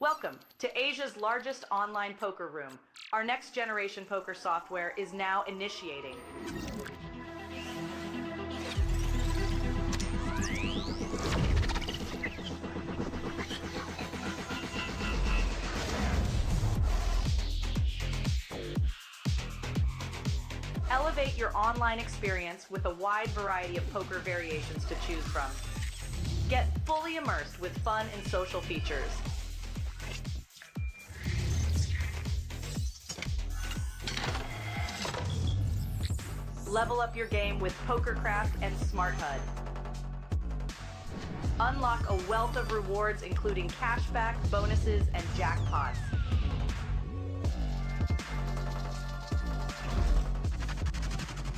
Welcome to Asia's largest online poker room. Our next generation poker software is now initiating. Elevate your online experience with a wide variety of poker variations to choose from. Get fully immersed with fun and social features. Level up your game with PokerCraft and Smart HUD. Unlock a wealth of rewards including cashback, bonuses, and jackpots.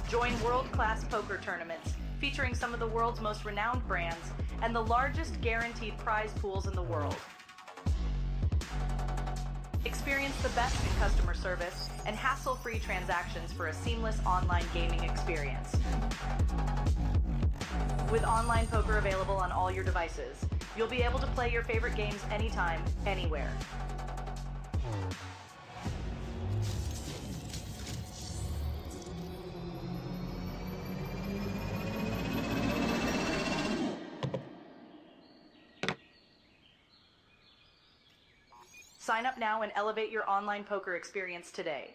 Join world-class poker tournaments featuring some of the world's most renowned brands and the largest guaranteed prize pools in the world. Experience the best in customer service and hassle-free transactions for a seamless online gaming experience. With online poker available on all your devices, you'll be able to play your favorite games anytime, anywhere. Sign up now and elevate your online poker experience today.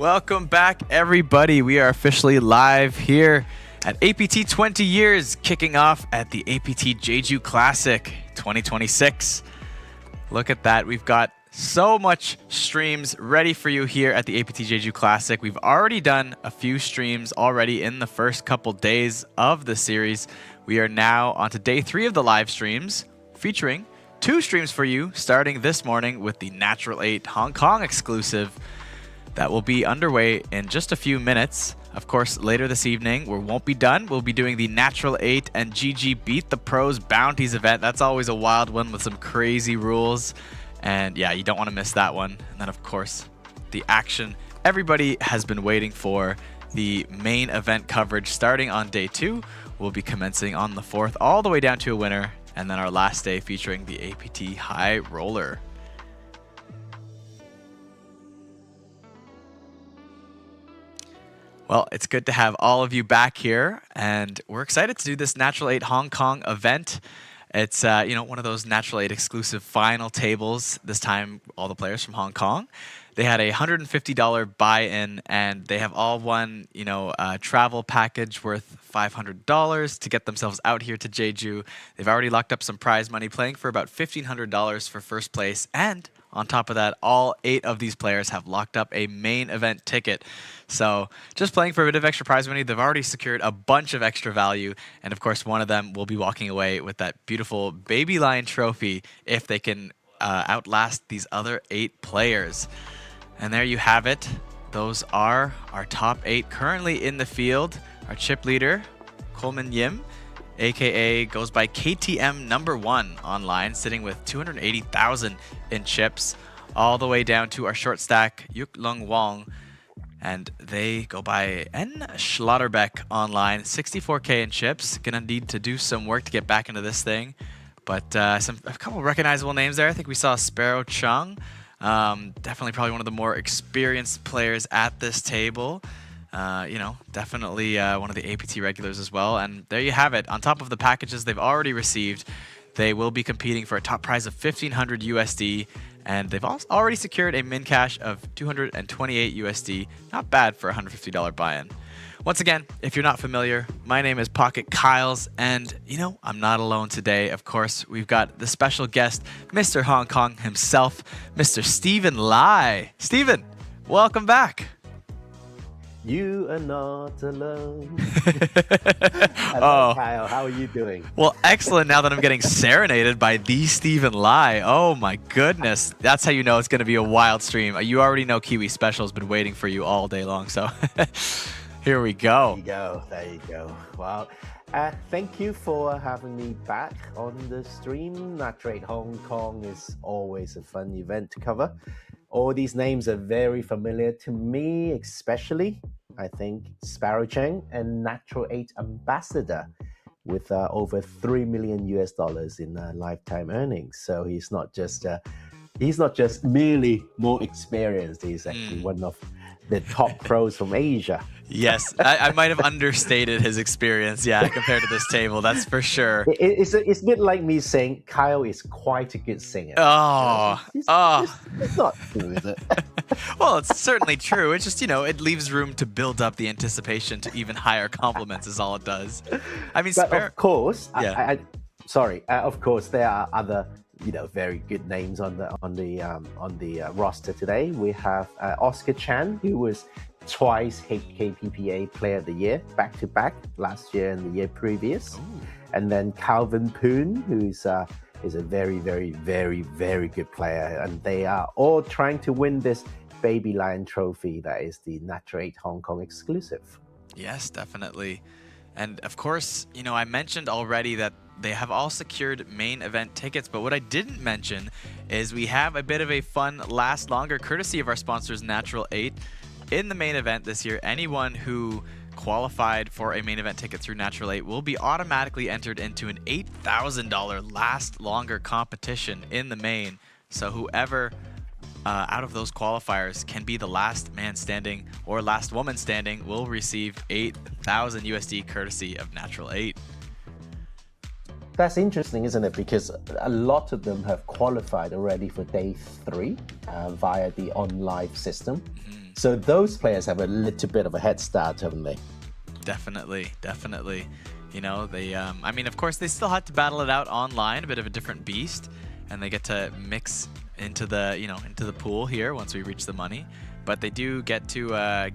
Welcome back, everybody. We are officially live here at APT 20 years, kicking off at the APT Jeju Classic 2026. Look at that. We've got so much streams ready for you here at the APT Jeju Classic. We've already done a few streams already in the first couple days of the series. We are now on to day 3 of the live streams, featuring 2 streams for you, starting this morning with the Natural 8 Hong Kong exclusive that will be underway in just a few minutes. Of course, later this evening, we won't be done. We'll be doing the Natural 8 and GG Beat the Pros Bounties event. That's always a wild one with some crazy rules. And yeah, you don't want to miss that one. And then, of course, the action everybody has been waiting for, the main event coverage starting on day 2. Will be commencing on the 4th, all the way down to a winner. And then our last day featuring the APT High Roller. Well, it's good to have all of you back here, and we're excited to do this Natural 8 Hong Kong event. It's one of those Natural 8 exclusive final tables. This time, all the players from Hong Kong. They had a $150 buy-in, and they have all won, a travel package worth $500 to get themselves out here to Jeju. They've already locked up some prize money, playing for about $1,500 for first place. And on top of that, all 8 of these players have locked up a main event ticket. So just playing for a bit of extra prize money, they've already secured a bunch of extra value. And of course, one of them will be walking away with that beautiful Baby Lion trophy if they can outlast these other 8 players. And there you have it. Those are our top 8 currently in the field. Our chip leader, Coleman Yim, aka goes by KTM #1 online, sitting with 280,000 in chips, all the way down to our short stack, Yuk Lung Wong, and they go by N Schlotterbeck online, 64k in chips. Gonna need to do some work to get back into this thing, but a couple recognizable names there. I think we saw Sparrow Chung. Definitely probably one of the more experienced players at this table. Definitely one of the APT regulars as well. And there you have it. On top of the packages they've already received, they will be competing for a top prize of 1,500 USD. And they've also already secured a min cash of 228 USD. Not bad for a $150 buy-in. Once again, if you're not familiar, my name is PocketKyles, and I'm not alone today. Of course, we've got the special guest, Mr. Hong Kong himself, Mr. Stephen Lai. Stephen, welcome back. You are not alone. Hello, Kyle. How are you doing? Well, excellent now that I'm getting serenaded by the Stephen Lai. Oh my goodness. That's how you know it's going to be a wild stream. You already know Kiwi Special has been waiting for you all day long, so here we go. There you go. Well, thank you for having me back on the stream. Natural 8 Hong Kong is always a fun event to cover. All these names are very familiar to me, especially, I think, Sparrow Cheng and Natural 8 Ambassador with over $3 million in lifetime earnings. So he's not just merely more experienced. He's actually one of the top pros from Asia. Yes, I might have understated his experience, compared to this table, that's for sure. It's a bit like me saying Kyle is quite a good singer. It's not true, is it? Well, it's certainly true. It's just, it leaves room to build up the anticipation to even higher compliments is all it does. I mean, but of course, of course, there are other very good names on the roster today. We have Oscar Chan, who was twice HKPPA Player of the Year, back-to-back, last year and the year previous. Ooh. And then Calvin Poon, who's is a very, very, very, very good player. And they are all trying to win this Baby Lion trophy that is the Natural 8 Hong Kong exclusive. Yes, definitely. And of course, I mentioned already that they have all secured main event tickets, but what I didn't mention is we have a bit of a fun last longer courtesy of our sponsors, Natural 8. In the main event this year, anyone who qualified for a main event ticket through Natural 8 will be automatically entered into an $8,000 last longer competition in the main. So whoever out of those qualifiers can be the last man standing or last woman standing will receive 8,000 USD courtesy of Natural 8. That's interesting, isn't it? Because a lot of them have qualified already for day 3 via the on-live system. So those players have a little bit of a head start, haven't they? Definitely, definitely. You know, they, I mean, of course, they still had to battle it out online, a bit of a different beast, and they get to mix into the, you know, into the pool here once we reach the money. But they do get to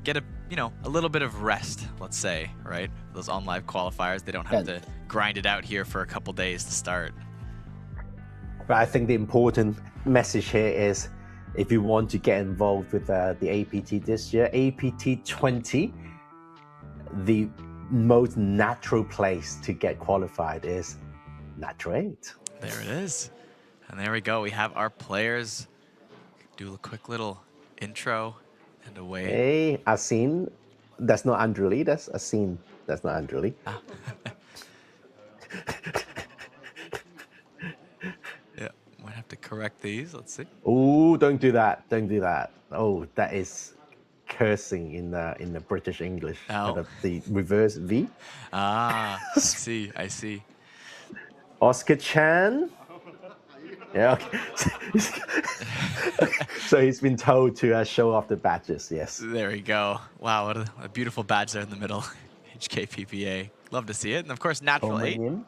get a, you know, a little bit of rest, let's say, right? Those on-live qualifiers, they don't have to grind it out here for a couple days to start. But I think the important message here is, if you want to get involved with the APT this year, APT 20, the most natural place to get qualified is Natural 8. There it is. And there we go. We have our players do a quick little intro and away. Hey, Asin. That's not Andrely, that's Asin. That's not Andrely. Ah. Yeah, might have to correct these. Let's see. Oh, don't do that. Don't do that. Oh, that is cursing in the British English. Oh. The reverse V. Ah, I see. I see. Oscar Chan. Yeah, okay. So he's been told to show off the badges, yes. There we go. Wow, what a beautiful badge there in the middle. HKPPA. Love to see it. And of course, Natural 8. Romanian.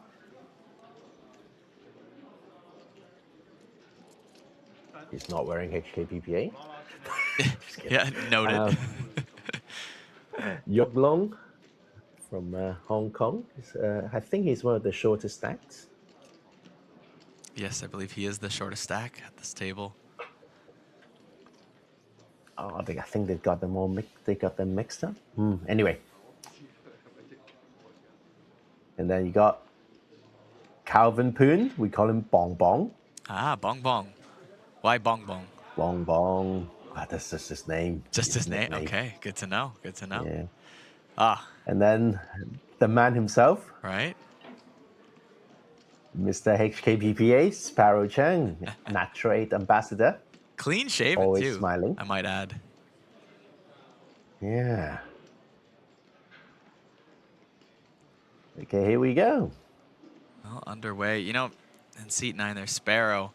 He's not wearing HKPPA. Yeah, noted. Yoglong from Hong Kong. I think he's one of the shortest stacks. Yes, I believe he is the shortest stack at this table. Oh, I think they've got them all mixed up. Anyway. And then you got Calvin Poon. We call him Bong Bong. Ah, Bong Bong. Why Bong Bong? Bong Bong. That's just his name. Just his name? Okay, good to know. Good to know. Yeah. Ah. And then the man himself, Right? Mr. HKPPA, Sparrow Chang, Natural 8 ambassador. Clean shaven Always too, smiling. I might add. Yeah. Okay, here we go. Well, underway. You know, in seat 9 there's Sparrow.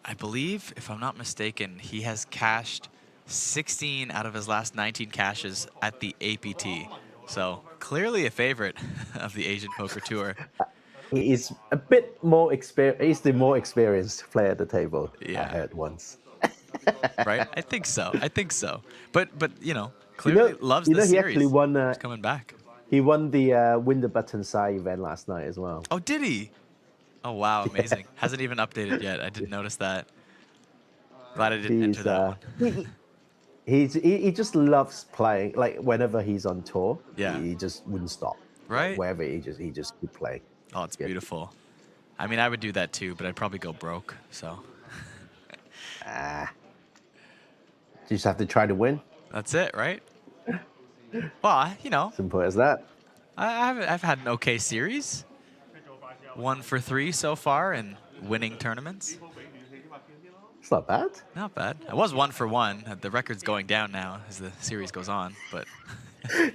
I believe, if I'm not mistaken, he has cashed 16 out of his last 19 caches at the APT. So clearly a favorite of the Asian Poker Tour. He is a bit more experienced. He's the more experienced player at the table. Yeah. I heard once. Right? I think so. I think so. But you know, clearly loves the he series. actually won. He's coming back. He won the Win the Button Sai event last night as well. Oh, did he? Oh, wow. Amazing. Hasn't even updated yet. I didn't notice that. Glad I didn't enter that one. He just loves playing. Like whenever he's on tour, Yeah. he just wouldn't stop. Right? Wherever he just keep playing. Oh, it's beautiful. I mean, I would do that too, but I'd probably go broke, so. You just have to try to win. That's it, right? Well, you know, Simple as that. I've had an okay series. 1 for 3 so far in winning tournaments. It's not bad. Not bad. I was 1 for 1. The record's going down now as the series goes on, but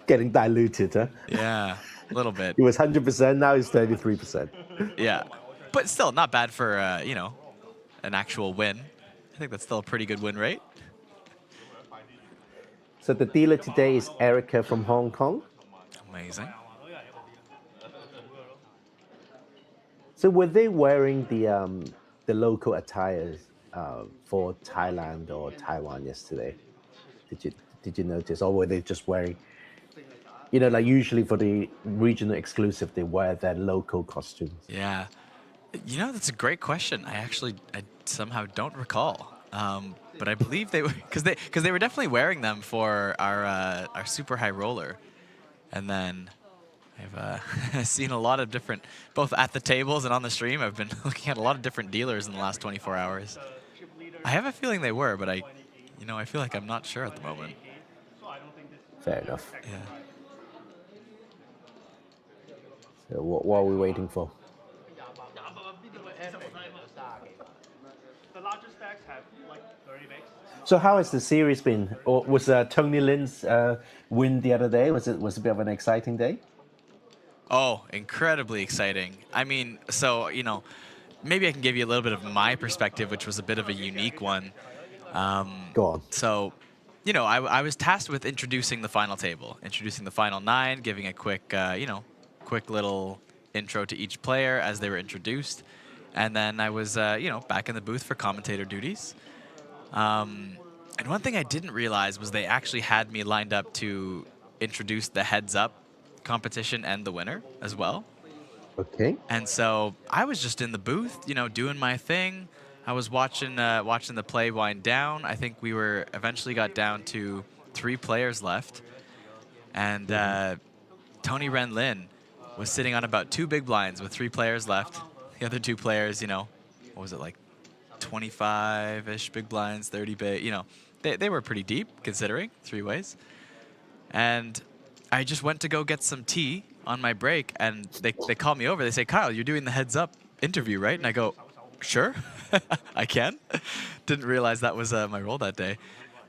Getting diluted, huh? yeah, a little bit. It was 100%, now it's 33%. Yeah, but still not bad for, you know, an actual win. I think that's still a pretty good win rate. So the dealer today is Erica from Hong Kong. Amazing. So were they wearing the local attires for Thailand or Taiwan yesterday? Did you notice, or were they just wearing? You know, like usually for the regional exclusive, they wear their local costumes. Yeah. You know, that's a great question. I somehow don't recall. But I believe they were, because they were definitely wearing them for our super high roller. And then I've seen a lot of different, both at the tables and on the stream, I've been looking at a lot of different dealers in the last 24 hours. I have a feeling they were, but I feel like I'm not sure at the moment. Fair enough. Yeah. So what are we waiting for? The larger stacks have like 30 bigs. So how has the series been? Or was Tony Lin's win the other day? Was it a bit of an exciting day? Oh, incredibly exciting. I mean, so, maybe I can give you a little bit of my perspective, which was a bit of a unique one. Go on. So, I was tasked with introducing the final table, introducing the final 9, giving a quick, quick little intro to each player as they were introduced. And then I was, back in the booth for commentator duties. And one thing I didn't realize was they actually had me lined up to introduce the heads up competition and the winner as well. Okay. And so I was just in the booth, doing my thing. I was watching the play wind down. I think we eventually got down to 3 players left. And Tony Ren-Lin was sitting on about 2 big blinds with 3 players left. The other 2 players, what was it, like 25-ish big blinds, 30 big, they were pretty deep considering 3 ways. And I just went to go get some tea on my break, and they call me over. They say, Kyle, you're doing the heads up interview, right? And I go, sure, I can. Didn't realize that was my role that day.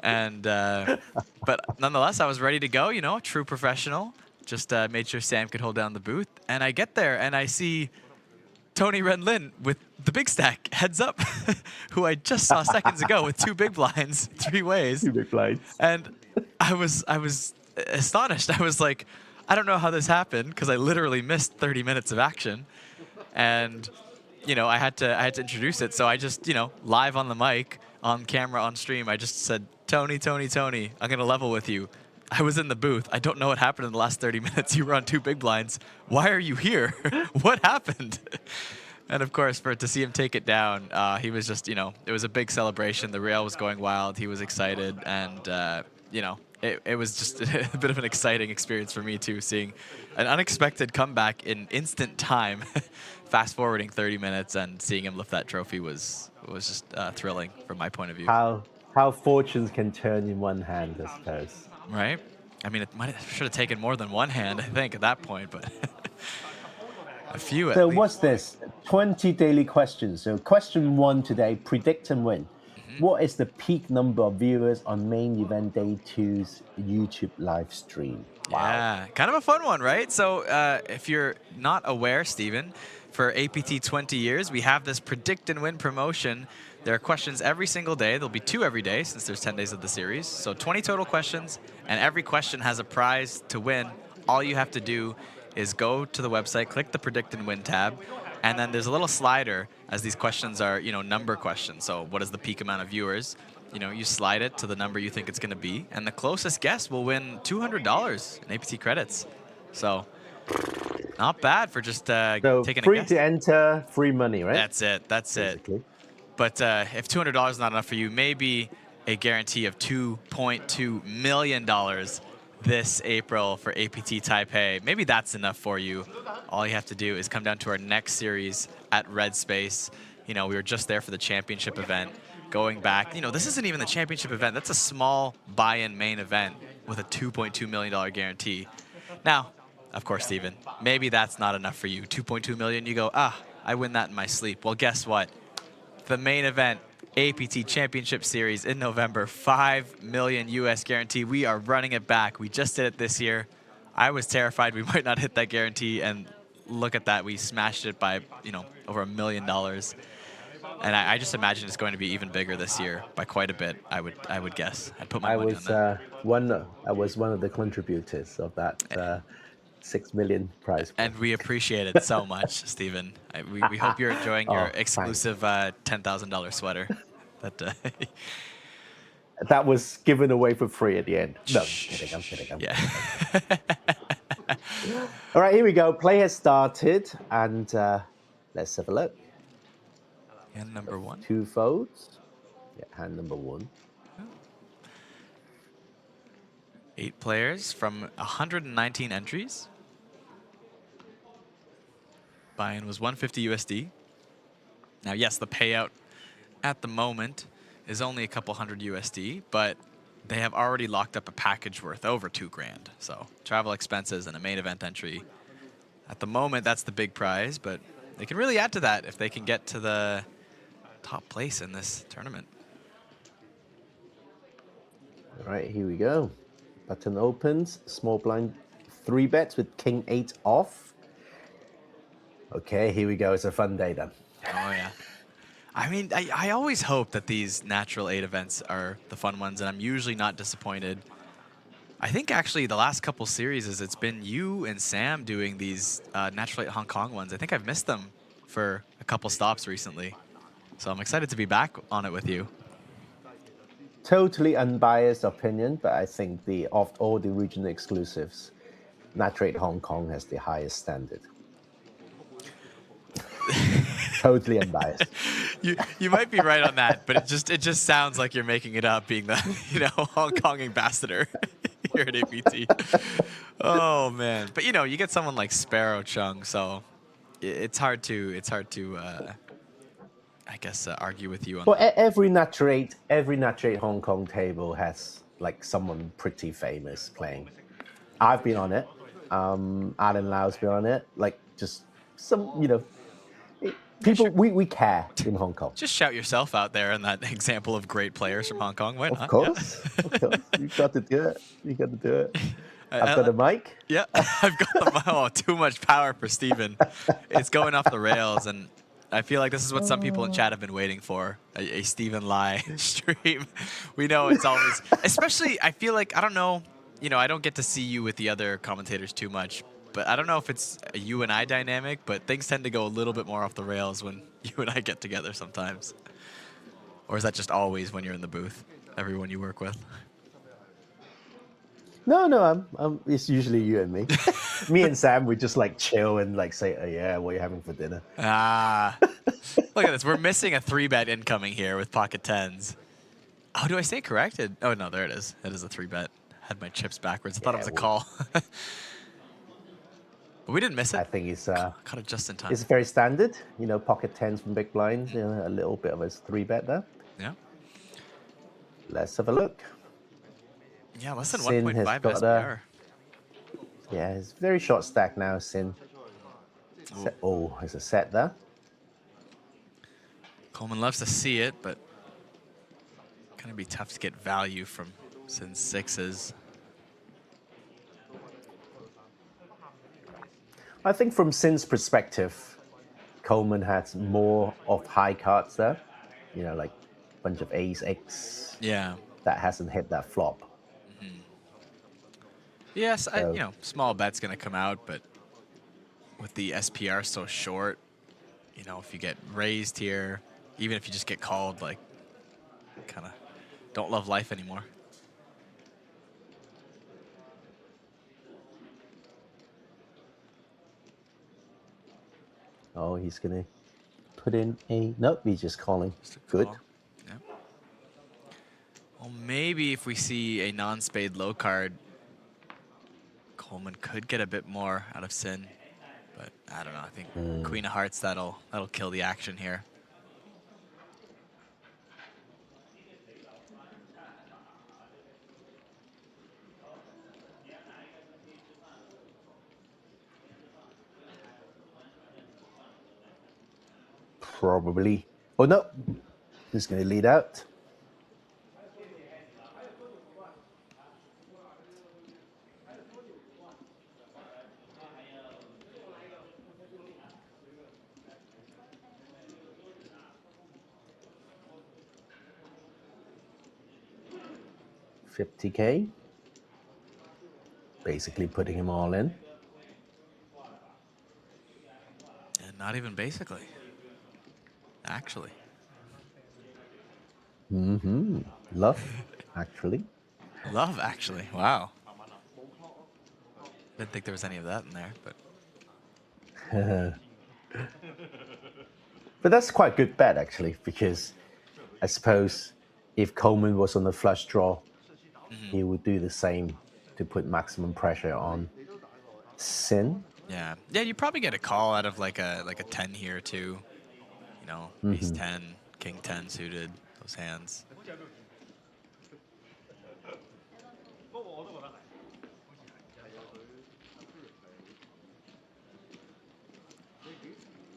And but nonetheless, I was ready to go, true professional. Just made sure Sam could hold down the booth. And I get there, and I see Tony Ren-Lin with the big stack, heads up, who I just saw seconds ago with 2 big blinds, 3 ways. 2 big blinds. And I was astonished. I was like, I don't know how this happened because I literally missed 30 minutes of action. And, I had to introduce it. So I just, live on the mic, on camera, on stream, I just said, Tony, I'm going to level with you. I was in the booth. I don't know what happened in the last 30 minutes. You were on 2 big blinds. Why are you here? What happened? And of course, to see him take it down, he was just, it was a big celebration. The rail was going wild. He was excited. And, it was just a bit of an exciting experience for me, too, seeing an unexpected comeback in instant time, fast forwarding 30 minutes and seeing him lift that trophy was just thrilling from my point of view. How fortunes can turn in one hand, I suppose. Right? I mean, should have taken more than one hand, I think, at that point, but a few at So least. what's this? 20 daily questions. So question 1 today, predict and win. What is the peak number of viewers on main event day 2's YouTube live stream? Yeah, kind of a fun one, right? So if you're not aware, Stephen, for APT 20 years, we have this predict and win promotion. There are questions every single day. There'll be 2 every day since there's 10 days of the series. So 20 total questions, and every question has a prize to win. All you have to do is go to the website, click the predict and win tab, and then there's a little slider as these questions are, number questions. So what is the peak amount of viewers? You slide it to the number you think it's going to be, and the closest guess will win $200 in APT credits. So not bad for just taking a guess. Free to enter, free money, right? That's it. Basically. But if $200 is not enough for you, maybe a guarantee of $2.2 million this April for APT Taipei. Maybe that's enough for you. All you have to do is come down to our next series at Red Space. We were just there for the championship event. Going back, this isn't even the championship event. That's a small buy-in main event with a $2.2 million guarantee. Now, of course, Stephen, maybe that's not enough for you. $2.2 million, you go, I win that in my sleep. Well, guess what? The main event, APT Championship Series in November, $5 million US guarantee. We are running it back. We just did it this year. I was terrified we might not hit that guarantee, and look at that. We smashed it by, over $1 million. And I just imagine it's going to be even bigger this year by quite a bit. I would guess. I'd put my money on that. I was one of the contributors of that 6 million prize. And we appreciate it so much, Stephen. We hope you're enjoying your exclusive $10,000 sweater. That was given away for free at the end. No, I'm kidding. Yeah. All right, here we go. Play has started, and let's have a look. Hand number 1. 2 folds. Yeah, hand number 1. 8 players from 119 entries. Buy-in was 150 USD. Now, yes, the payout at the moment is only a couple hundred USD, but they have already locked up a package worth over $2,000. So travel expenses and a main event entry. At the moment, that's the big prize, but they can really add to that if they can get to the top place in this tournament. All right, here we go. Button opens. Small blind 3 bets with King 8 off. Okay, here we go. It's a fun day then. Oh, yeah. I mean, I always hope that these Natural 8 events are the fun ones, and I'm usually not disappointed. I think actually the last couple series it's been you and Sam doing these Natural 8 Hong Kong ones. I think I've missed them for a couple stops recently. So I'm excited to be back on it with you. Totally unbiased opinion, but I think of all the regional exclusives, Natural 8 Hong Kong has the highest standard. Totally unbiased. You might be right on that, but it just sounds like you're making it up, being the Hong Kong ambassador here at APT. Oh man, but you get someone like Sparrow Chung, so it's hard to I guess argue with you on Well, that. every Natural 8 Hong Kong table has like someone pretty famous playing. I've been on it. Alan Lau's been on it. Like just some, people we care in Hong Kong. Just shout yourself out there in that example of great players from Hong Kong. Why not? Of course, Yeah. of course. You got to do it. You got to do it. I've got a mic. Yeah, I've got the too much power for Stephen. It's going off the rails, and I feel like this is what some people in chat have been waiting for, a Stephen Lai stream. We know it's always, especially, I feel like, I don't know, I don't get to see you with the other commentators too much, but I don't know if it's a you and I dynamic, but things tend to go a little bit more off the rails when you and I get together sometimes. Or is that just always when you're in the booth, everyone you work with? No, it's usually you and me. Me and Sam, we just like chill and like say, oh yeah, what are you having for dinner? Ah, look at this. We're missing a 3-bet incoming here with pocket tens. Oh, do I say corrected? Oh, no, there it is. It is a 3-bet. Had my chips backwards. I thought it was a call. But we didn't miss it. I think it's Caught it just in time. it's very standard. Pocket tens from big blind. A little bit of a 3-bet there. Yeah. Let's have a look. Yeah, less than Sin 1.5 has got SPR. Yeah, it's very short stack now, Sin. There's a set there. Coleman loves to see it, but gonna be tough to get value from Sin's 6s. I think from Sin's perspective, Coleman has more of high cards there. Like a bunch of ace, X. Yeah. That hasn't hit that flop. Yes, small bet's gonna come out, but with the SPR so short, if you get raised here, even if you just get called, like, kind of don't love life anymore. Oh, he's gonna put in a nope. He's just calling. Just a Good. call. Yeah. Well, maybe if we see a non-spade low card, Coleman could get a bit more out of Sin, but I don't know. I think Queen of Hearts, that'll kill the action here. Probably. Oh no, he's gonna lead out. $50K. Basically putting him all in. And not even basically. Actually. Love, actually. Love, actually. Wow. Didn't think there was any of that in there, but... But that's quite a good bet, actually, because I suppose if Coleman was on the flush draw, he would do the same to put maximum pressure on Sin. Yeah. Yeah, you probably get a call out of like a 10 here, too. Ace 10, King 10 suited, those hands.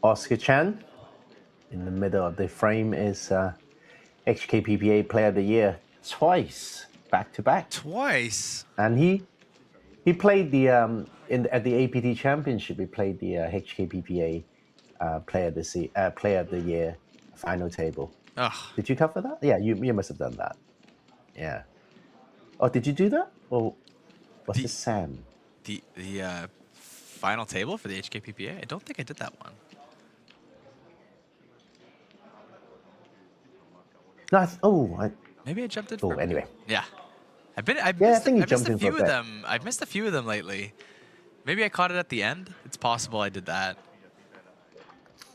Oscar Chan, in the middle of the frame, is HKPPA Player of the Year twice, back to back. Twice? And he played the at the APT Championship. He played the HKPPA Player of the Year final table. Ugh. Did you cover that? Yeah, you must have done that. Yeah. Oh, did you do that? Or was it Sam? The final table for the HKPPA? I don't think I did that one. No, Maybe I jumped in. Oh, for anyway. Yeah. I think you jumped in for a few of bit. them. I've missed a few of them lately. Maybe I caught it at the end. It's possible I did that.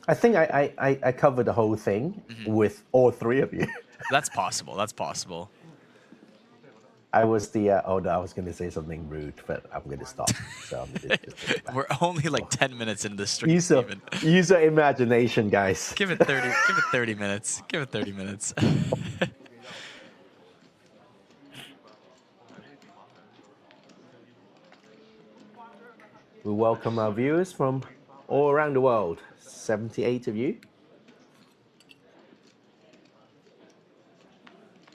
I think I covered the whole thing with all three of you. That's possible. That's possible. I was the oh no, I was going to say something rude, but I'm going to stop. So I'm gonna just take it back. We're only like 10 minutes into the stream. Use your imagination, guys. Give it 30. Give it 30 minutes. Give it 30 minutes. We welcome our viewers from all around the world. 78 of you.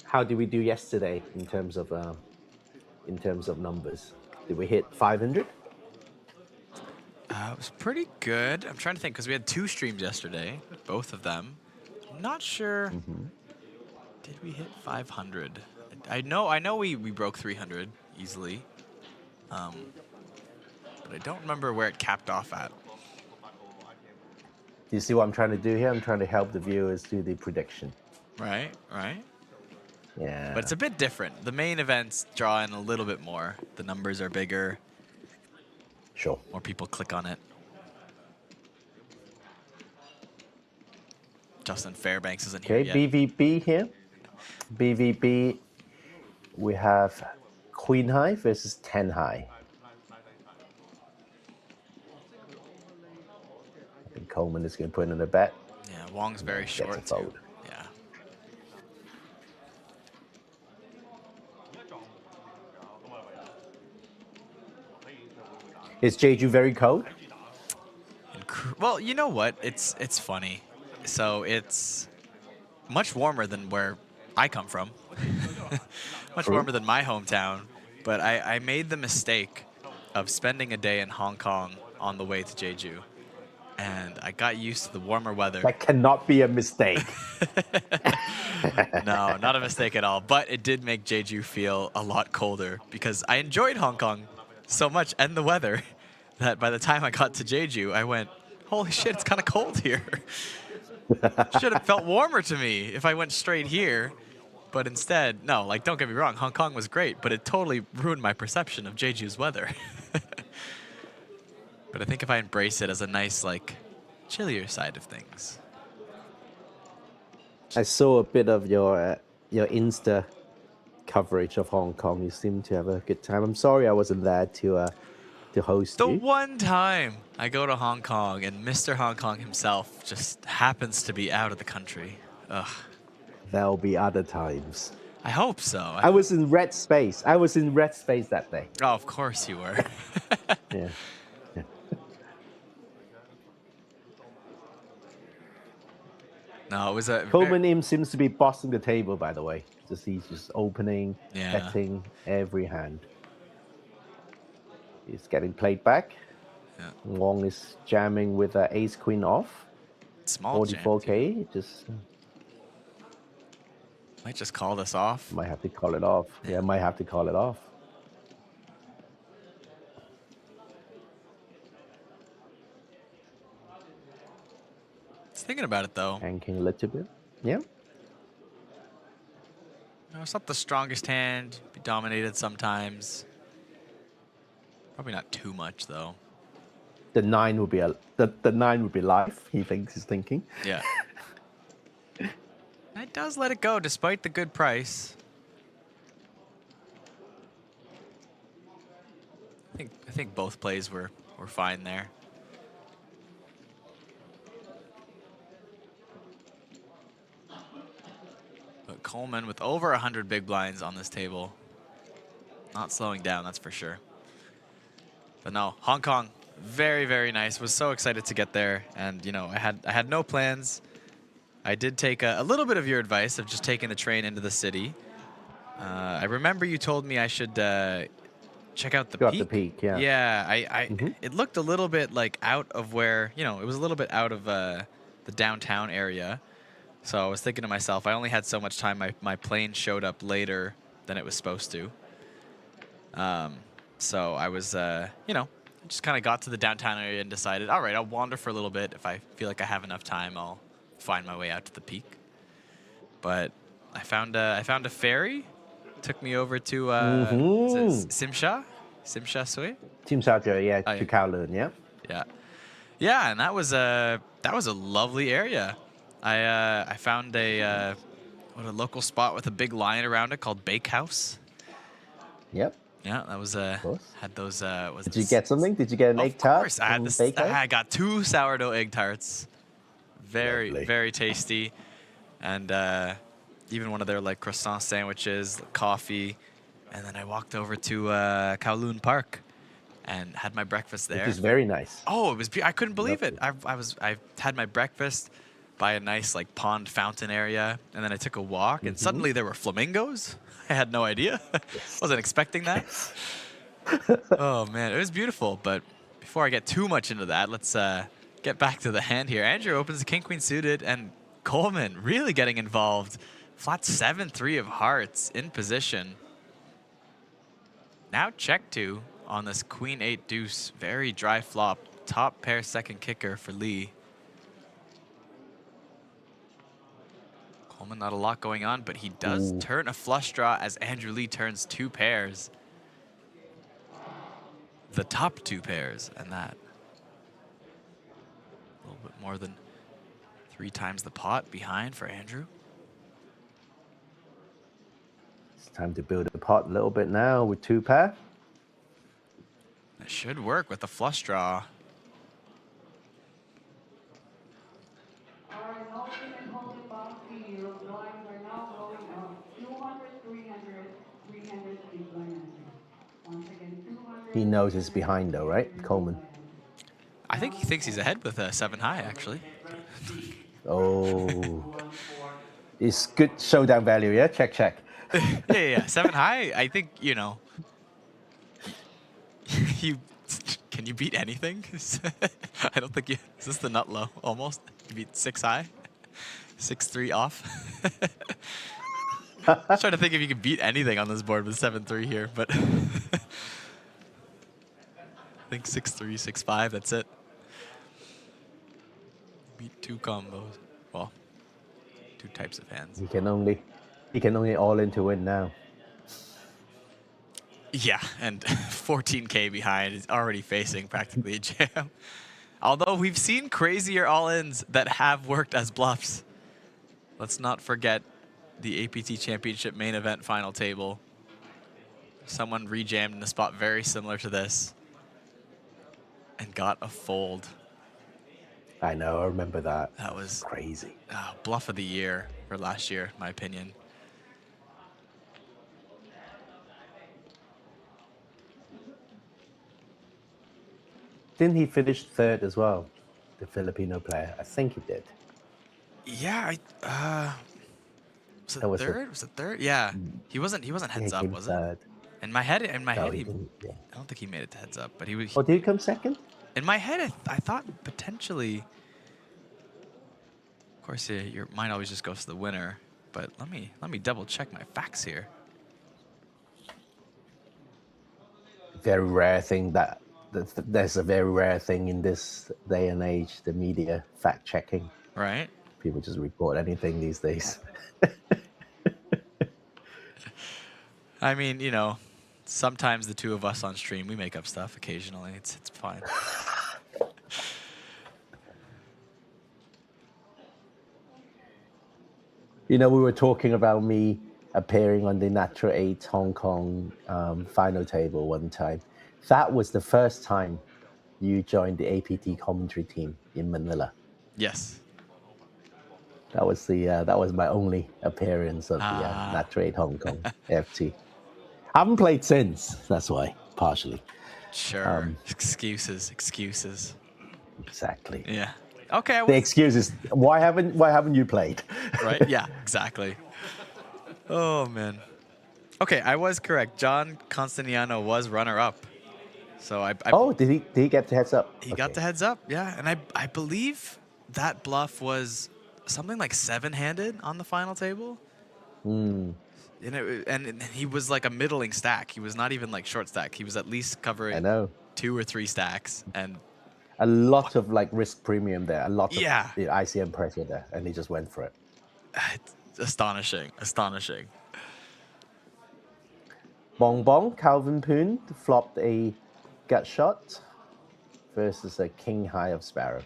How did we do yesterday in terms of numbers? Did we hit 500? It was pretty good. I'm trying to think because we had 2 streams yesterday, both of them. I'm not sure. Did we hit 500? I know we broke 300 easily. But I don't remember where it capped off at. Do you see what I'm trying to do here? I'm trying to help the viewers do the prediction. Right. Yeah. But it's a bit different. The main events draw in a little bit more. The numbers are bigger. Sure. More people click on it. Justin Fairbanks isn't here yet. BVB here. BVB, we have Queen High versus 10 High. I think Coleman is going to put in a bet. Yeah, Wong's very Gets a short too. fold. Yeah. Is Jeju very cold? Well, you know what? It's funny. So it's much warmer than where I come from. Much warmer than my hometown. But I made the mistake of spending a day in Hong Kong on the way to Jeju. And I got used to the warmer weather. That cannot be a mistake. No, not a mistake at all. But it did make Jeju feel a lot colder because I enjoyed Hong Kong so much and the weather that by the time I got to Jeju, I went, holy shit, it's kind of cold here. Should have felt warmer to me if I went straight here. But instead, no, like, don't get me wrong, Hong Kong was great, but it totally ruined my perception of Jeju's weather. But I think if I embrace it as a nice, like, chillier side of things. I saw a bit of your Insta coverage of Hong Kong. You seem to have a good time. I'm sorry I wasn't there to host The you. one time I go to Hong Kong and Mr. Hong Kong himself just happens to be out of the country. Ugh. There'll be other times. I hope so. I was in red space. I was in red space that day. Oh, of course you were. Yeah. No, it was a... Coleman Im seems to be bossing the table, by the way. He's just opening, Yeah. betting every hand. He's getting played back. Yeah. Wong is jamming with ace queen off. Small jam, 44k. Just might just call this off. might have to call it off. Yeah, might have to call it off. Just thinking about it, though. Hanking a little bit. Yeah. No, it's not the strongest hand. Be dominated sometimes. Probably not too much, though. The 9 would be the 9 would be live. He's thinking. Yeah. It does let it go despite the good price. I think both plays were fine there. But Coleman with over 100 big blinds on this table. Not slowing down, that's for sure. But no, Hong Kong, very, very nice. Was so excited to get there. And, you know, I had no plans. I did take a little bit of your advice of just taking the train into the city. I remember you told me I should check out the Got peak. the peak, yeah. Yeah, it looked a little bit like out of where, it was a little bit out of the downtown area. So I was thinking to myself, I only had so much time. My plane showed up later than it was supposed to. So I was, just kind of got to the downtown area and decided, all right, I'll wander for a little bit. If I feel like I have enough time, I'll find my way out to the peak. But I found a ferry. Took me over to Simsha-sui. Team Sarja, yeah, Oh, to yeah. Kowloon, yeah. Yeah, and that was a lovely area. I found a local spot with a big lion around it called Bakehouse. Yep. Yeah, that was course. had those. Did you get something? Did you get an egg tart? Of course, I had this. Bakehouse? I got 2 sourdough egg tarts. Very Lovely. very tasty, and even one of their like croissant sandwiches, coffee, and then I walked over to Kowloon Park and had my breakfast there. Which is very nice. Oh, it was. I couldn't believe it. Lovely. I had my breakfast by a nice like pond fountain area, and then I took a walk, and suddenly there were flamingos. I had no idea. Wasn't expecting that. Oh man, it was beautiful. But before I get too much into that, let's get back to the hand here. Andrew opens the king queen suited, and Coleman really getting involved. Flat 7-3 of hearts in position. Now check 2 on this queen 8 deuce. Very dry flop. Top pair second kicker for Lee. Coleman, not a lot going on, but he does turn a flush draw as Andrew Lee turns 2 pairs. The top 2 pairs, and that. A little bit more than 3 times the pot behind for Andrew. It's time to build a pot a little bit now with 2 pair. That should work with the flush draw. He knows it's behind though, right? Coleman. I think he thinks he's ahead with a 7 high, actually. Oh. It's good showdown value, yeah? Check, check. Yeah. 7 high, I think, you can you beat anything? I don't think you, is this the nut low almost? You beat 6 high? 6-3 off? I was trying to think if you could beat anything on this board with 7-3 here, but I think 6-3, 6-5, that's it. Beat 2 combos. Well, 2 types of hands. He can only all in to win now. Yeah, and 14K behind is already facing practically a jam. Although we've seen crazier all-ins that have worked as bluffs. Let's not forget the APT Championship main event final table. Someone rejammed in a spot very similar to this and got a fold. I know, I remember that. That was crazy. Bluff of the year for last year, in my opinion. Didn't he finish 3rd as well? The Filipino player. I think he did. Yeah, was it was third? Was it third? Yeah. He wasn't heads up, was it? In my head, No, I he didn't, yeah. don't think he made it to heads up, but he was. Oh, did he come 2nd? In my head, I thought potentially. Of course, your mind always just goes to the winner, but let me double check my facts here. Very rare thing there's a very rare thing in this day and age, the media fact checking. Right. People just report anything these days. I mean, sometimes the 2 of us on stream, we make up stuff occasionally. It's fine. We were talking about me appearing on the Natural 8 Hong Kong final table one time. That was the first time you joined the APT commentary team in Manila. Yes. That was my only appearance of the Natural 8 Hong Kong FT. Haven't played since. That's why, partially. Sure. Excuses. Exactly. Yeah. Okay. The excuse is why haven't you played? Right. Yeah. Exactly. Oh man. Okay, I was correct. John Constantiano was runner-up. So I Oh, did he get the heads up? he got the heads up, yeah. And I believe that bluff was something like 7-handed on the final table. Hmm. And he was like a middling stack. He was not even like short stack. He was at least I covering know. 2 or 3 stacks. And A lot of like risk premium there. A lot of yeah, ICM pressure there, and he just went for it. it's astonishing, astonishing. Bong Bong, Calvin Poon flopped a gut shot versus a king high of Sparrow.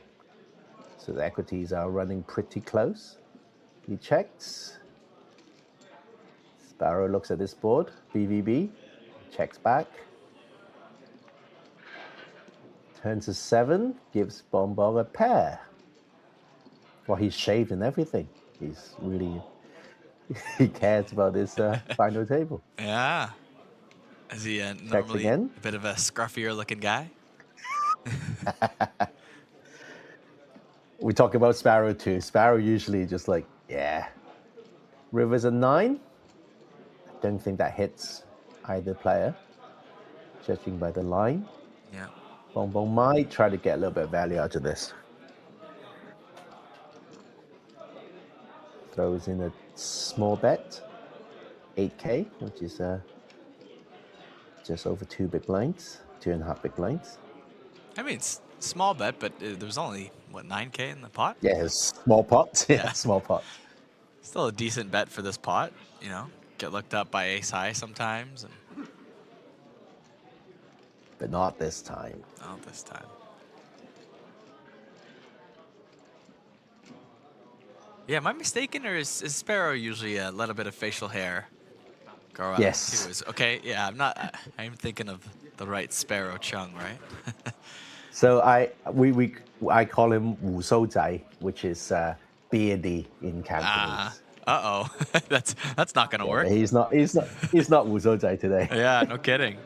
So the equities are running pretty close. He checks. Sparrow looks at this board, BVB, checks back. Turns to 7, gives Bong Bong a pair. Well, he's shaved and everything. He's really, he cares about this final table. Yeah. Is he normally again. a bit of a scruffier looking guy? We talk about Sparrow too. Sparrow usually just like, yeah. River's a 9. I don't think that hits either player, judging by the line. Yeah. Bong Bong might try to get a little bit of value out of this. Throws in a small bet, 8K, which is just over 2 big blinds, 2.5 big blinds. I mean, small bet, but there's only, what, 9K in the pot? Yeah, it's small pot. Yeah, small pot. Still a decent bet for this pot, you know. Get looked up by ace high sometimes. And But not this time. not this time. Yeah, am I mistaken, or is Sparrow usually a little bit of facial hair grow out? Yes. Too? Okay, yeah, I'm thinking of the right Sparrow Chung, right? So I call him Wu Shou Zai, which is beardy in Cantonese. Uh-oh. that's not gonna work. He's not Wu Shou Zai today. Yeah, no kidding.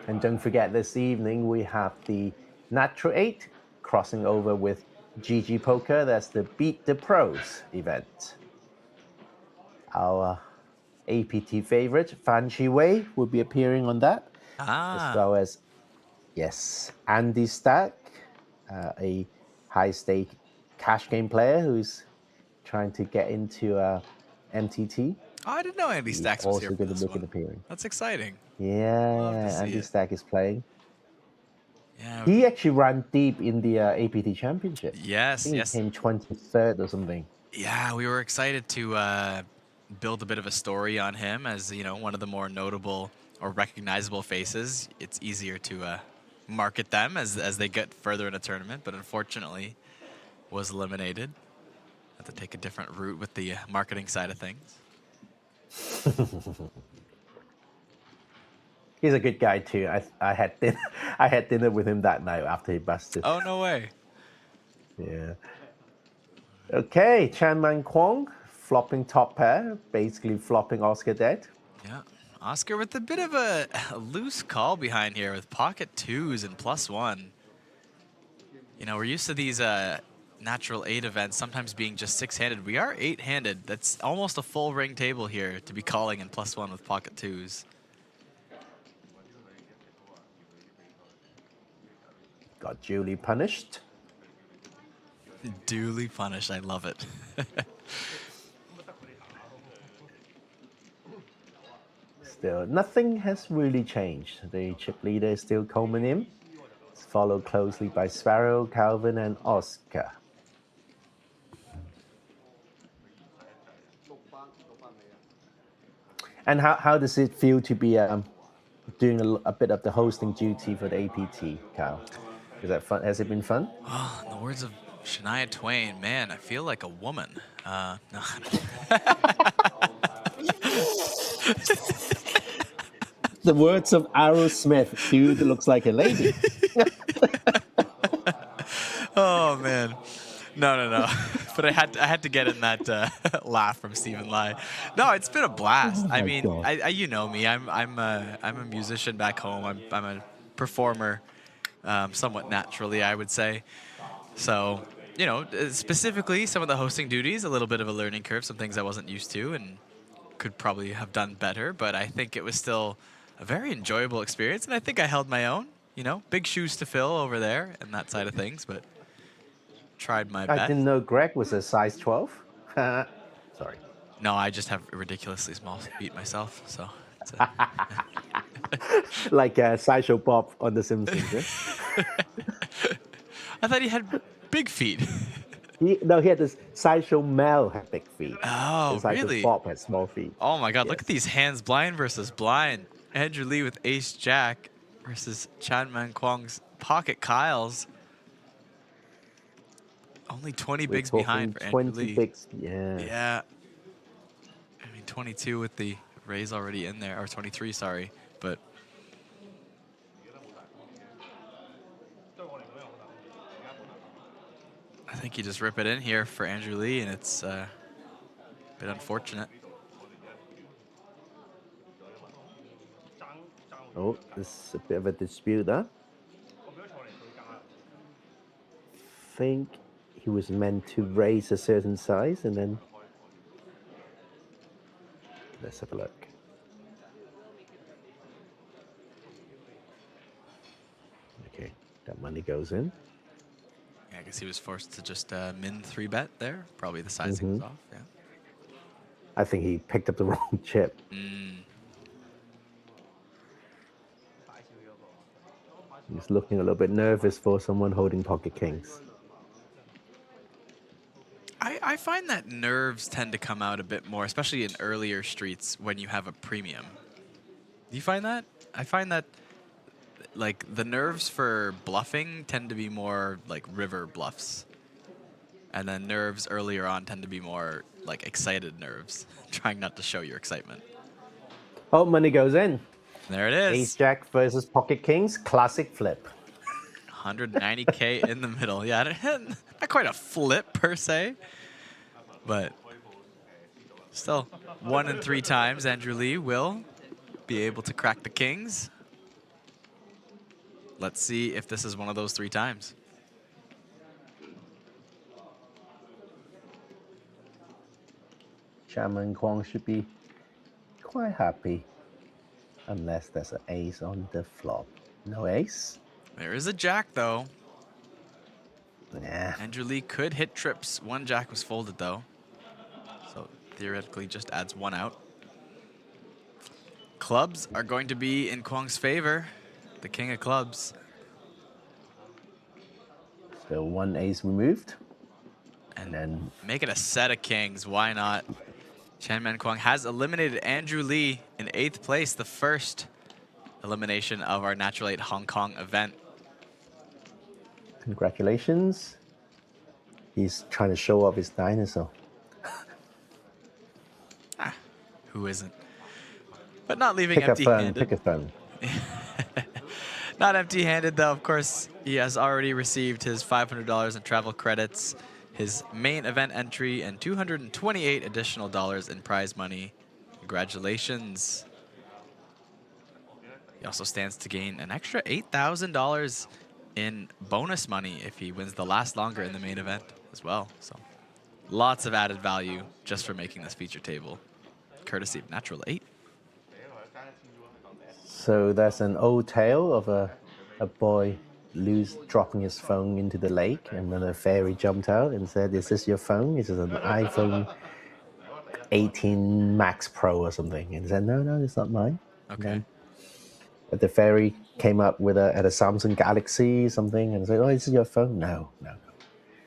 And don't forget, this evening we have the Natural 8 crossing over with GG Poker. That's the Beat the Pros event. Our APT favorite, Fan Chi Wei, will be appearing on that. As well as, yes, Andy Stack, a high-stake cash game player who's trying to get into MTT. Oh, I didn't know Andy Stacks was Also here for going to this look at one. appearing. That's exciting. Yeah, Andy Stack is playing. Yeah. He actually ran deep in the APT Championship. Yes, I think he came 23rd or something. Yeah, we were excited to build a bit of a story on him as, you know, one of the more notable or recognizable faces. It's easier to market them as they get further in a tournament, but unfortunately was eliminated. Had to take a different route with the marketing side of things. He's a good guy too. I had dinner with him that night after he busted. Oh, no way. Yeah. Okay, Chan Man Kwong flopping top pair, basically flopping Oscar dead. Yeah, Oscar with a bit of a loose call behind here with pocket 2s and +1. You know, we're used to these natural 8 events sometimes being just 6-handed. We are 8-handed. That's almost a full ring table here to be calling in +1 with pocket 2s. Got duly punished. Duly punished. I love it. Still, nothing has really changed. The chip leader is still Coleman in. It's followed closely by Sparrow, Calvin, and Oscar. And how does it feel to be doing a bit of the hosting duty for the APT, Kyle? Is that fun? Has it been fun? Oh, in the words of Shania Twain, man, I feel like a woman. No. The words of Aerosmith, dude looks like a lady. Oh, man. No. But I had to get in that laugh from Stephen Lai. No, it's been a blast. I my mean, God. you know me. I'm a musician back home. I'm a performer, somewhat naturally, I would say. So, you know, specifically some of the hosting duties, a little bit of a learning curve, some things I wasn't used to and could probably have done better. But I think it was still a very enjoyable experience, and I think I held my own. You know, big shoes to fill over there and that side of things, but tried my I best. didn't know Greg was a size 12. Sorry. No, I just have ridiculously small feet myself, so. It's Like Sideshow Bob on The Simpsons. Yeah? I thought he had big feet. He had this Sideshow Mel had big feet. Oh, And Sideshow really? Bob had small feet. Oh my God! Look Yes. at these hands, blind versus blind. Andrew Lee with Ace Jack versus Chan Man Kwong's PocketKyles. Only 20 We're bigs behind talking for Andrew 20 Lee. bigs. Yeah. Yeah. I mean, 22 with the raise already in there, or 23, sorry, but. I think you just rip it in here for Andrew Lee, and it's a bit unfortunate. Oh, this is a bit of a dispute, huh? Think he was meant to raise a certain size and then. Let's have a look. Okay, that money goes in. Yeah, I guess he was forced to just min 3-bet there. Probably the sizing was off, yeah. I think he picked up the wrong chip. He's looking a little bit nervous for someone holding pocket kings. I find that nerves tend to come out a bit more, especially in earlier streets when you have a premium. Do you find that? I find that like the nerves for bluffing tend to be more like river bluffs. And then nerves earlier on tend to be more like excited nerves, trying not to show your excitement. Oh, money goes in. There it is. Ace Jack versus pocket kings, classic flip. 190K in the middle. Yeah, not quite a flip per se, but still 1 in 3 times Andrew Lee will be able to crack the kings. Let's see if this is one of those 3 times. Shaman Kwong should be quite happy. Unless there's an ace on the flop. No ace? There is a jack, though. Nah. Andrew Lee could hit trips. 1 jack was folded, though. So theoretically just adds 1 out. Clubs are going to be in Kwong's favor. The king of clubs. So 1 ace removed. And then make it a set of kings. Why not? Chan Man Kwong has eliminated Andrew Lee in 8th place, the first elimination of our Natural 8 Hong Kong event. congratulations. He's trying to show off his dinosaur. Who isn't? But not leaving Pick a phone, empty-handed. pick a phone. Not empty-handed, though. Of course, he has already received his $500 in travel credits, his main event entry, and $228 additional in prize money. Congratulations. He also stands to gain an extra $8,000 in bonus money if he wins the last longer in the main event as well. So lots of added value just for making this feature table, courtesy of Natural 8. So there's an old tale of a boy dropping his phone into the lake, and then a fairy jumped out and said, "Is this your phone? Is it an iPhone 18 Max Pro or something?" And he said, No, it's not mine. Okay. But the fairy came up with a Samsung Galaxy something and said, "Oh, is this your phone?" No. And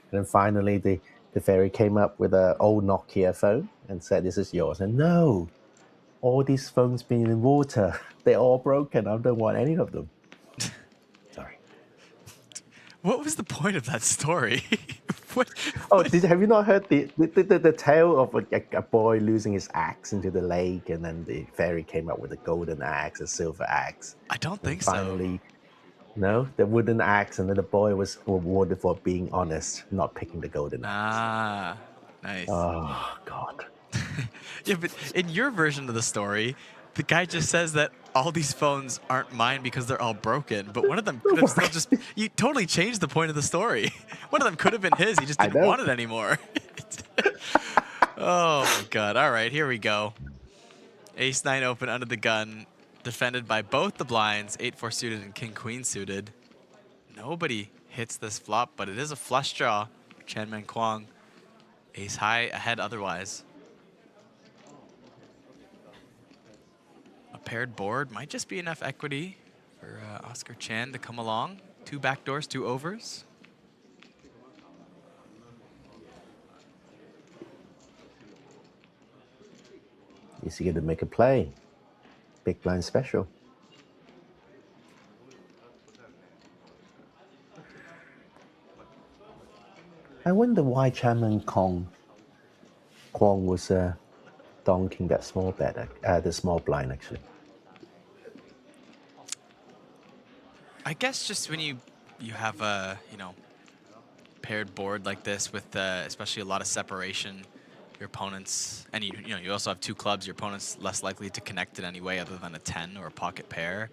then finally the fairy came up with an old Nokia phone and said, "This is yours." And no, all these phones being in water, they're all broken. I don't want any of them. Sorry. What was the point of that story? what? Oh, have you not heard the tale of a boy losing his axe into the lake, and then the fairy came up with a golden axe, a silver axe? I don't think Finally, No, the wooden axe, and then the boy was rewarded for being honest, not picking the golden axe. Ah, nice. Oh, God. Yeah, but in your version of the story, the guy just says that all these phones aren't mine because they're all broken, but one of them could have still just... You totally changed the point of the story. One of them could have been his. He just I didn't know. want it anymore. Oh, my God. All right, here we go. Ace-9 open under the gun, defended by both the blinds, 8-4 suited and king-queen suited. Nobody hits this flop, but it is a flush draw for Chanman Kwong. Ace-high ahead otherwise. A paired board might just be enough equity for Oscar Chan to come along. 2 backdoors, 2 overs. Is he going to make a play? Big blind special. I wonder why Chairman Kwong was donking that small bet, the small blind actually. I guess just when you have a paired board like this with especially a lot of separation, your opponents, and you also have 2 clubs, your opponent's less likely to connect it anyway other than a 10 or a pocket pair.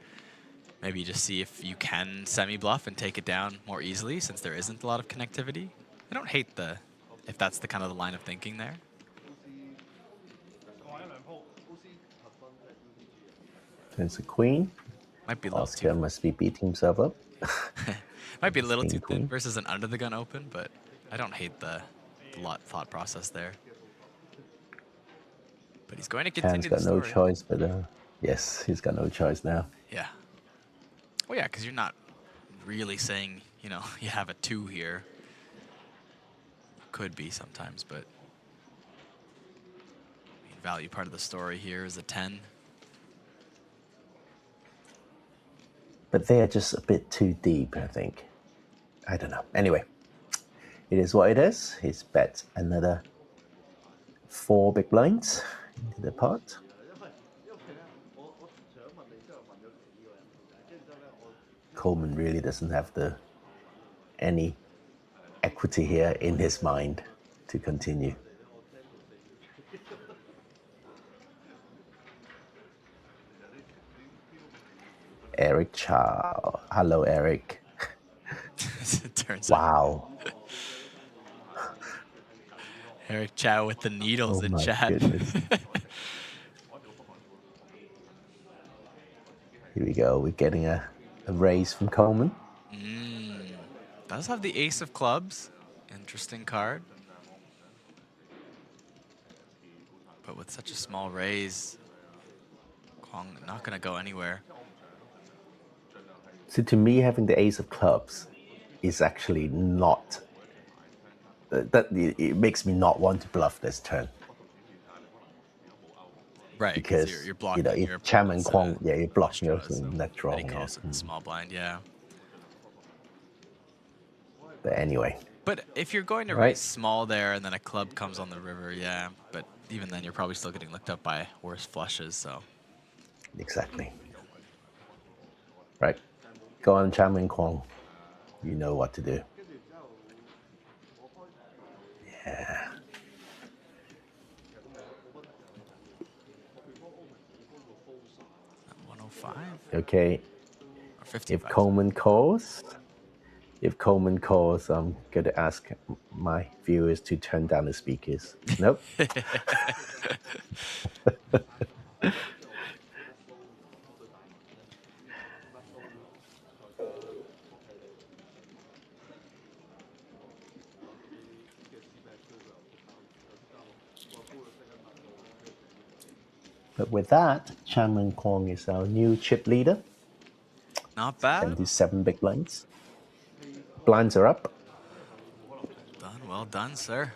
Maybe you just see if you can semi-bluff and take it down more easily since there isn't a lot of connectivity. I don't hate if that's the kind of the line of thinking there. There's a queen. Might be a little Oscar must be beating himself up. Might be a little too thin Queen. versus an under the gun open, but I don't hate the thought process there. But he's going to continue Chan's got the no story. choice, but yes, he's got no choice now. Yeah. Well, yeah, because you're not really saying, you have a 2 here. Could be sometimes, but value part of the story here is a 10. But they're just a bit too deep, I think. I don't know. Anyway, it is what it is. He's bet another 4 big blinds into the pot. Coleman really doesn't have any equity here in his mind to continue. Eric Chow. Hello, Eric. Turns Wow. Eric Chow with the needles in my chat. goodness. Here we go. We're getting a raise from Coleman. Does have the ace of clubs. Interesting card. But with such a small raise, Kwong not going to go anywhere. So to me, having the ace of clubs is actually not... it makes me not want to bluff this turn. Right, Because you're blocking your if Chairman opponent's, Kwong, you're blocking your draws, net draw. and he calls it small blind, yeah. But anyway. But if you're going to raise small there and then a club comes on the river, yeah. But even then, you're probably still getting licked up by worse flushes, so. Exactly. Right. Go on, Chairman Kwong. You know what to do. Yeah. At 105 Okay. or 55. If Coleman calls, I'm going to ask my viewers to turn down the speakers. Nope. But with that, Chairman Kwong is our new chip leader. Not bad. 77 big blinds. Blinds are up. Done, well done, sir.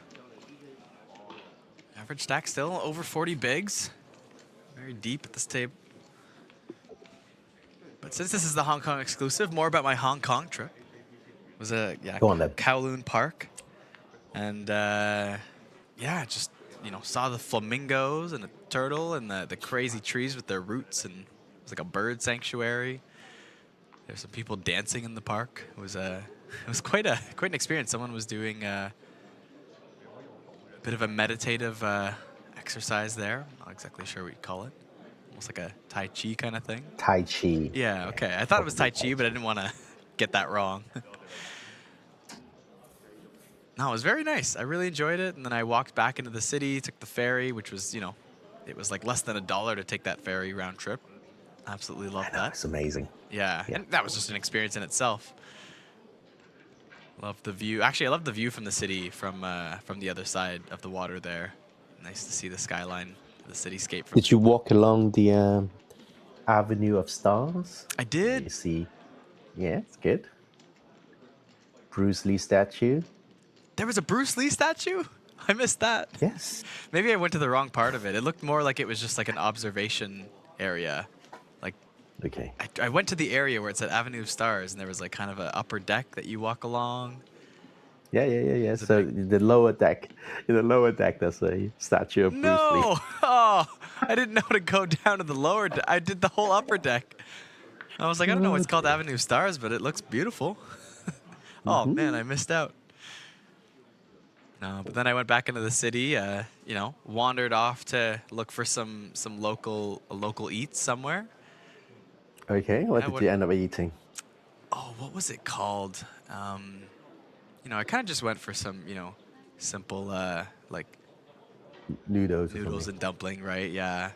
Average stack still over 40 bigs. Very deep at this table. But since this is the Hong Kong exclusive, more about my Hong Kong trip. It was Go on then. Kowloon Park. And yeah, just saw the flamingos and the turtle and the crazy trees with their roots, and it was like a bird sanctuary. There's some people dancing in the park. It was quite an experience. Someone was doing a bit of a meditative exercise there. Not exactly sure what you'd call it. Almost like a Tai Chi kind of thing. Tai Chi. Yeah, okay. I thought it was Tai Chi, but I didn't want to get that wrong. No, it was very nice. I really enjoyed it. And then I walked back into the city, took the ferry, which was, it was like less than $1 to take that ferry round trip. Absolutely loved that. It's amazing. Yeah, and that was just an experience in itself. Loved the view. Actually, I loved the view from the city from the other side of the water there. Nice to see the skyline, the cityscape. Did you walk along the Avenue of Stars? I did. You see, yeah, it's good. Bruce Lee statue. There was a Bruce Lee statue? I missed that. Yes. Maybe I went to the wrong part of it. It looked more like it was just like an observation area. Like, Okay. I went to the area where it said Avenue of Stars, and there was like kind of an upper deck that you walk along. Yeah. So the lower deck, in the lower deck, there's a statue of Bruce Lee. No! Oh, I didn't know to go down to the lower deck. I did the whole upper deck. I was like, I don't know what's called Avenue of Stars, but it looks beautiful. Oh, man, I missed out. No, but then I went back into the city, wandered off to look for some local eats somewhere. Okay, what did you end up eating? Oh, what was it called? I kind of just went for some, simple, like Noodles. noodles and dumpling, right? Yeah.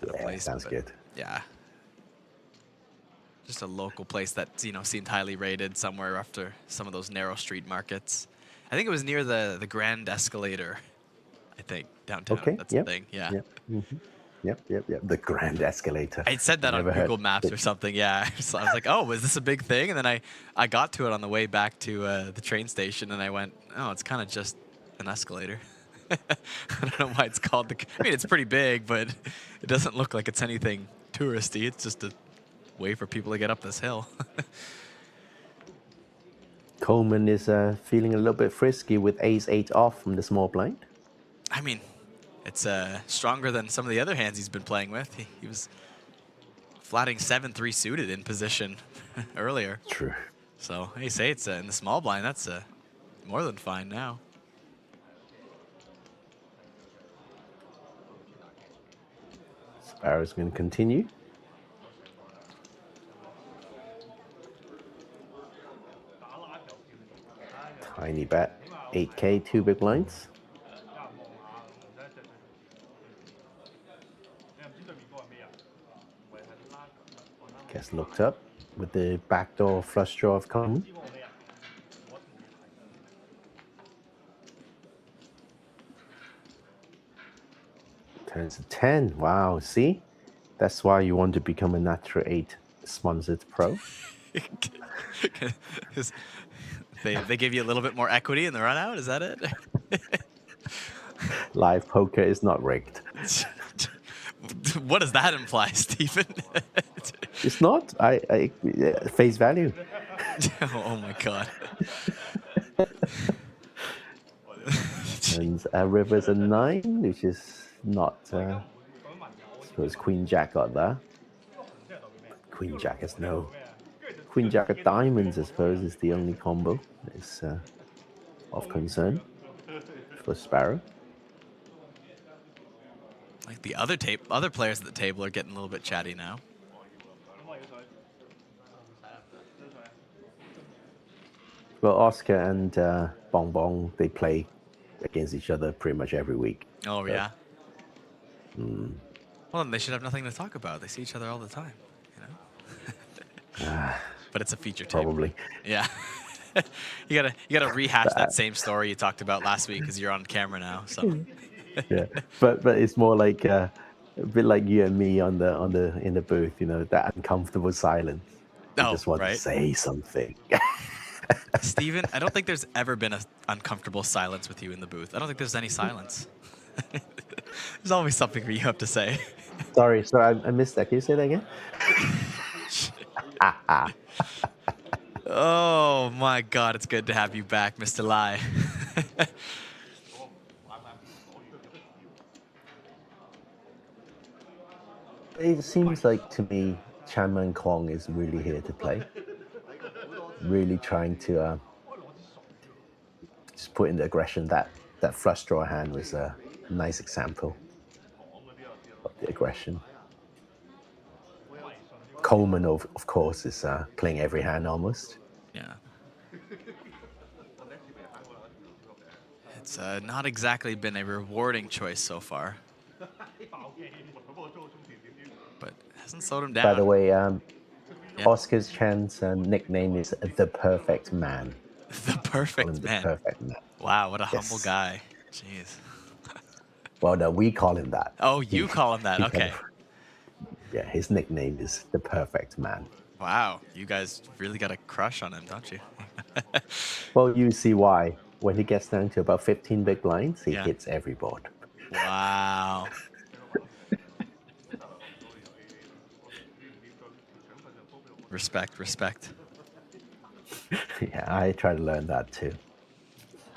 At a Yeah, place, sounds but good. Yeah. Just a local place that, seemed highly rated somewhere after some of those narrow street markets. I think it was near the Grand Escalator, I think, downtown. Okay, That's yep, the thing, yeah. Yep. Yep. The Grand Escalator. I'd said that on Never heard Google Maps it. or something, yeah. So I was like, oh, is this a big thing? And then I got to it on the way back to the train station, and I went, oh, it's kind of just an escalator. I don't know why it's called it's pretty big, but it doesn't look like it's anything touristy. It's just a way for people to get up this hill. Coleman is feeling a little bit frisky with ace-8 off from the small blind. I mean, it's stronger than some of the other hands he's been playing with. He was flatting 7-3 suited in position earlier. True. So ace-8's in the small blind. That's more than fine now. Sparrow's going to continue. Tiny bet, 8K, 2 big blinds. Gets looked up with the backdoor flush draw of common. Turns to 10. Wow, see? That's why you want to become a Natural 8 sponsored pro. They give you a little bit more equity in the run out, is that it? Live poker is not rigged. What does that imply, Stephen? It's not. I face value. Oh my god. And River's a 9, which is not. I suppose Queen Jack got that. Queen Jack is no. Queen Jack of Diamonds, I suppose, is the only combo that is of concern for Sparrow. Like the other players at the table are getting a little bit chatty now. Well, Oscar and Bong Bong, they play against each other pretty much every week. Oh, yeah? Well, then they should have nothing to talk about. They see each other all the time, But it's a feature table. Probably. Yeah. you gotta rehash that same story you talked about last week because you're on camera now. So. Yeah, but it's more like a bit like you and me in the booth. That uncomfortable silence. You just want to say something. Steven, I don't think there's ever been an uncomfortable silence with you in the booth. I don't think there's any silence. There's always something you have to say. Sorry, I missed that. Can you say that again? Oh my God, it's good to have you back, Mr. Lai. It seems like to me, Chan Man Kong is really here to play. really trying to just put in the aggression. That flush draw hand was a nice example of the aggression. Coleman, of course, is playing every hand almost. Yeah. It's not exactly been a rewarding choice so far. But hasn't slowed him down. By the way, Yeah. Oscar's Chan's nickname is the Perfect Man. The perfect The man. Perfect Man. Wow, what a Yes. humble guy. Jeez. Well, no, we call him that. Oh, you call him that. he Okay. Yeah, his nickname is the Perfect Man. Wow, you guys really got a crush on him, don't you? Well, you see why. When he gets down to about 15 big blinds, he Yeah. hits every board. Wow. Respect, respect. Yeah, I try to learn that too.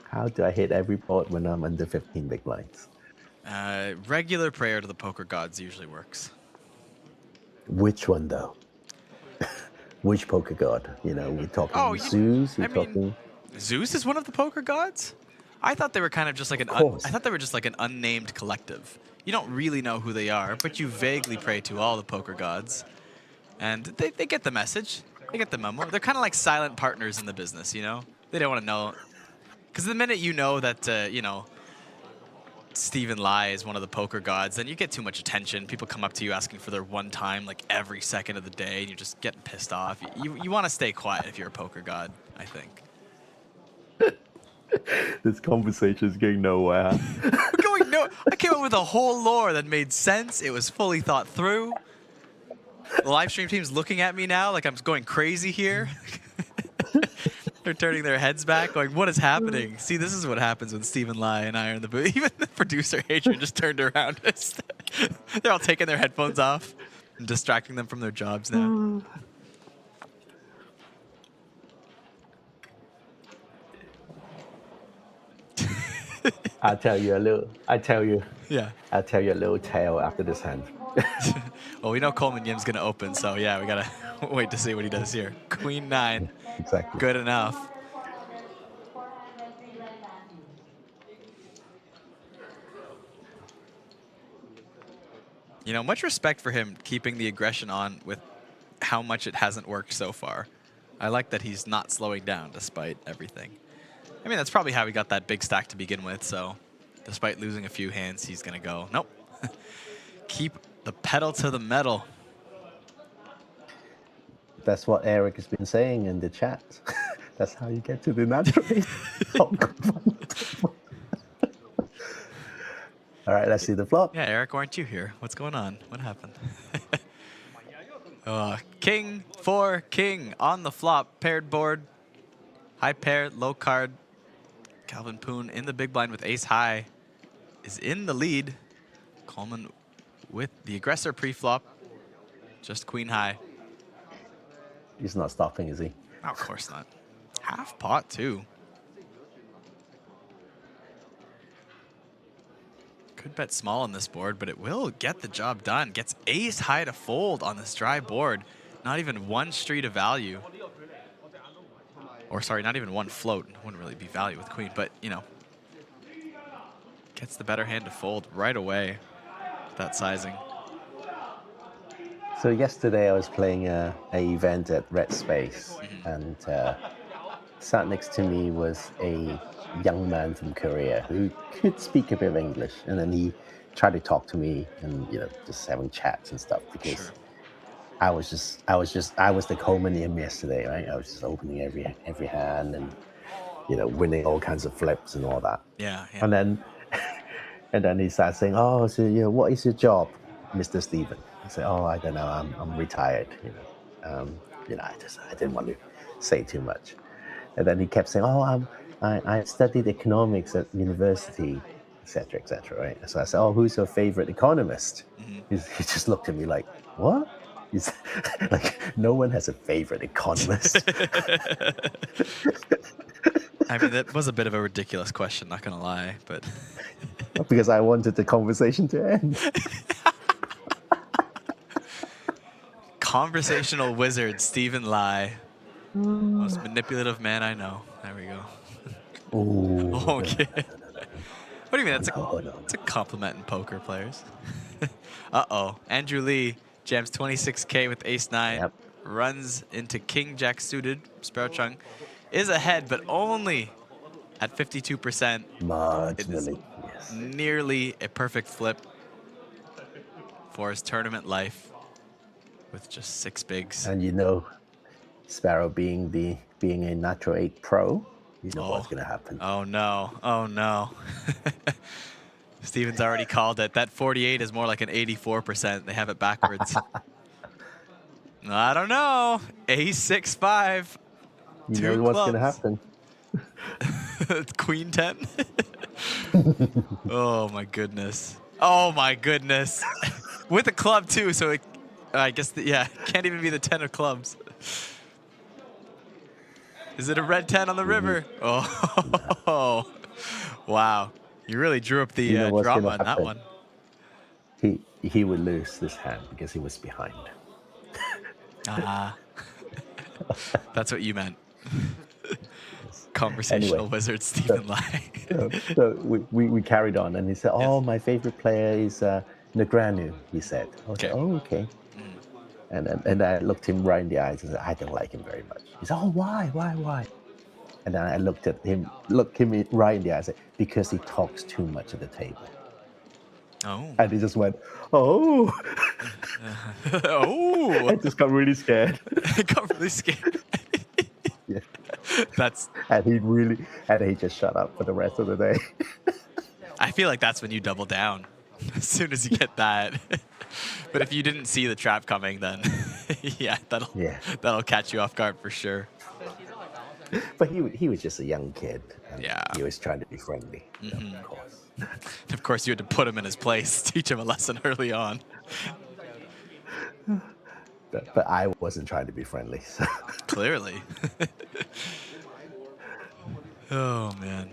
How do I hit every board when I'm under 15 big blinds? Regular prayer to the poker gods usually works. Which one though? Which poker god? You know, we're talking Oh, Zeus. We're I mean, talking. Zeus is one of the poker gods? I thought they were kind of just like an course. I thought they were just like an unnamed collective. You don't really know who they are, but you vaguely pray to all the poker gods. And they get the message. They get the memo. They're kind of like silent partners in the business, you know? They don't want to know. Because the minute you know that, you know, Stephen Lai is one of the poker gods, then you get too much attention. People come up to you asking for their one time like every second of the day, and you're just getting pissed off. You want to stay quiet if you're a poker god, I think. This conversation is going nowhere. I came up with a whole lore that made sense. It was fully thought through. The live stream team's looking at me now like I'm going crazy here. They're turning their heads back, going, "What is happening?" See, this is what happens when Stephen Lai and I are in the booth. Even the producer, Adrian, just turned around. They're all taking their headphones off and distracting them from their jobs now. I'll tell you a little Yeah. tale after this hand. Well, we know Coleman Yim's going to open, so yeah, we got to wait to see what he does here. Queen 9. Exactly. Good enough. You know, much respect for him keeping the aggression on with how much it hasn't worked so far. I like that he's not slowing down despite everything. I mean, that's probably how he got that big stack to begin with, so despite losing a few hands, he's going to go, nope. Keep the pedal to the metal. That's what Eric has been saying in the chat. That's how you get to the natural. All right, let's see the flop. Yeah, Eric, weren't you here? What's going on? What happened? King, 4, king on the flop. Paired board. High pair, low card. Calvin Poon in the big blind with ace high is in the lead. Coleman with the aggressor pre-flop. Just queen high. He's not stopping, is he? Oh, of course not. Half pot, too. Could bet small on this board, but it will get the job done. Gets ace high to fold on this dry board. Not even one street of value. Or sorry, not even one float. Wouldn't really be value with queen, but you know. Gets the better hand to fold right away. That sizing. So yesterday I was playing a event at Red Space, and sat next to me was a young man from Korea who could speak a bit of English, and then he tried to talk to me, and you know, just having chats and stuff because. Sure. I was the Coleman Im yesterday, right? I was just opening every hand and, you know, winning all kinds of flips and all that. Yeah. And then he started saying, "Oh, so you know, what is your job, Mr. Stephen?" I said, "Oh, I don't know. I'm retired. You know, I didn't want to say too much." And then he kept saying, "Oh, I studied economics at university, etc., etc." Right? So I said, "Oh, who's your favorite economist?" He just looked at me like, "What?" He's like, no one has a favorite economist. I mean, that was a bit of a ridiculous question, not gonna lie, but Because I wanted the conversation to end. conversational wizard Stephen Lai. Most manipulative man I know. There we go. Oh, Okay. What do you mean? That's a compliment in poker players. Uh-oh. Andrew Lee jams 26K with ace-9. Yep. Runs into king-jack suited. Sparrow Chung is ahead, but only at 52%. It is marginally. Yes. nearly a perfect flip for his tournament life with just 6 bigs. And you know, Sparrow being a natural 8 pro, you know what's gonna happen. Oh no. Oh no. Steven's already called it. That 48 is more like an 84%. They have it backwards. I don't know. Ace-6-5. You Two know what's clubs. gonna happen. Queen 10. Oh my goodness. Oh my goodness. With a club too, so it, I guess, yeah, can't even be the 10 of clubs. Is it a red 10 on the river? Oh, wow. You really drew up the You know what's drama gonna on that happen? one. He would lose this hand because he was behind. Ah. That's what you meant. Conversational Anyway, wizard Stephen Lai. So we carried on, and he said, "Oh, my favorite player is Negreanu." He said, Okay. "Oh, okay." And I looked him right in the eyes and said, "I don't like him very much." He said, "Oh, why?" And then I looked him right in the eyes and said, "Because he talks too much at the table." Oh. And he just went, "Oh." Oh. I just got really scared. I got really scared. Yeah. That's. And he just shut up for the rest of the day. I feel like that's when you double down. As soon as you get that. But if you didn't see the trap coming, then yeah, that'll catch you off guard for sure. But he was just a young kid. And Yeah. he was trying to be friendly, of course. Of course, you had to put him in his place, teach him a lesson early on. But I wasn't trying to be friendly. So. Clearly. Oh man.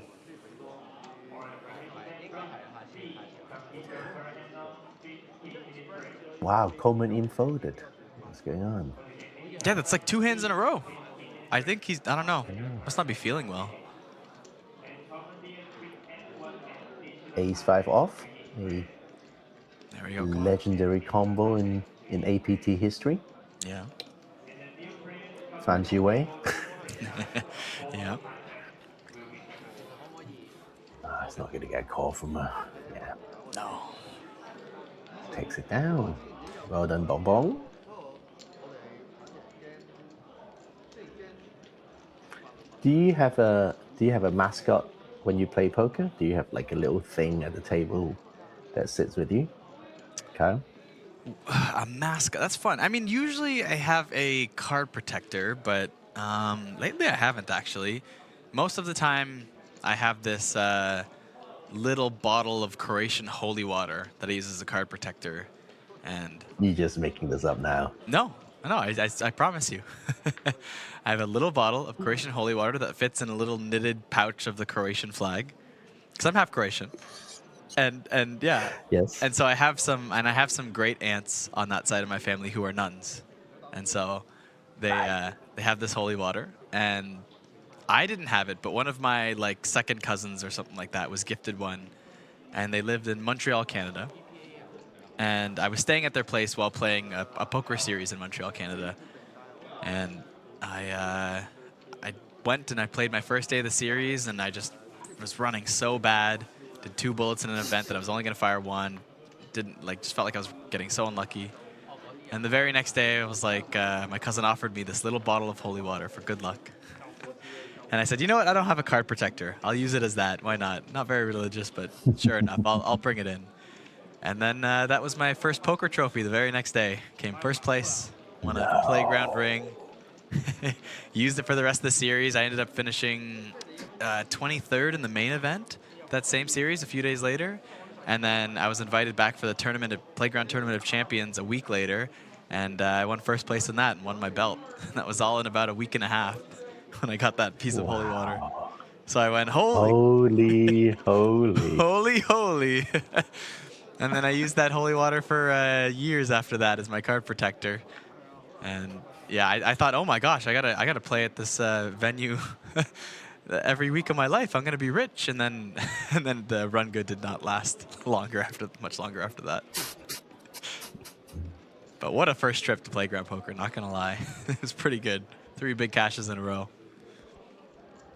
Wow, Coleman infolded. What's going on? Yeah, that's like 2 hands in a row. I think he's, I don't know, must not be feeling well. Ace-5 off. A There we go. legendary combo in APT history. Yeah. Fan Jiwei. Yeah. It's not going to get a call from her. Yeah. No. Takes it down. Well done, Bong Bong. Do you have a mascot when you play poker? Do you have like a little thing at the table that sits with you, Kyle? A mascot. That's fun. I mean, usually I have a card protector, but lately I haven't actually. Most of the time I have this little bottle of Croatian holy water that I use as a card protector. And You're just making this up now. no, I promise you. I have a little bottle of Croatian holy water that fits in a little knitted pouch of the Croatian flag. Because I'm half Croatian. And yeah. Yes. And so I have some great aunts on that side of my family who are nuns. And so they have this holy water, and I didn't have it, but one of my like second cousins or something like that was gifted one, and they lived in Montreal, Canada. And I was staying at their place while playing a poker series in Montreal, Canada. And I went and I played my first day of the series, and I just was running so bad. Did 2 bullets in an event that I was only going to fire 1. Just felt like I was getting so unlucky. And the very next day, I was like, my cousin offered me this little bottle of holy water for good luck. And I said, you know what? I don't have a card protector. I'll use it as that. Why not? Not very religious, but sure enough, I'll bring it in. And then that was my first poker trophy the very next day. Came first place, won a playground ring. Used it for the rest of the series. I ended up finishing 23rd in the main event that same series a few days later. And then I was invited back for the Playground Tournament of Champions a week later. And I won first place in that and won my belt. That was all in about a week and a half when I got that piece of holy water. So I went, holy. Holy. And then I used that holy water for years after that as my card protector. And Yeah, I thought, oh my gosh, I gotta play at this venue every week of my life. I'm gonna be rich, and then and then the run good did not last much longer after that. But what a first trip to Playground Poker, not gonna lie. It was pretty good. 3 big cashes in a row.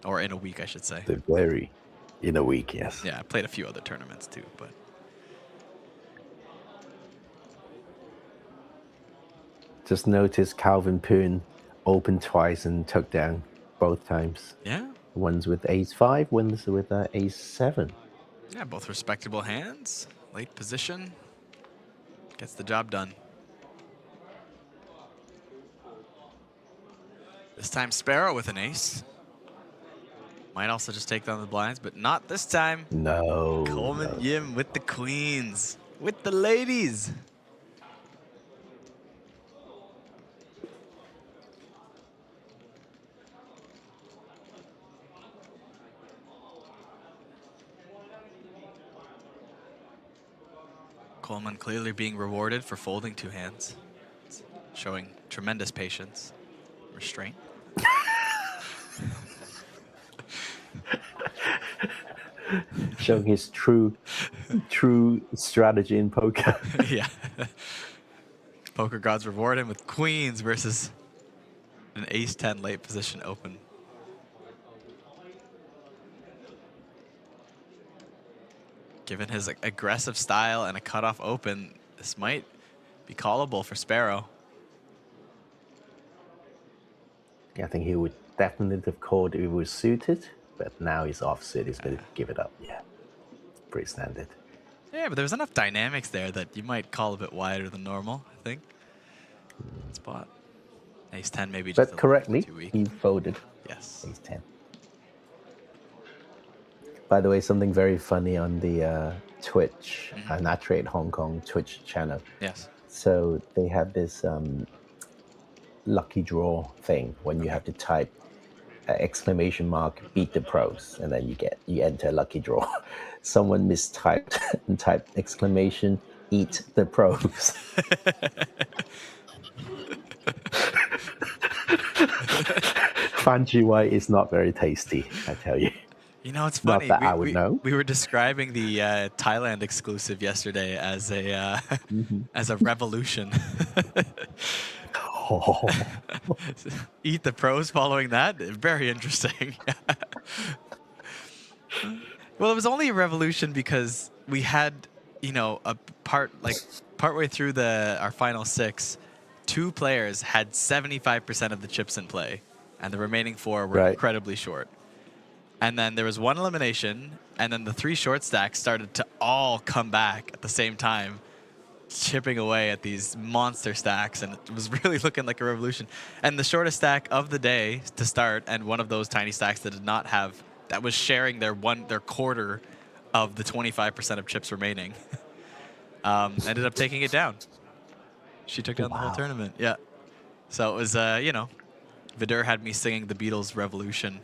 Or in a week, I should say. The very in a week, yes. Yeah, I played a few other tournaments too, but Just noticed Calvin Poon opened twice and took down both times. yeah. One's with ace-5, one's with ace-7. Yeah, both respectable hands. Late position. Gets the job done. This time Sparrow with an ace. Might also just take down the blinds, but not this time. No. Coleman no. Yim with the queens. With the ladies. Coleman clearly being rewarded for folding 2 hands. Showing tremendous patience. Restraint. Showing his true strategy in poker. Yeah. Poker gods reward him with queens versus an ace-10 late position open. Given his aggressive style and a cutoff open, this might be callable for Sparrow. I think he would definitely have called if it was suited, but now he's offsuit. He's going to give it up. Yeah, pretty standard. Yeah, but there's enough dynamics there that you might call a bit wider than normal, I think. Spot. Ace-10 maybe just But correctly, too weak. he folded Yes. ace-10. By the way, something very funny on the Twitch, Natrate Hong Kong Twitch channel. Yes. So they have this lucky draw thing when you have to type exclamation mark beat the pros, and then you enter a lucky draw. Someone mistyped and typed exclamation eat the pros. Fan White is not very tasty, I tell you. You know, it's Not funny. that I would know. We were describing the Thailand exclusive yesterday as a as a revolution. Oh. Eat the pros following that. Very interesting. Well, it was only a revolution because we had, you know, partway through our final 6, 2 players had 75% of the chips in play, and the remaining 4 were incredibly short. And then there was 1 elimination, and then the 3 short stacks started to all come back at the same time, chipping away at these monster stacks, and it was really looking like a revolution. And the shortest stack of the day to start, and one of those tiny stacks that did not have, that was sharing their quarter of the 25% of chips remaining, ended up taking it down. She took down the whole tournament. Yeah. So it was, you know, Vidur had me singing the Beatles' Revolution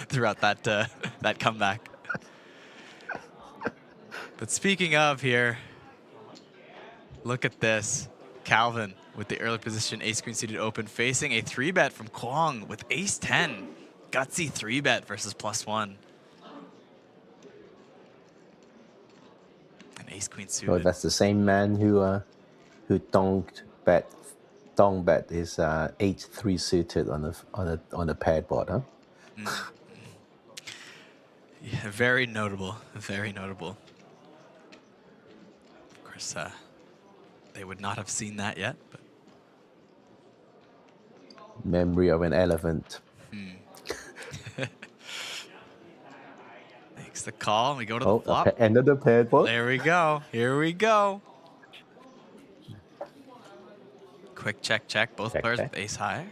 throughout that that comeback. But speaking of here, look at this. Calvin with the early position, ace-queen suited open, facing a 3-bet from Kwong with ace-10. Gutsy 3-bet versus +1. An ace-queen suited. Oh, that's the same man who don't bet is 8-3 suited on a paired board, huh? Yeah, very notable. Very notable. Of course, they would not have seen that yet, but Memory of an elephant. makes the call. We go to the flop. End of the paired board. There we go. Here we go. Quick check. Both players with ace high.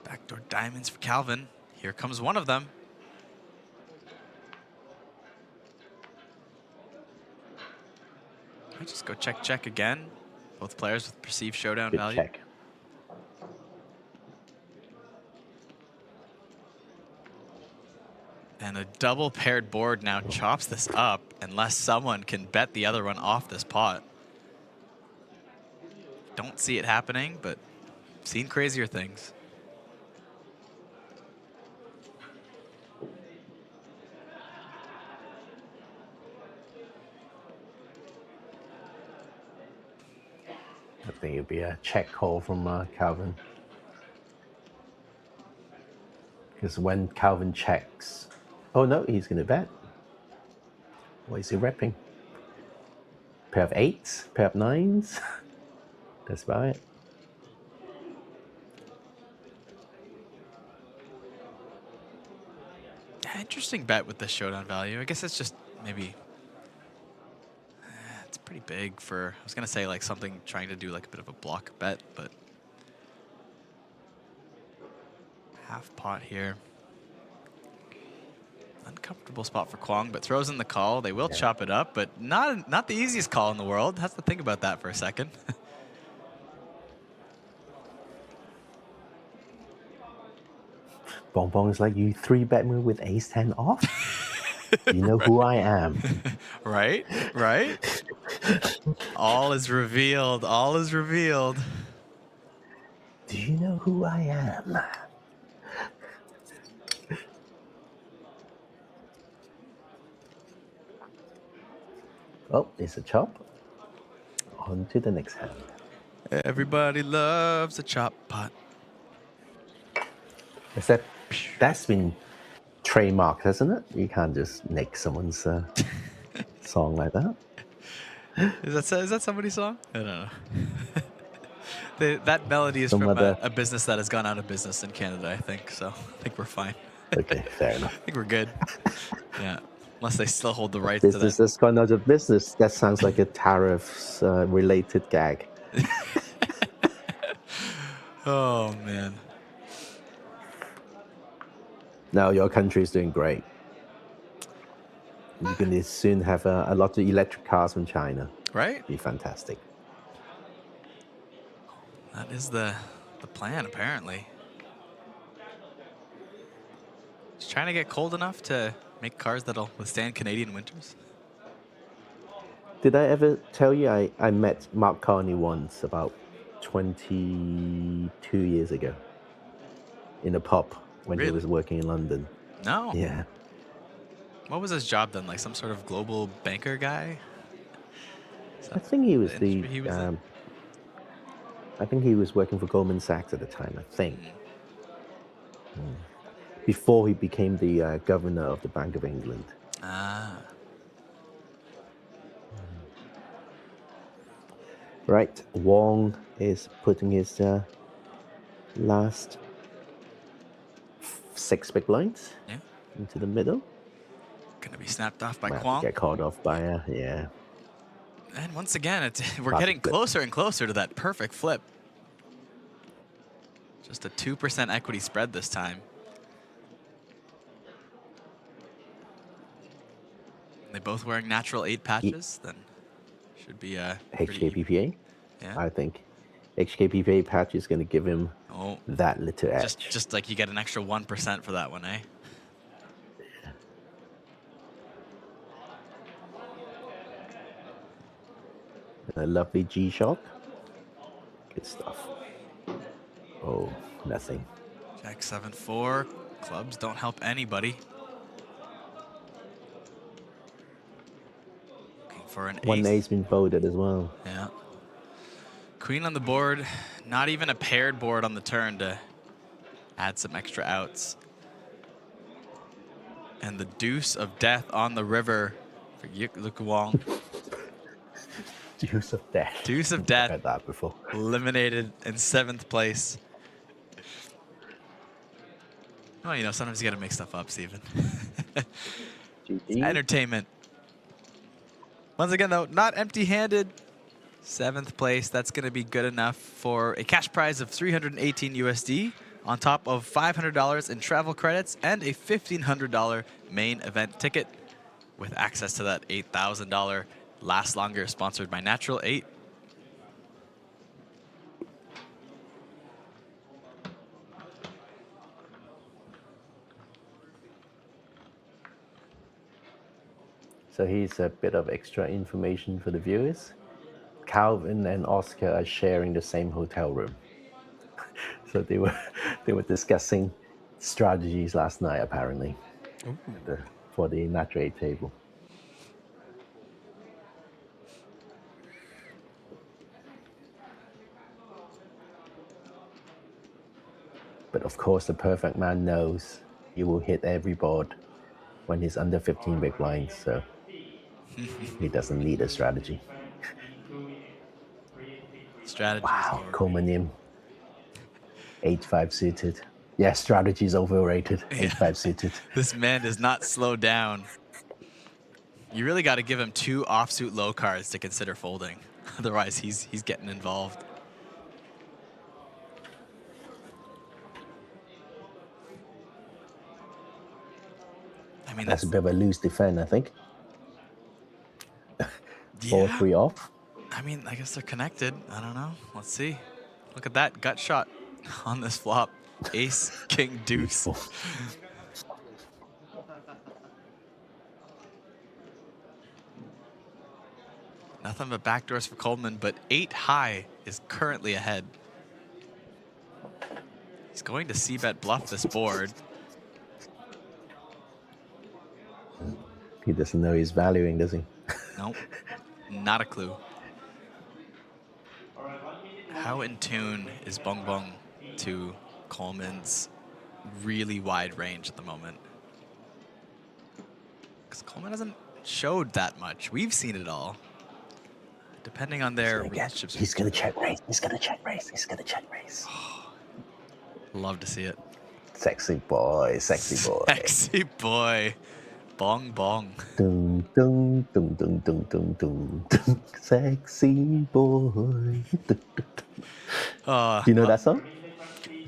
Backdoor diamonds for Calvin. Here comes one of them. I just go check again. Both players with perceived showdown Good value. check. And a double paired board now chops this up unless someone can bet the other one off this pot. Don't see it happening, but seen crazier things. I think it'll be a check call from Calvin. Because when Calvin checks... Oh no, he's going to bet. What is he repping? Pair of 8s? Pair of 9s? That's about it. Yeah, interesting bet with the showdown value. I guess it's just maybe... it's pretty big for... I was going to say like something trying to do like a bit of a block bet, but... half pot here. Uncomfortable spot for Kwong, but throws in the call. They will chop it up, but not the easiest call in the world. Has to think about that for a second. Bong Bong is like, you 3-bet me with ace-10 off? You know who I am. Right? Right? All is revealed. All is revealed. Do you know who I am? Oh, it's a chop. On to the next hand. Everybody loves a chop pot. That's been trademarked, hasn't it? You can't just nick someone's song like that. Is that somebody's song? I don't know. That melody is Some from other- a business that has gone out of business in Canada, I think. So I think we're fine. Okay, fair enough. I think we're good. Yeah. Unless they still hold the rights This to that. is that's gone out of business. That sounds like a tariffs related gag. Oh, man. No, your country is doing great. You're going to soon have a lot of electric cars from China. Right? Be fantastic. That is the plan, apparently. Just trying to get cold enough to make cars that'll withstand Canadian winters. Did I ever tell you I met Mark Carney once about 22 years ago in a pub when he Really? was working in London? No. Yeah. What was his job then? Like some sort of global banker guy? I think he was the industry he was in? I think he was working for Goldman Sachs at the time, I think. Before he became the governor of the Bank of England. Ah. Right, Wong is putting his last 6 big blinds Yeah. into the middle. Gonna be snapped off by Might Kwong. get called off by yeah. And once again, we're Perfect getting flip. closer and closer to that perfect flip. Just a 2% equity spread this time. They both wearing natural 8 patches, then should be pretty even. HKPPA. Yeah. I think HKPPA patch is going to give him Oh, that little edge. just like you get an extra 1% for that one, eh? A lovely G-Shock. Good stuff. Oh, nothing. Jack 7-4. Clubs don't help anybody. Looking for an One ace. ace been folded as well. Yeah. Queen on the board. Not even a paired board on the turn to add some extra outs. And the deuce of death on the river for Yik Wong. Deuce of death. Deuce of I've death. heard that before. Eliminated in 7th place. Well, you know, sometimes you gotta make stuff up, Stephen. GG. Entertainment. Once again, though, not empty-handed. 7th place. That's gonna be good enough for a cash prize of 318 USD, on top of $500 in travel credits and a $1,500 main event ticket, with access to that $8,000 Last Longer, sponsored by Natural 8. So here's a bit of extra information for the viewers. Calvin and Oscar are sharing the same hotel room. So they were discussing strategies last night, apparently, for the natural 8 table. But of course, the perfect man knows he will hit every board when he's under 15 big blinds, so he doesn't need a strategy. Strategy is Wow, over. Coleman 8-5 suited. Yeah, strategy is overrated. Yeah. 8-5 suited. This man does not slow down. You really got to give him 2 offsuit low cards to consider folding. Otherwise, he's getting involved. I mean, That's a bit of a loose defend, I think. yeah. 4-3 off. I mean, I guess they're connected. I don't know. Let's see. Look at that gut shot on this flop. Ace, king, deuce. Nothing but backdoors for Coleman, but 8 high is currently ahead. He's going to c-bet bluff this board. He doesn't know he's valuing, does he? Nope, not a clue. How in tune is Bong Bong to Coleman's really wide range at the moment? Because Coleman hasn't showed that much. We've seen it all. Depending on their relationships. He's going to check raise. He's going to check raise. He's going to check raise. Love to see it. Sexy boy. Sexy boy. Sexy boy. Bong bong. Dun, dun, dun, dun, dun, dun, dun, dun. Sexy boy. Dun, dun, dun. Do you know that song?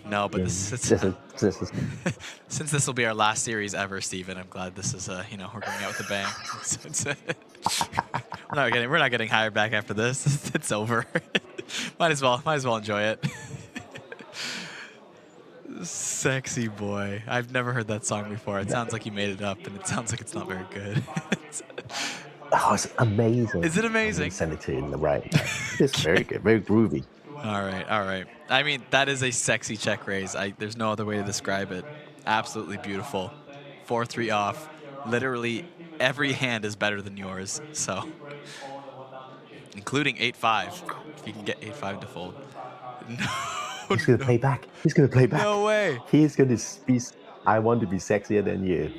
No, but this is, since this will be our last series ever, Stephen, I'm glad this is you know, we're going out with a bang. We're not getting hired back after this. It's over. might as well enjoy it. Sexy boy. I've never heard that song before. It sounds like you made it up, and it sounds like it's not very good. Oh, it's amazing. Is it amazing? Send it to you in the right. It's very good, very groovy. All right, all right. I mean, that is a sexy check raise. There's no other way to describe it. Absolutely beautiful. 4-3 off. Literally every hand is better than yours. So, including 8-5. If you can get 8-5 to fold. No. He's going to play back. He's going to play back. No way. He's going to be. I want to be sexier than you.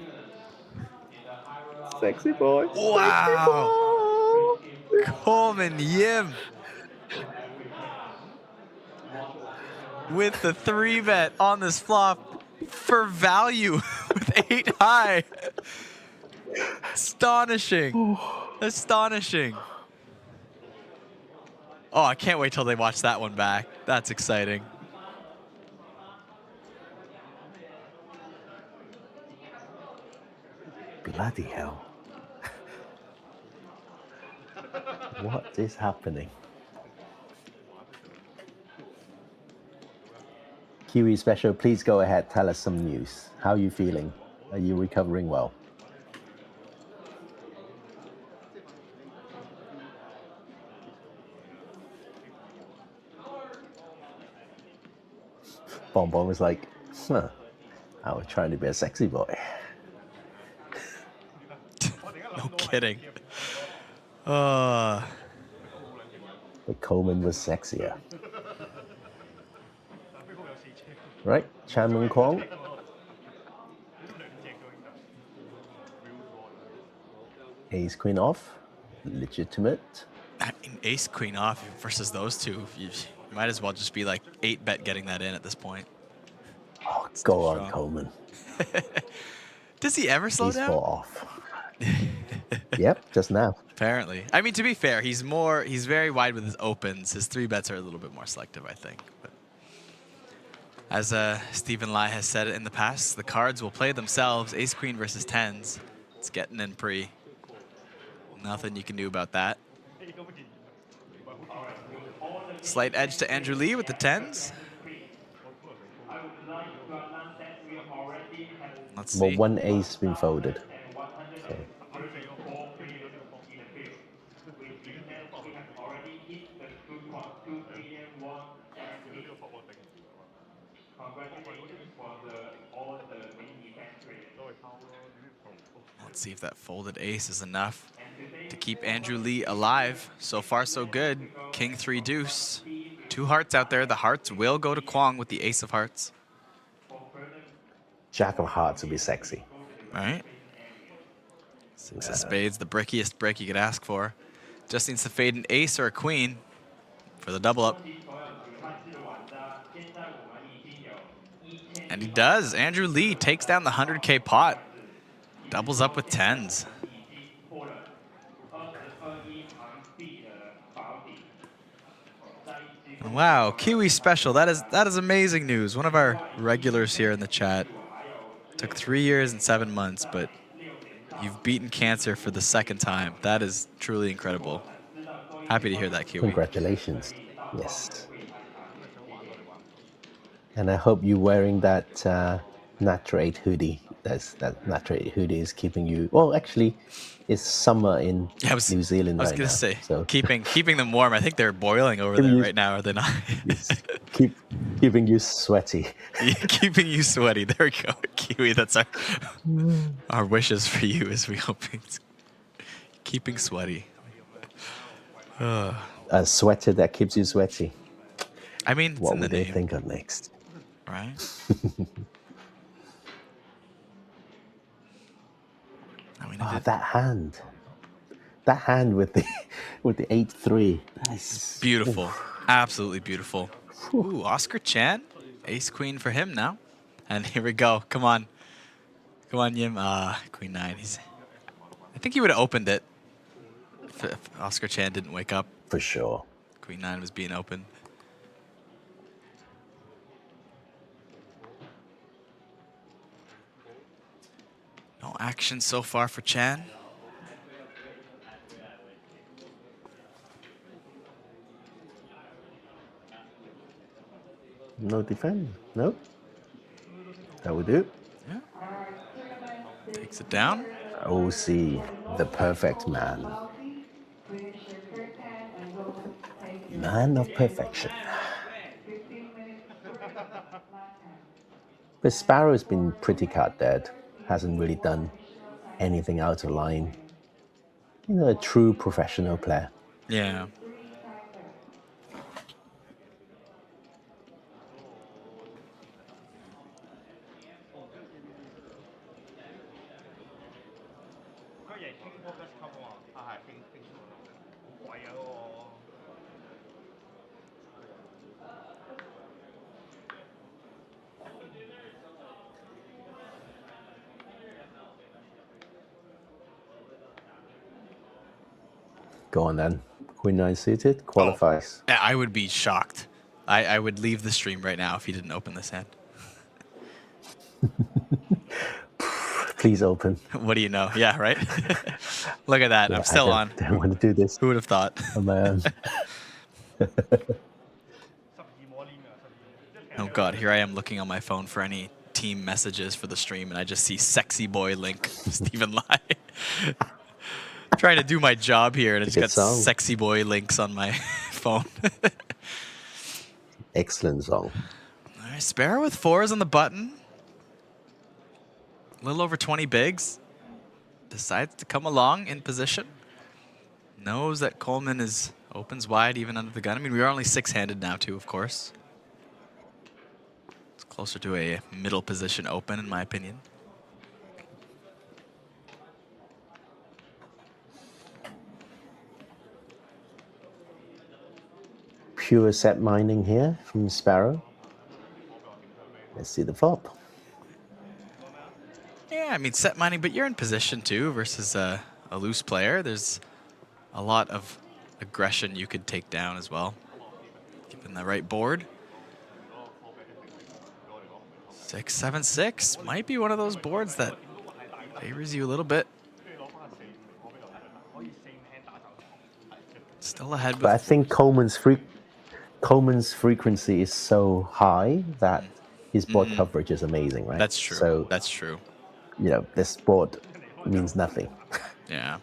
Sexy boy. Wow. Sexy boy. Coleman Yim. With the 3-bet on this flop for value with 8 high. Astonishing. Astonishing. Oh, I can't wait till they watch that one back. That's exciting. Bloody hell. What is happening? Kiwi Special, please go ahead. Tell us some news. How are you feeling? Are you recovering well? Bon Bon was like, huh, I was trying to be a sexy boy. No kidding. But Coleman was sexier. Right, Chan Mung Kwong. Ace Queen off. Legitimate. I mean, ace queen off versus those two. You might as well just be like 8-bet getting that in at this point. Oh, go on, Coleman. Does he ever slow He's down? 4 off. Yep, just now. Apparently. I mean, to be fair, he's very wide with his opens. His 3-bets are a little bit more selective, I think. But as Stephen Lai has said it in the past, the cards will play themselves. Ace queen versus 10s. It's getting in pre. Nothing you can do about that. Slight edge to Andrew Lee with the 10s. Let's see. Well, one ace been folded. So. Let's see if that folded ace is enough to keep Andrew Lee alive. So far, so good. King 3 deuce. 2 hearts out there. The hearts will go to Kwong with the ace of hearts. Jack of hearts would be sexy. All right. 6 of spades, the brickiest brick you could ask for. Just needs to fade an ace or a queen for the double up. And he does. Andrew Lee takes down the 100K pot. Doubles up with 10s. Wow, Kiwi special. That is amazing news. One of our regulars here in the chat. Took 3 years and 7 months, but you've beaten cancer for the 2nd time. That is truly incredible. Happy to hear that, Kiwi. Congratulations. Yes. And I hope you're wearing that Natural 8 hoodie. That Natural 8 hoodie is keeping you... Well, actually, it's summer in New Zealand right now. I was going to say, so keeping them warm. I think they're boiling over there right now, are they not? keeping you sweaty. Keeping you sweaty. There we go, Kiwi. That's our wishes for you as we hope it's keeping sweaty. A sweater that keeps you sweaty. I mean, it's what in the would they name. think of next? Right? I mean, that hand. That hand with the 8-3. Nice. Beautiful. Oof. Absolutely beautiful. Ooh, Oscar Chan. Ace queen for him now. And here we go. Come on. Come on, Yim. Queen 9. I think he would have opened it if Oscar Chan didn't wake up. For sure. Queen 9 was being opened. No action so far for Chan. No defend. No. That would do. Yeah. Takes it down. OC, the perfect man. Man of perfection. But Sparrow's been pretty card dead. Hasn't really done anything out of line. You know, a true professional player. Yeah. Go on then. Queen 9 suited qualifies. Oh, I would be shocked. I would leave the stream right now if he didn't open this hand. Please open. What do you know? Yeah, right? Look at that. Yeah, I'm still on. I don't want to do this. Who would have thought? On my own. Oh God, here I am looking on my phone for any team messages for the stream, and I just see sexy boy link Stephen Lai. Trying to do my job here, and I just got sexy boy links on my phone. Excellent song. All right, Sparrow with 4s on the button. A little over 20 bigs. Decides to come along in position. Knows that Coleman opens wide even under the gun. I mean, we are only 6-handed now too, of course. It's closer to a middle position open, in my opinion. Pure set mining here from Sparrow. Let's see the flop. Yeah, I mean, set mining, but you're in position too versus a loose player. There's a lot of aggression you could take down as well. Given the right board. 6-7-6 might be one of those boards that favors you a little bit. Still ahead. But I think Coleman's frequency is so high that his board coverage is amazing, right? That's true. So that's true. You know, this board means nothing. Yeah.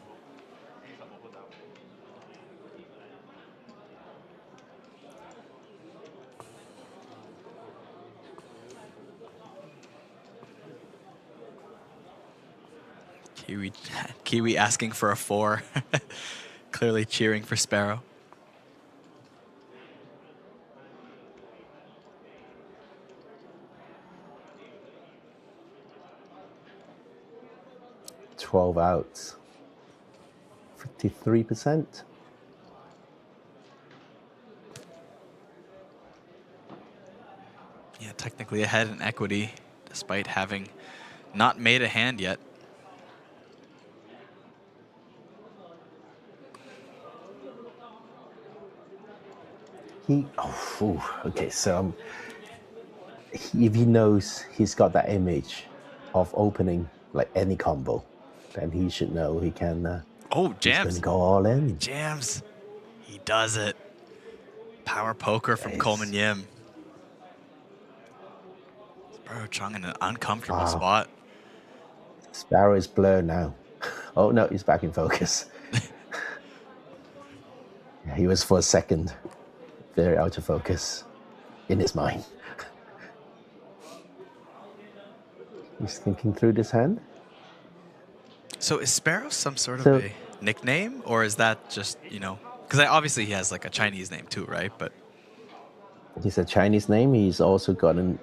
Kiwi asking for a 4. Clearly cheering for Sparrow. "12 outs, 53%. Yeah, technically ahead in equity, despite having not made a hand yet. Okay, so if he knows he's got that image of opening like any combo, then he should know he can. Oh, He's jams. gonna go all in. Jams. He does it. Power poker from Nice. Coleman Yim. Sparrow Chung in an uncomfortable Wow. spot. Sparrow is blurred now. Oh no, he's back in focus. Yeah, he was for a second very out of focus in his mind. He's thinking through this hand. So is Sparrow some sort of So- a nickname, or is that just, you know, because obviously he has like a Chinese name too, right? But He's a Chinese name. He's also got an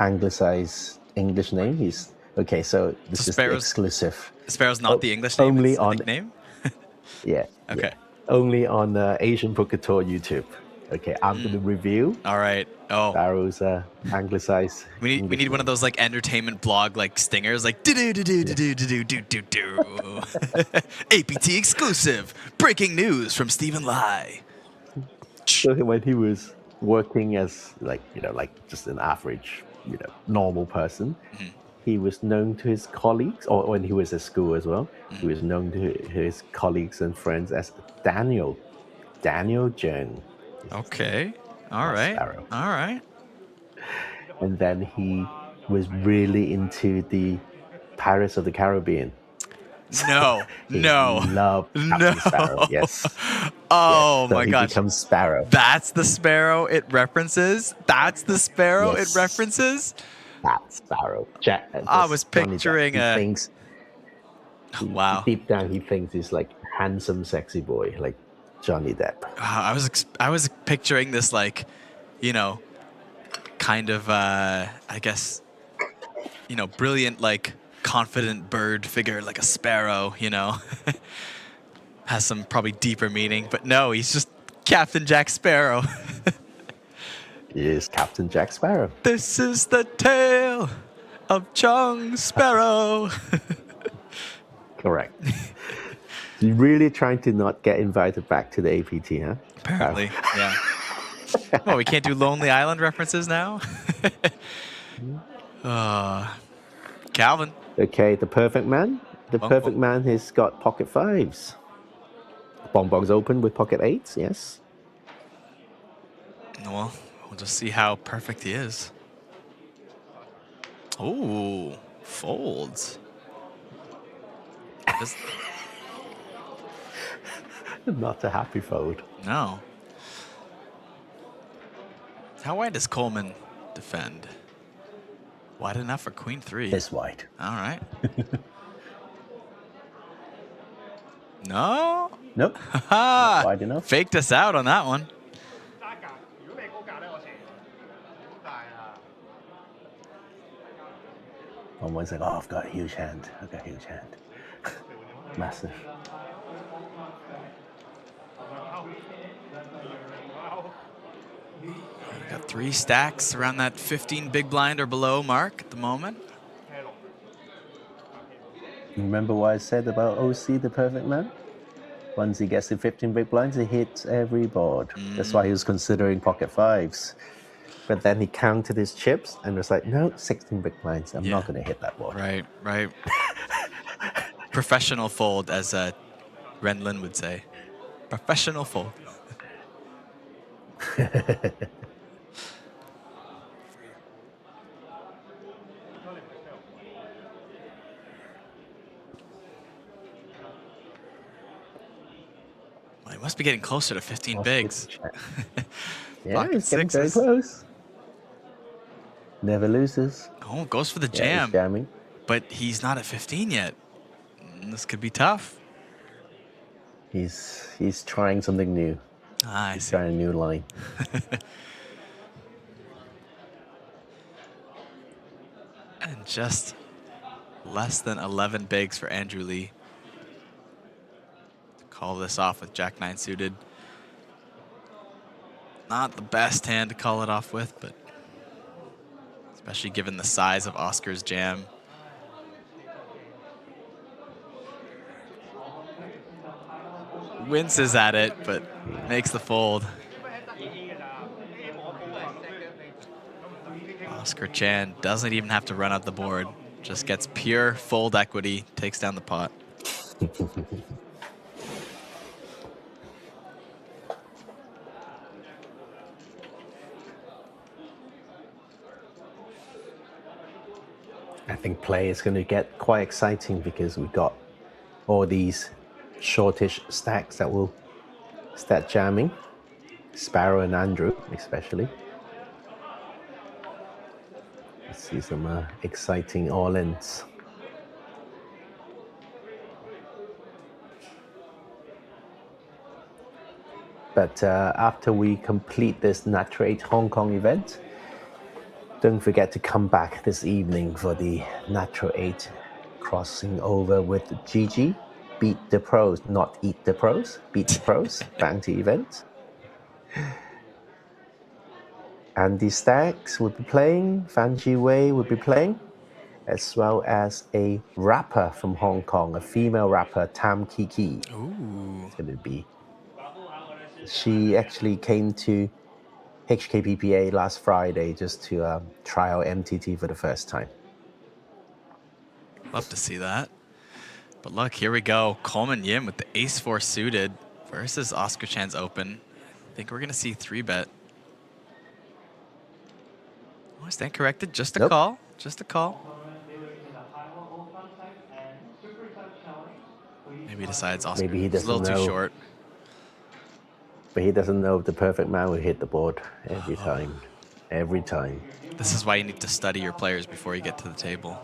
anglicized English name. He's okay. So this So is the Sparrow's- exclusive. Sparrow's not the English name, only it's the on- nickname? Yeah. Okay. yeah. Only on Asian Poker Tour YouTube. Okay, I'm gonna review All right. Oh, Sparrow's anglicized. we need one of those like entertainment blog like stingers, like do do do do do do do do do. APT exclusive, breaking news from Stephen Lai. So when he was working as like just an average normal person, he was known to his colleagues, or when he was at school as well, he was known to his colleagues and friends as Daniel Jung. Okay. All right. Sparrow. All right. And then he was really into the Pirates of the Caribbean. No. He No. loved Captain No. Sparrow. Yes. Oh Yes. So my he gosh. becomes Sparrow. That's the Sparrow it references. That's the Sparrow Yes. it references. That's Sparrow. I was Johnny Depp, picturing he a- thinks, Wow. deep down, he thinks he's like handsome, sexy boy, like Johnny Depp. I was picturing this like, you know, kind of I guess, you know, brilliant like confident bird figure like a sparrow, you know. Has some probably deeper meaning, but no, he's just Captain Jack Sparrow. He is Captain Jack Sparrow. This is the tale of Chung Sparrow. Correct. You're really trying to not get invited back to the APT, huh? Apparently, yeah. Oh, we can't do Lonely Island references now? Calvin. Okay, the perfect man. The Bong perfect bong. man has got pocket fives. Bong bong's open with pocket eights, yes. Well, we'll just see how perfect he is. Ooh, folds. Just- Not a happy fold. no. How wide does Coleman defend? Wide enough for Queen 3. This wide. All right. No. Nope. Ha! wide enough. Faked us out on that one. 揸格，如果你高格咧，我成好大啊！ On one's like, oh, I've got a huge hand. I've got a huge hand. Massive. We got 3 stacks around that 15 big blind or below mark at the moment. Remember what I said about OC, the perfect man? Once he gets to 15 big blinds, he hits every board. That's why he was considering pocket fives. But then he counted his chips and was like, no, 16 big blinds. I'm Yeah. not going to hit that board. Right, right. Professional fold, as Ren Lin would say. Professional fold. Well, he must be getting closer to 15 bigs. Yeah, Pocket he's getting very sixes. close. Never loses. Oh, goes for the Yeah, he's jam, jamming. but he's not at 15 yet. This could be tough. He's trying something new. I He's see. trying a new line. And just less than 11 bigs for Andrew Lee to call this off with Jack 9 suited. Not the best hand to call it off with, but especially given the size of Oscar's jam. Winces at it, but makes the fold. Oscar Chan doesn't even have to run up the board. Just gets pure fold equity, takes down the pot. I think play is going to get quite exciting because we've got all these shortish stacks that will start jamming. Sparrow and Andrew, especially. Let's see some exciting all-ins. But after we complete this Natural 8 Hong Kong event, don't forget to come back this evening for the Natural 8 crossing over with Gigi. Beat the pros, not eat the pros. Beat the pros, bounty event. Andy Stacks will be playing, Fan Ji Wei will be playing, as well as a rapper from Hong Kong, a female rapper, Tam Kiki. Ooh. It's going to be. She actually came to HKPPA last Friday just to try out MTT for the first time. Love to see that. But look, here we go. Coleman Yim with the ace-4 suited versus Oscar Chan's open. I think we're going to see 3-bet. Oh, I stand corrected. Just a Nope. call. Just a call. Maybe he decides Oscar Maybe he is a little doesn't too know. short. But he doesn't know the perfect man will hit the board every time. Every time. This is why you need to study your players before you get to the table.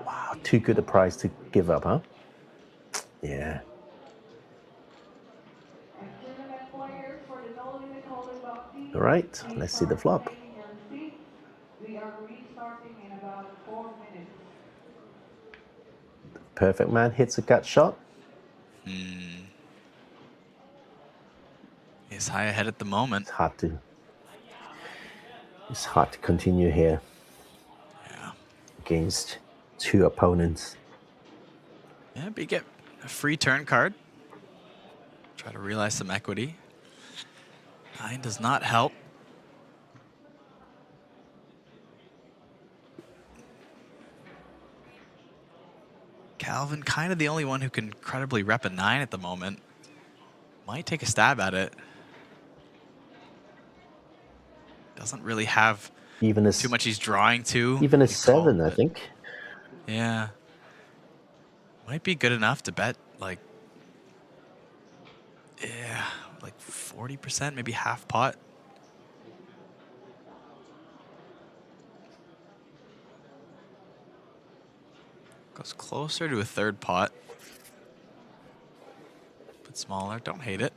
Wow, too good a price to give up, huh? Yeah. All right, let's see the flop. Perfect man hits a gut shot. He's high ahead at the moment. It's hard to continue here. Yeah. Against two opponents. Yeah, but you get a free turn card. Try to realize some equity. 9 does not help. Calvin, kind of the only one who can credibly rep a 9 at the moment. Might take a stab at it. Doesn't really have too much he's drawing to. Even a 7, I think. Yeah. Might be good enough to bet, like, yeah, like 40%, maybe half pot. Goes closer to a third pot. But smaller, don't hate it.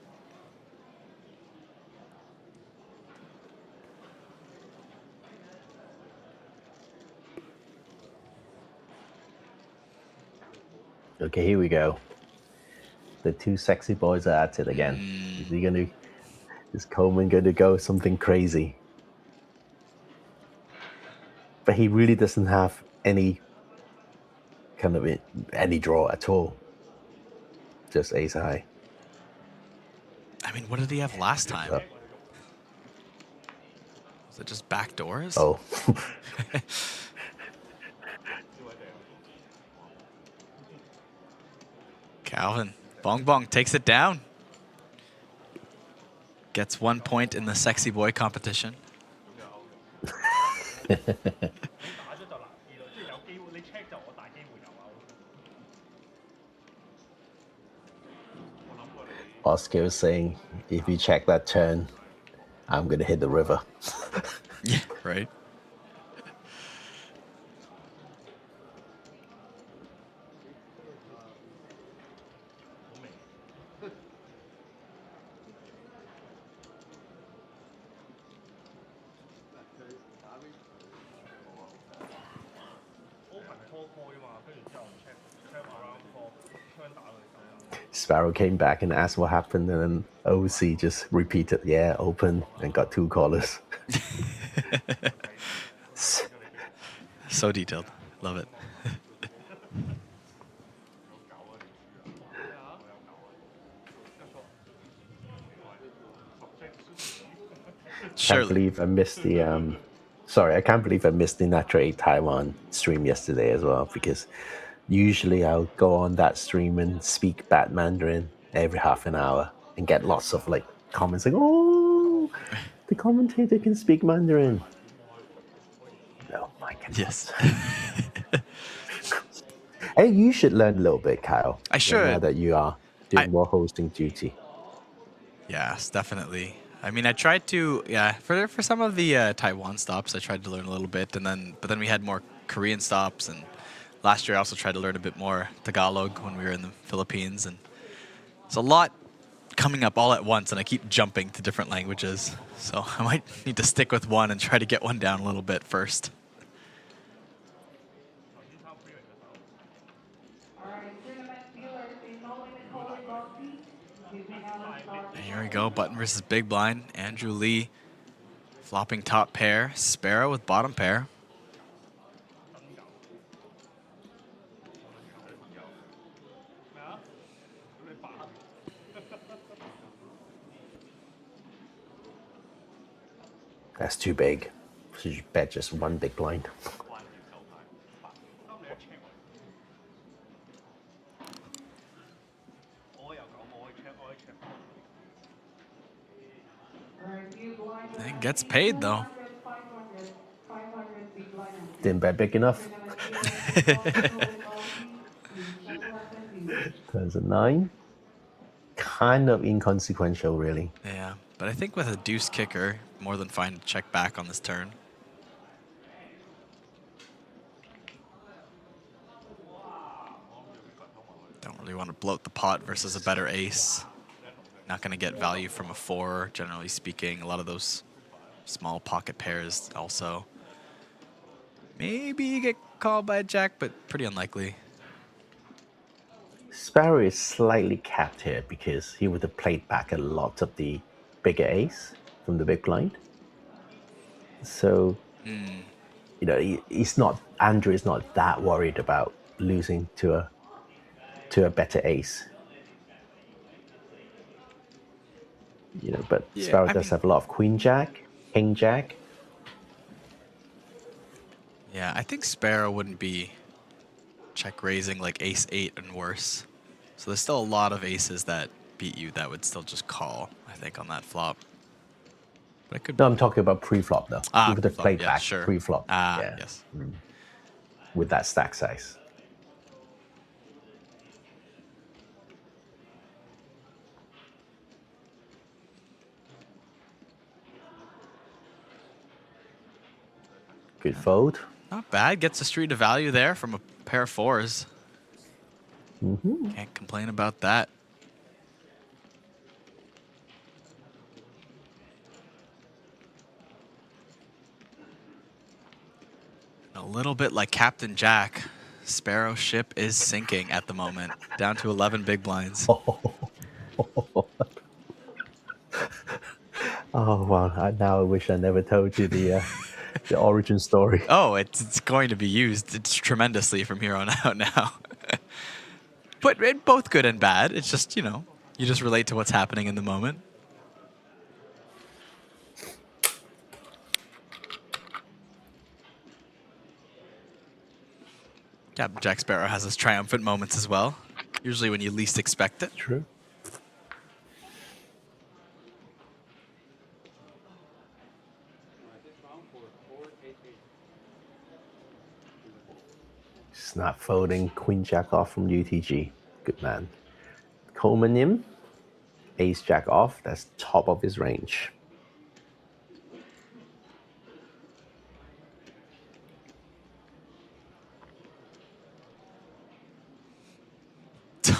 Okay, here we go. The two sexy boys are at it again. Is Coleman going to go something crazy? But he really doesn't have any kind of any draw at all. Just ace high. I mean, what did he have last time? Was it just backdoors? Oh. Calvin, Bong Bong takes it down. Gets 1 point in the sexy boy competition. Oscar is saying, if you check that turn, I'm gonna hit the river. Yeah, right. Sparrow came back and asked what happened, and then OC just repeated, "Yeah, open," and got 2 callers. So detailed. Love it. Can't believe I missed the sorry, I can't believe I missed the Natural 8 Taiwan stream yesterday as well, because usually I'll go on that stream and speak bad Mandarin every half an hour and get lots of like comments like, "Oh, the commentator can speak Mandarin." No, I cannot. Yes. Hey, you should learn a little bit, Kyle. I should. Now that you are doing more hosting duty. Yes, definitely. I mean, I tried to, for some of the Taiwan stops, I tried to learn a little bit, but then we had more Korean stops, and last year I also tried to learn a bit more Tagalog when we were in the Philippines, and it's a lot coming up all at once, and I keep jumping to different languages, so I might need to stick with one and try to get one down a little bit first. And here we go, button versus big blind. Andrew Lee flopping top pair. Sparrow with bottom pair. That's too big. So you bet just one big blind. It gets paid though. Didn't bet big enough. There's a 9. Kind of inconsequential, really. Yeah, but I think with a deuce kicker, more than fine to check back on this turn. Don't really want to bloat the pot versus a better ace. Not going to get value from a 4, generally speaking. A lot of those small pocket pairs also. Maybe you get called by a jack, but pretty unlikely. Sparrow is slightly capped here because he would have played back a lot of the bigger ace from the big blind. So, you know, Andrew is not that worried about losing to a better ace. You know, but Yeah, Sparrow does have a lot of queen jack, king jack. Yeah, I think Sparrow wouldn't be check raising like ace 8 and worse. So there's still a lot of aces that beat you that would still just call, I think, on that flop. But it could No, I'm talking about pre-flop though. He would have pre-flop, played yeah, back sure. pre-flop. Yes. With that stack size. Good fold. Not bad. Gets a street of value there from a pair of 4s. Can't complain about that. A little bit like Captain Jack, Sparrow ship is sinking at the moment, down to 11 big blinds. Oh wow! Now I wish I never told you the origin story. Oh, it's going to be used tremendously from here on out now. But both good and bad. It's just, you know, you just relate to what's happening in the moment. Yeah, Jack Sparrow has his triumphant moments as well. Usually when you least expect it. True. Snap folding queen jack off from UTG. Good man. Coleman ace jack off. That's top of his range.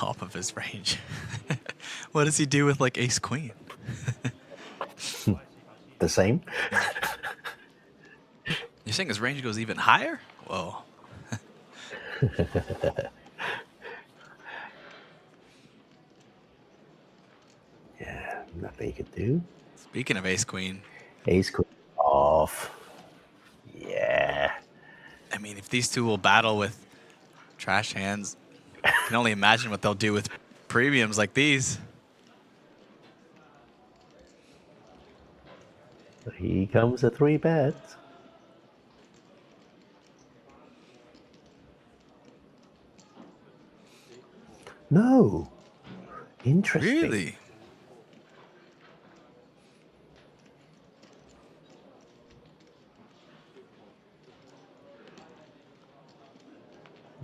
top of his range. What does he do with like ace queen? The same. You're saying his range goes even higher? Whoa. Yeah, nothing you could do. Speaking of ace queen, Ace queen off. Yeah. I mean, if these two will battle with trash hands, I can only imagine what they'll do with premiums like these. Here comes a 3-bet. No. Interesting. Really?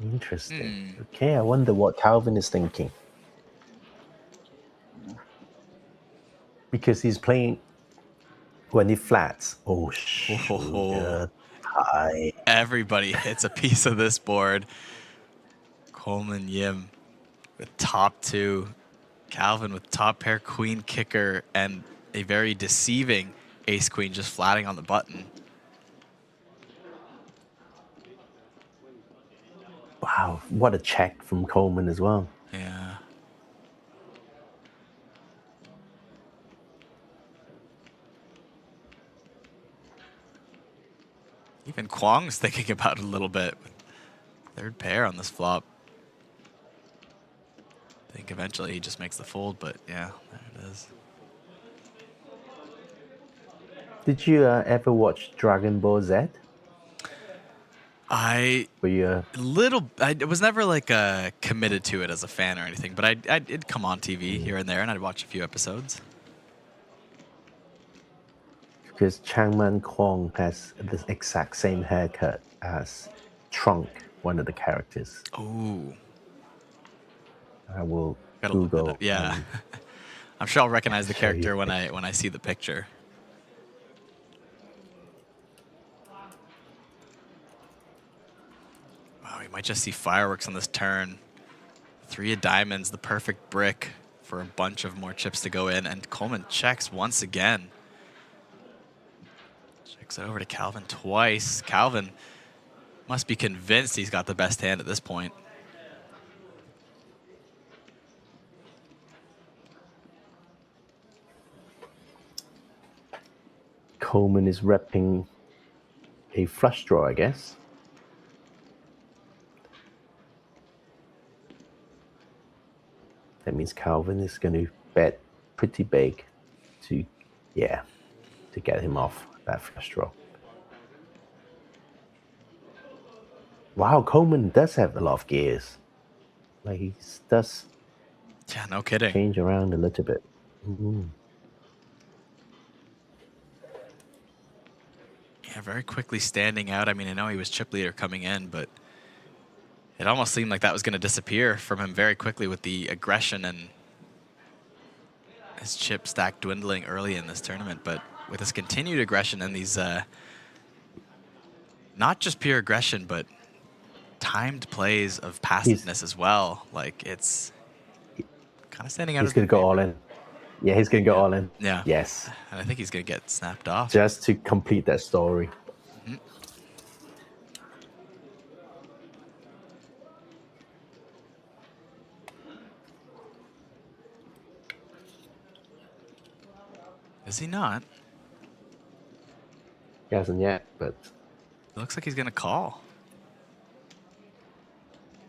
Interesting. Okay, I wonder what Calvin is thinking. Because he's playing when he flats. Oh, sugar tie. Everybody hits a piece of this board. Coleman Yim with top 2. Calvin with top pair queen kicker and a very deceiving ace queen just flatting on the button. Wow, what a check from Coleman as well. Yeah. Even Kwong's thinking about it a little bit. Third pair on this flop. I think eventually he just makes the fold, but yeah, there it is. Did you ever watch Dragon Ball Z? I Were you I was never like committed to it as a fan or anything, but it'd come on TV here and there, and I'd watch a few episodes. because Changman Kwong has the exact same haircut as Trunk, one of the characters. Ooh. I will Gotta look that Google. up. Yeah. I'm sure I'll recognize the show you character a when I see the picture. Wow, we might just see fireworks on this turn. 3 of diamonds, the perfect brick for a bunch of more chips to go in, and Coleman checks once again. Checks it over to Calvin twice. Calvin must be convinced he's got the best hand at this point. Coleman is repping a flush draw, I guess. That means Calvin is going to bet pretty big to get him off that flush draw. Wow, Coleman does have a lot of gears. Like he does Yeah, no kidding. change around a little bit. Mm. Yeah, very quickly standing out. I mean, I know he was chip leader coming in, but it almost seemed like that was going to disappear from him very quickly with the aggression and his chip stack dwindling early in this tournament. But with his continued aggression and these, not just pure aggression, but timed plays of passiveness as well. Like, it's kind of standing out. He's going to go all in. Yeah, he's going to go all in. Yeah. Yes. And I think he's going to get snapped off. Just to complete that story. Mhm. Is he not? He hasn't yet, but It looks like he's going to call.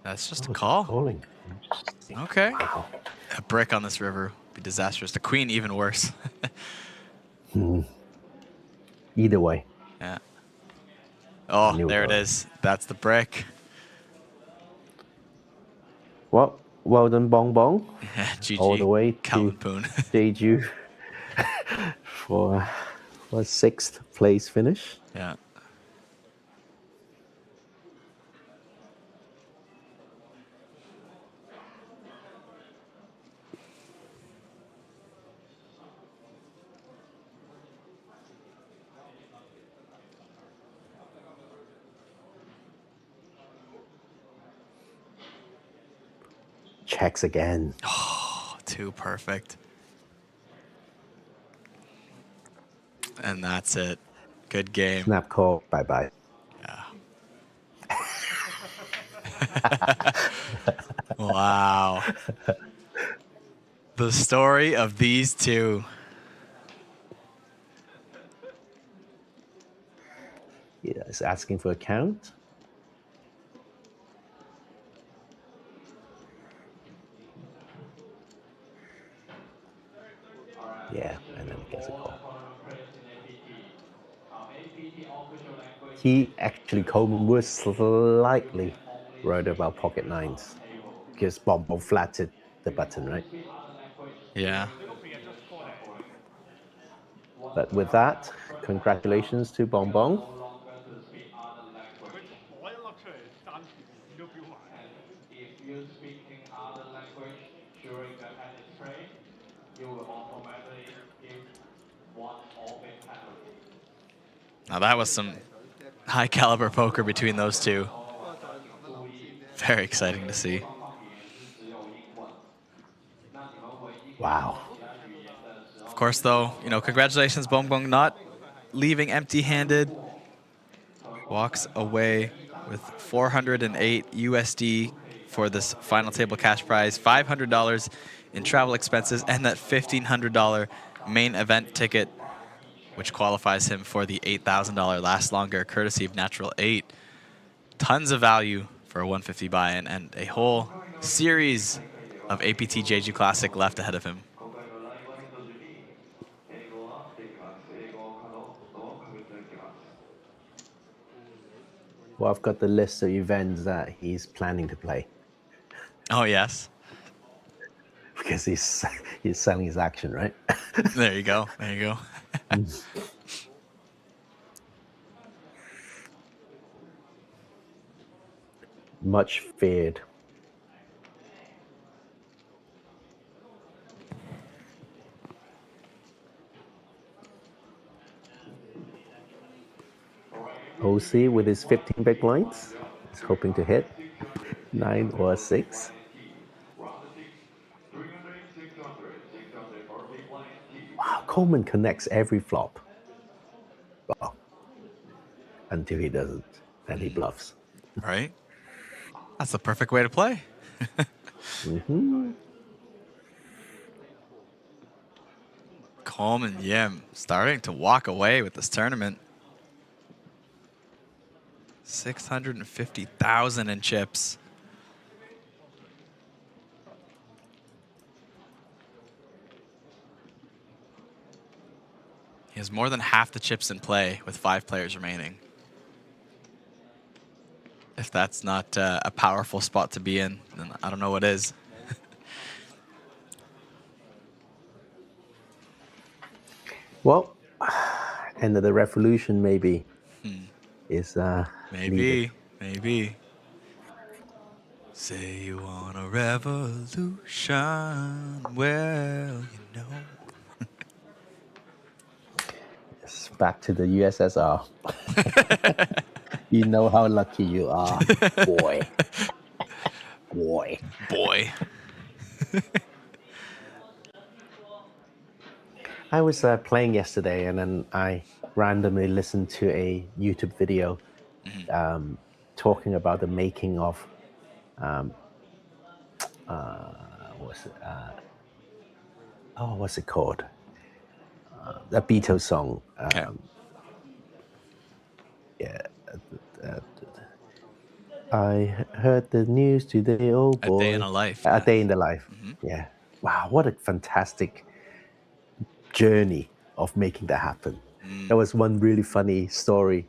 That's just a it's call. calling. Okay. Wow. A brick on this river would be disastrous. The queen, even worse. Either way. Yeah. Oh, Knew there it that. is. That's the brick. Well done, Bong Bong. GG. All the way to Calvin Poon. Jeju for 6th place finish. Yeah. checks again. Oh, too perfect. And that's it. Good game. Snap call. Bye-bye. Yeah. Wow. The story of these two. Yeah, it's asking for a count. Yeah, and then it gets a call. He actually, Coleman was slightly worried about pocket nines because Bombo flatted the button, right? Yeah. But with that, congratulations to Bonbon. 佢攞一粒出嚟3次都標埋。Now that was some high caliber poker between those two. Very exciting to see. Wow. Of course, though, you know, congratulations, Bong Bong, not leaving empty-handed. Walks away with 408 USD for this final table cash prize, $500 in travel expenses, and that $1,500 main event ticket, which qualifies him for the $8,000 Last Longer, courtesy of Natural 8. Tons of value for a 150 buy-in, and a whole series of APT Jeju Classic left ahead of him. Well, I've got the list of events that he's planning to play Oh, yes. because he's selling his action, right? There you go. There you go. Much feared. OC with his 15 big blinds is hoping to hit 9 or 6. Wow, Coleman connects every flop. Wow. Until he doesn't, then he bluffs. Right? That's the perfect way to play. Coleman Yim starting to walk away with this tournament. 650,000 in chips. He has more than half the chips in play with 5 players remaining. If that's not a powerful spot to be in, then I don't know what is. Well, end of the revolution maybe is needed. Maybe. Say you want a revolution, well, you know. It's back to the USSR. You know how lucky you are, boy. Boy. I was playing yesterday, and then I randomly listened to a YouTube video talking about the making of what's it called? The Beatles song. Okay. I heard the news today. Oh boy, A Day in a Life. A Day in the Life. Yeah. Wow, what a fantastic journey of making that happen. There was one really funny story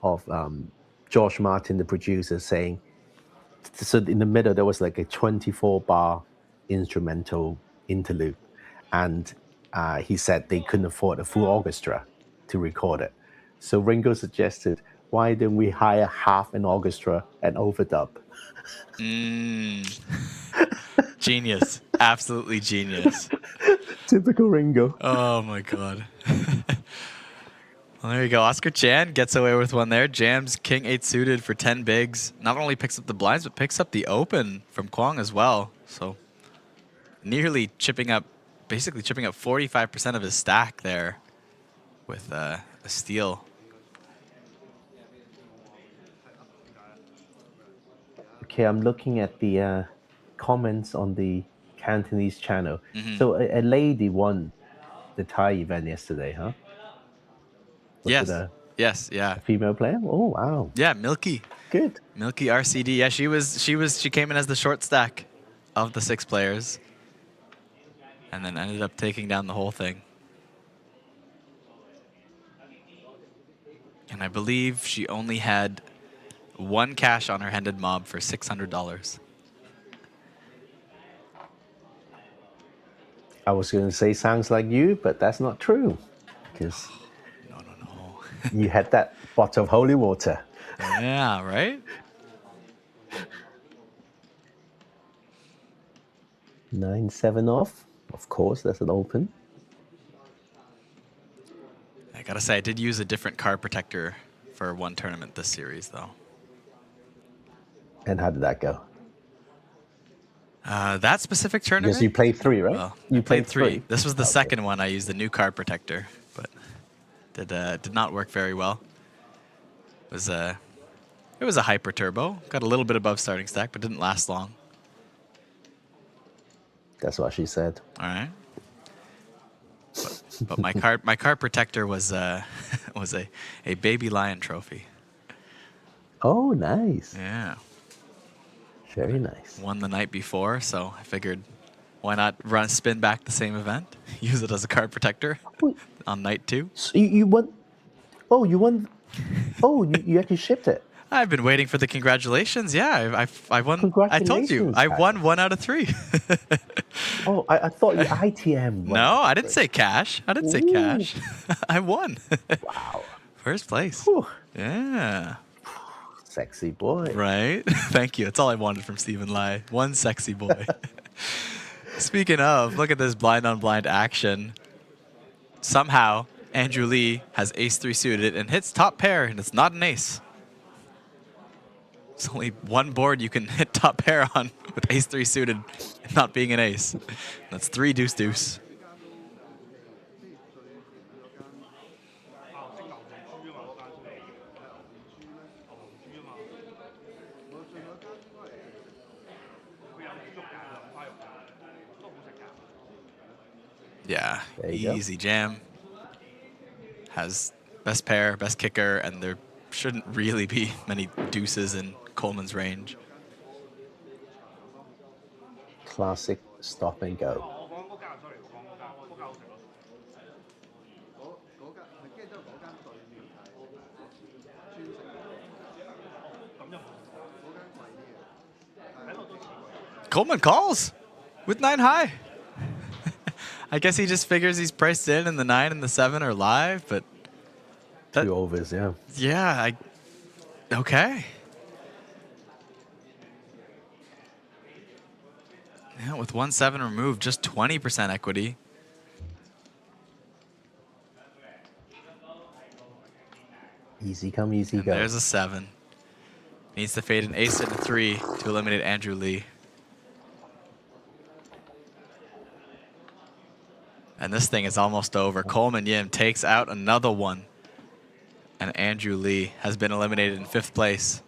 of George Martin, the producer, saying, so in the middle there was like a 24-bar instrumental interlude, and he said they couldn't afford a full orchestra to record it. So Ringo suggested, why don't we hire half an orchestra and overdub? Genius. Absolutely genius. Typical Ringo. Oh my god. Well, there you go. Oscar Chan gets away with one there. Jams King 8 suited for 10 bigs. Not only picks up the blinds, but picks up the open from Kwong as well. So nearly chipping up, basically chipping up 45% of his stack there with a steal. Okay, I'm looking at the comments on the Cantonese channel. So a lady won the Thai event yesterday, huh? Was it Yes. a Yes. Yeah. female player? Oh, wow. Yeah. Milky. Good. Milky RCD. Yeah, she came in as the short stack of the 6 players, and then ended up taking down the whole thing. And I believe she only had 1 cash on her handed mob for $600. I was going to say sounds like you, but that's not true. Because No. you had that bottle of holy water. Yeah, right? 9-7 off. Of course, that's an open. I gotta say, I did use a different card protector for one tournament this series, though. And how did that go? That specific tournament? Because you played 3, right? Well, You I played 3. This was the Okay. second one. I used the new card protector, but did not work very well. It was a hyper turbo. Got a little bit above starting stack, but didn't last long. That's what she said. All right. But my card protector was was a baby lion trophy. Oh, nice. Yeah. Very nice. Won the night before, so I figured why not spin back the same event, use it as a card protector Wait. on night 2. So you won. Oh, you won. Oh, you actually shipped it. I've been waiting for the congratulations. Yeah, I won. I told you, Congratulations, I Pat. won 1 out of 3. Oh, I thought you ITM. No, I didn't say cash. I didn't say Ooh. cash. I won. Wow. First place. Whew. Yeah. Sexy boy. Right. Thank you. That's all I wanted from Stephen Lai. One sexy boy. Speaking of, look at this blind on blind action. Somehow, Andrew Lee has ace-3 suited and hits top pair, and it's not an ace. It's only one board you can hit top pair on with ace-3 suited, not being an ace. That's 3 deuce-deuce. Yeah, There you go. easy jam. Has best pair, best kicker, and there shouldn't really be many deuces in Coleman's range. Classic stop and go. 我講嗰間，sorry，我講嗰間好食咯。嗰間係跟住之後嗰間對面係專食，咁就嗰間貴啲嘅，睇落都似貴。 Coleman calls with 9 high. I guess he just figures he's priced in and the 9 and the 7 are live, but 2 overs, yeah. yeah, okay. Yeah, with 1-7 removed, just 20% equity. Easy come, easy And go. there's a 7. Needs to fade an ace and a 3 to eliminate Andrew Lee. And this thing is almost over. Coleman Yim takes out another one. And Andrew Lee has been eliminated in 5th place.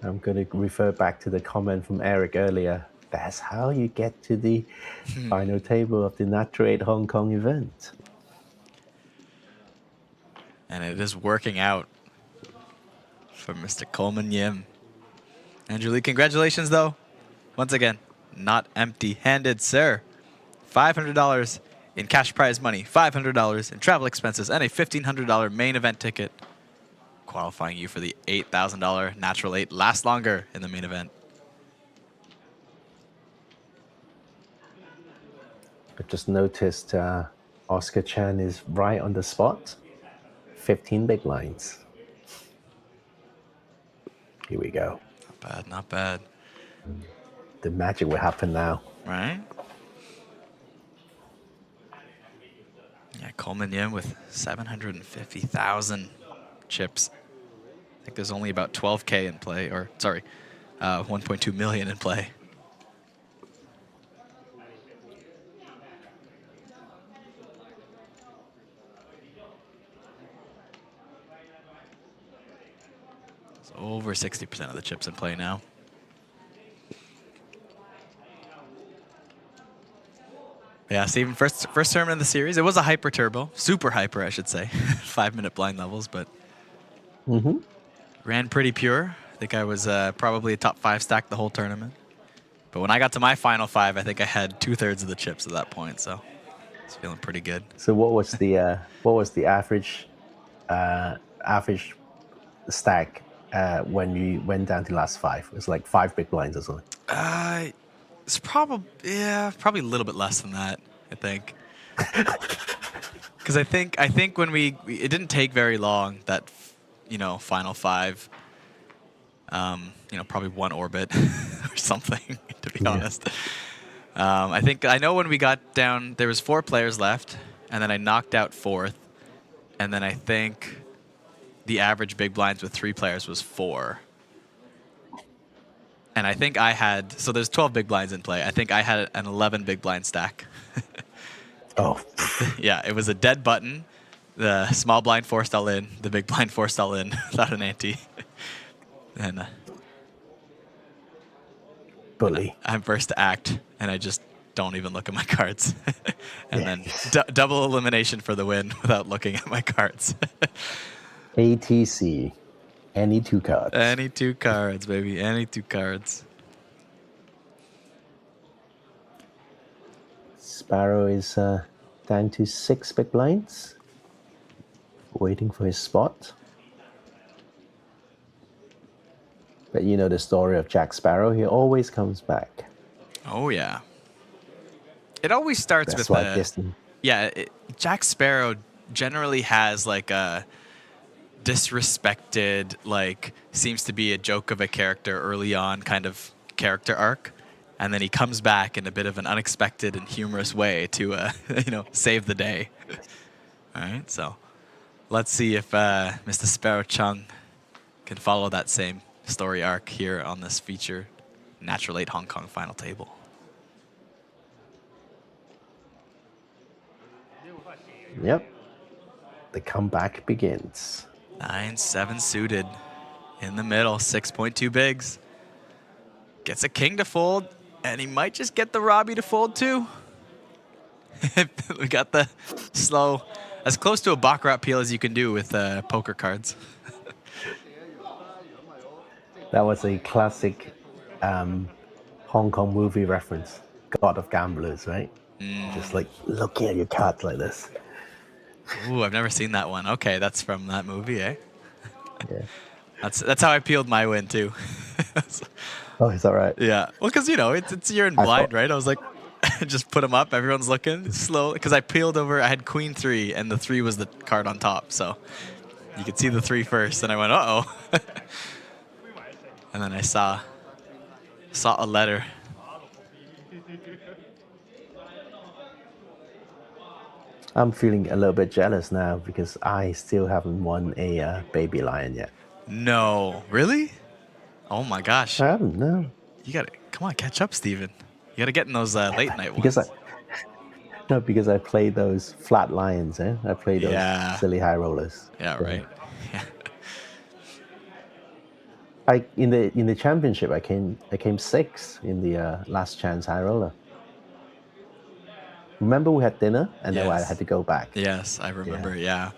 I'm going to refer back to the comment from Eric earlier. That's how you get to the final table of the Natural 8 Hong Kong event. And it is working out for Mr. Coleman Yim. Andrew Lee, congratulations, though. Once again, not empty-handed, sir. $500 in cash prize money, $500 in travel expenses, and a $1,500 main event ticket, qualifying you for the $8,000 Natural 8 Last Longer in the main event. I just noticed Oscar Chan is right on the spot. 15 big lines. Here we go. Not bad, not bad. The magic will happen now. Right? Yeah, Coleman Yim with 750,000 chips. I think there's only about 12K in play, or sorry, 1.2 million in play. over 60% of the chips in play now. Yeah, Stephen, first tournament of the series. It was a hyper turbo, super hyper, I should say. 5-minute blind levels, but ran pretty pure. I think I was probably a top 5 stack the whole tournament. But when I got to my final 5, I think I had 2/3 of the chips at that point, so it's feeling pretty good. So what was the average stack when you went down to last 5? It was like 5 big blinds or something. It's probably a little bit less than that, I think. Because I think when it didn't take very long, that final 5. Probably 1 orbit or something, to be honest. I know when we got down, there was 4 players left, and then I knocked out 4th, and then I think the average big blinds with 3 players was 4. And I think I had, so there's 12 big blinds in play. I think I had an 11 big blind stack. Oh. Yeah, it was a dead button. The small blind forced all in, the big blind forced all in without an ante. And bully. I'm first to act, and I just don't even look at my cards. And then double elimination for the win without looking at my cards. ATC. Any 2 cards. Any 2 cards, baby. Any 2 cards. Sparrow is down to 6 big blinds. Waiting for his spot. But you know the story of Jack Sparrow. He always comes back. Oh, yeah. It always starts That's with why I guessed him. Yeah, Jack Sparrow generally has like a disrespected, like seems to be a joke of a character early on kind of character arc, and then he comes back in a bit of an unexpected and humorous way to save the day. All right, so let's see if Mr. Sparrow Chung can follow that same story arc here on this feature Natural 8 Hong Kong final table. Yep. The comeback begins. 9-7 suited in the middle, 6.2 bigs. Gets a king to fold, and he might just get the Robbie to fold too. We got the slow, as close to a Baccarat peel as you can do with poker cards. That was a classic Hong Kong movie reference. God of Gamblers, right? Just like looking at your cards like this. Ooh, I've never seen that one. Okay, that's from that movie, eh? Yeah. That's how I peeled my win too. Oh, is that right? Yeah. Well, because it's you're in blind, right? I was like, just put them up. Everyone's looking slow because I peeled over. I had Queen 3, and the 3 was the card on top, so you could see the 3 first, and I went, uh oh. And then I saw a letter. I'm feeling a little bit jealous now because I still haven't won a baby lion yet. No, really? Oh my gosh! I haven't, no. You gotta come on, catch up, Stephen. You gotta get in those late night Because ones. because I played those flat lions, eh? I played those silly high rollers. Yeah, right. Yeah. In the championship, I came 6th in the last chance high roller. Remember we had dinner and then I had to go back. Yes, I remember. Yeah.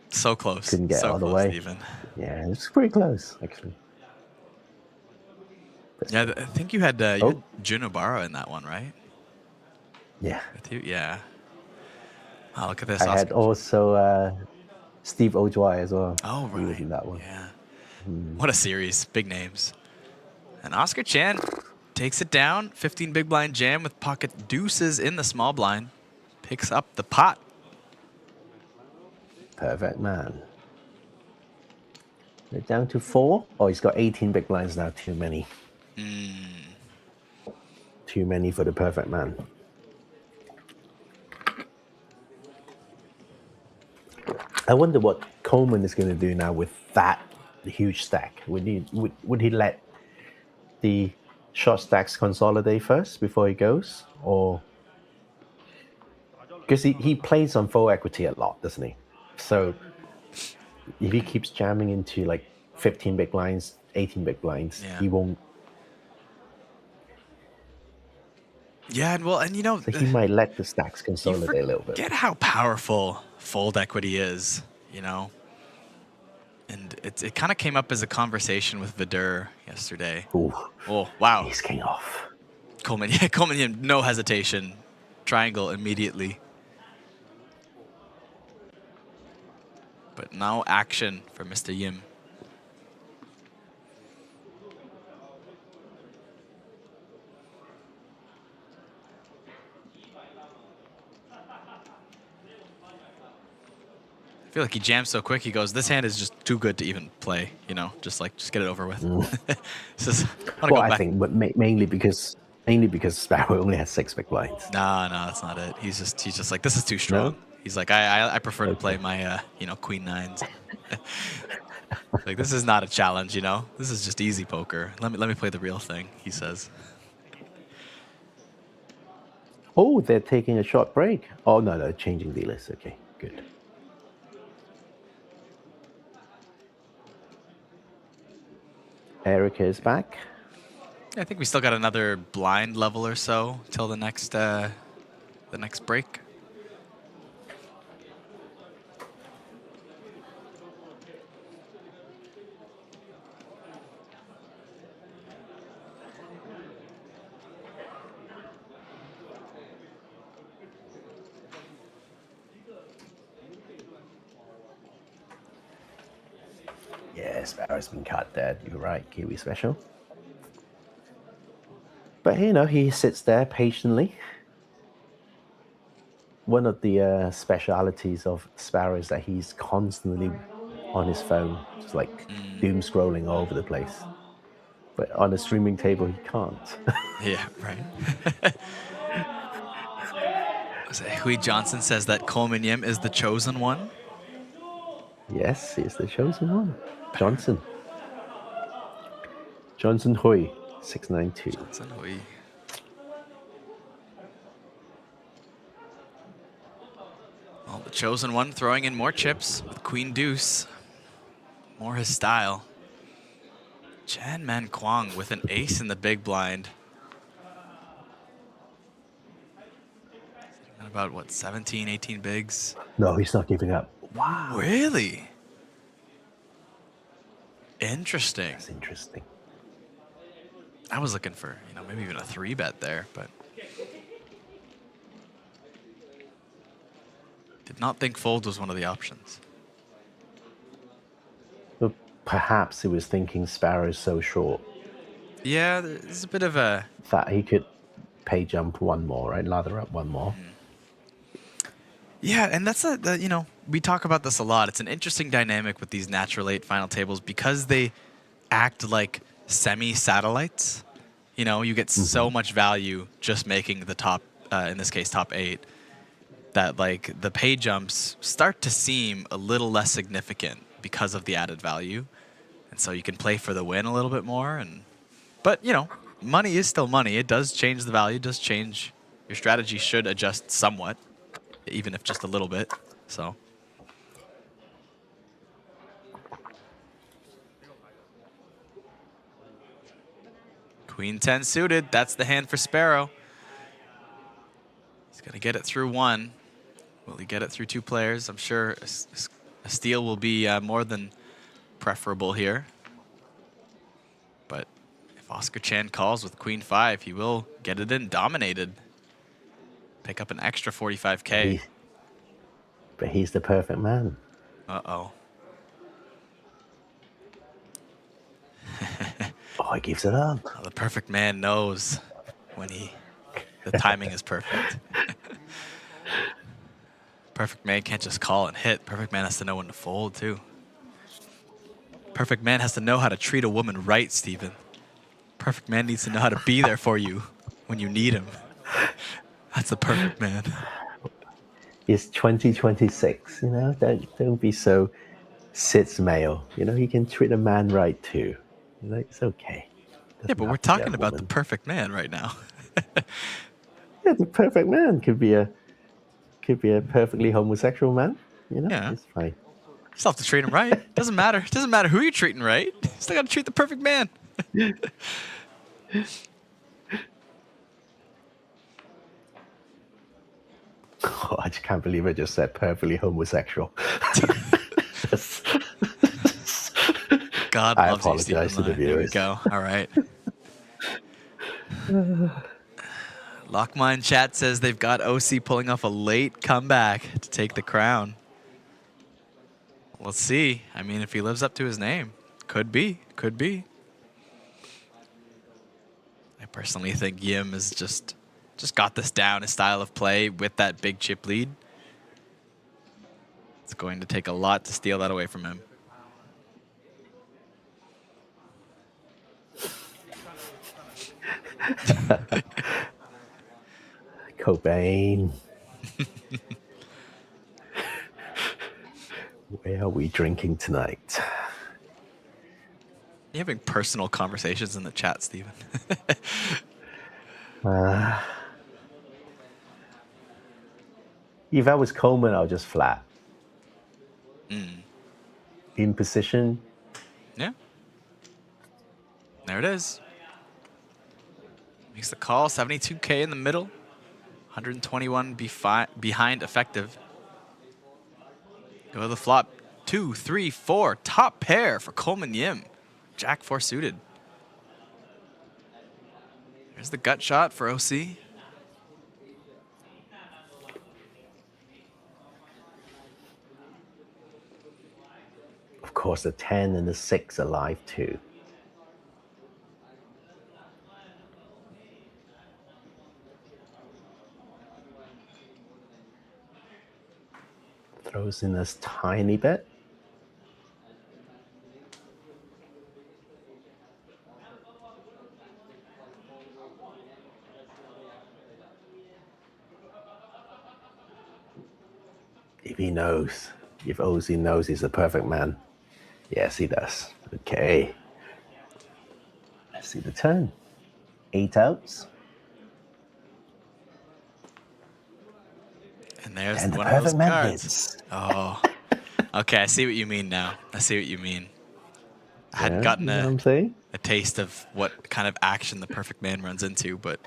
So close. Couldn't get all the way. Stephen. Yeah, it's pretty close actually. Yeah, I think you had Junobaro in that one, right? Yeah. With you? Yeah. Oh, look at this. I had also Steve Ojwai as well. Oh, right. He was in that one. Yeah. What a series. Big names. And Oscar Chan takes it down. 15 big blind jam with pocket deuces in the small blind. Picks up the pot. Perfect man. They're down to 4. Oh, he's got 18 big blinds now. Too many. Too many for the perfect man. I wonder what Coleman is going to do now with that huge stack. Would he let the short stacks consolidate first before he goes, or because he plays on full equity a lot, doesn't he? So if he keeps jamming into like 15 big blinds, 18 big blinds. Yeah. He won't. Yeah, and you know, So he might let the stacks you consolidate a little bit. forget how powerful fold equity is, you know? And it kind of came up as a conversation with Vidur yesterday. Ooh, Oh, wow. ace king off. Coleman, yeah, Coleman, no hesitation. Triangle immediately. But now action for Mr. Yim. I feel like he jams so quick. He goes, "This hand is just too good to even play." You know, just get it over with. Well, I think, but mainly because Sparrow only has 6 big blinds. No, that's not it. He's just like, this is too strong. No? He's like, I prefer to play my queen nines. Like, this is not a challenge, you know. This is just easy poker. Let me play the real thing, he says. Oh, they're taking a short break. Oh no, changing dealers. Okay, good. Erica is back. I think we still got another blind level or so till the next break. Yeah, Sparrow's been cut dead. You're right, Kiwi special. But you know, he sits there patiently. One of the specialities of Sparrow is that he's constantly on his phone, just like doom scrolling all over the place. But on a streaming table, he can't. Yeah, right. Hui Johnson says that Coleman Yim is the chosen one. Yes, he's the chosen one. Johnson Hui, 692. Johnson Hui. Well, the chosen one throwing in more chips with Queen Deuce. More his style. Chan Man Kwang with an ace in the big blind. Sitting on about, what, 17, 18 bigs? No, he's not giving up. Wow. Really? Interesting. That's interesting. I was looking for, you know, maybe even a 3-bet there, but did not think fold was one of the options. But perhaps he was thinking Sparrow's so short Yeah, there's a bit of a... that he could pay jump one more, right? Lather up one more. Yeah, and that's you know, we talk about this a lot. It's an interesting dynamic with these natural 8 final tables because they act like semi-satellites. You know, you get so much value just making the top, in this case, top 8, that like the pay jumps start to seem a little less significant because of the added value. And so you can play for the win a little bit more. But, you know, money is still money. It does change the value, does change. Your strategy should adjust somewhat, even if just a little bit. So... Queen 10 suited. That's the hand for Sparrow. He's going to get it through one. Will he get it through 2 players? I'm sure a steal will be more than preferable here. But if Oscar Chan calls with Queen 5, he will get it in dominated. Pick up an extra 45K. But he's the perfect man. Uh-oh. Oh, he gives it up. The perfect man knows when the timing is perfect. Perfect man can't just call and hit. Perfect man has to know when to fold, too. Perfect man has to know how to treat a woman right, Stephen. Perfect man needs to know how to be there for you when you need him. That's the perfect man. It's 2026, you know? Don't be so sits male. You know, he can treat a man right, too. You know, it's okay. Yeah, but we're talking about the perfect man right now. Yeah, the perfect man could be a perfectly homosexual man. You know, Yeah. it's fine. Still have to treat him right. Doesn't matter. Doesn't matter who you're treating right. Still got to treat the perfect man. Oh, I just can't believe I just said perfectly homosexual. God I loves you, apologize Stephen. to the There we viewers. go. All right. Lockmine chat says they've got OC pulling off a late comeback to take the crown. Let's see. I mean, if he lives up to his name, could be. Could be. I personally think Yim has just got this down, his style of play with that big chip lead. It's going to take a lot to steal that away from him. Cobain. Where are we drinking tonight? You're having personal conversations in the chat, Stephen. If I was Coleman, I'll just flat. Mm. In position. Yeah. There it is. Makes the call. 72K in the middle. 121 behind effective. Go to the flop. 2, 3, 4. Top pair for Coleman Yim. Jack 4 suited. There's the gut shot for OC. Of course, the 10 and the 6 are live too. Throws in this tiny bit. If he knows, if OZ knows he's the perfect man. Yes, he does. Okay. Let's see the turn. 8 outs. And there's And the one of those perfect man cards. hits. Oh. Okay, I see what you mean now. I see what you mean. I hadn't Yeah, gotten you know what I'm saying? a taste of what kind of action the perfect man runs into, but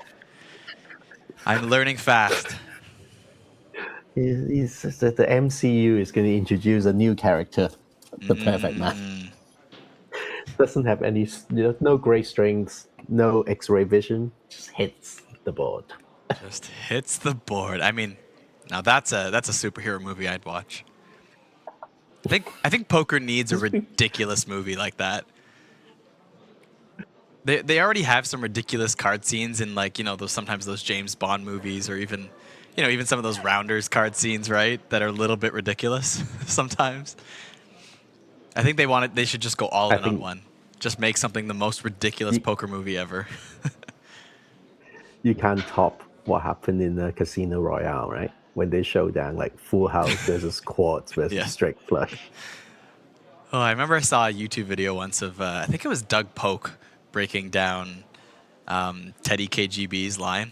I'm learning fast. He's just that the MCU is going to introduce a new character, the perfect man. Doesn't have any, no gray strings, no X-ray vision, just hits the board. Just hits the board. I mean, now that's a superhero movie I'd watch. I think poker needs a ridiculous movie like that. They already have some ridiculous card scenes in, like, sometimes those James Bond movies, or even even some of those Rounders card scenes, right? That are a little bit ridiculous sometimes. I think they should just go all in on one. Just make something the most ridiculous poker movie ever. You can't top what happened in the Casino Royale, right? When they show down like full house versus quads versus straight flush. Oh, I remember I saw a YouTube video once of, I think it was Doug Polk breaking down Teddy KGB's line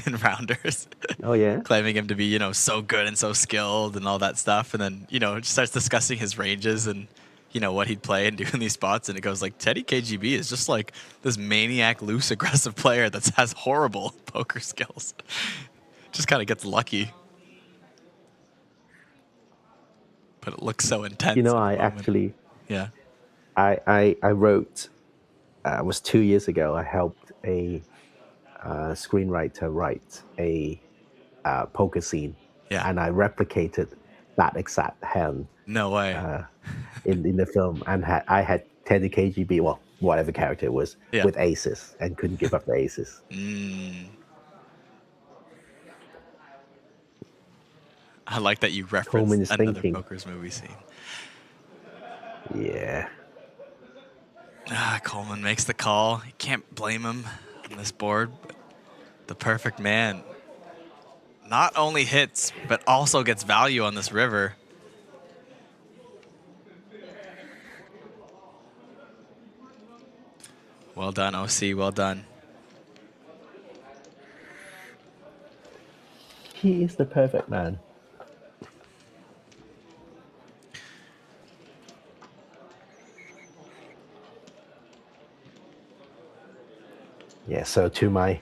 in Rounders. Oh, yeah? Claiming him to be, so good and so skilled and all that stuff. And then, just starts discussing his ranges and, what he'd play and do in these spots. And it goes like, Teddy KGB is just like this maniac, loose, aggressive player that has horrible poker skills. Just kind of gets lucky. But it looks so intense. I actually... Yeah. I wrote... it was 2 years ago. I helped a screenwriter write a poker scene. Yeah. And I replicated that exact hand. No way. In the film. And I had Teddy KGB, well, whatever character it was, with aces and couldn't give up the aces. I like that you referenced another poker's movie scene. Yeah. Coleman makes the call. You can't blame him on this board. But the perfect man not only hits, but also gets value on this river. Well done, OC. Well done. He is the perfect man. Yeah, so to my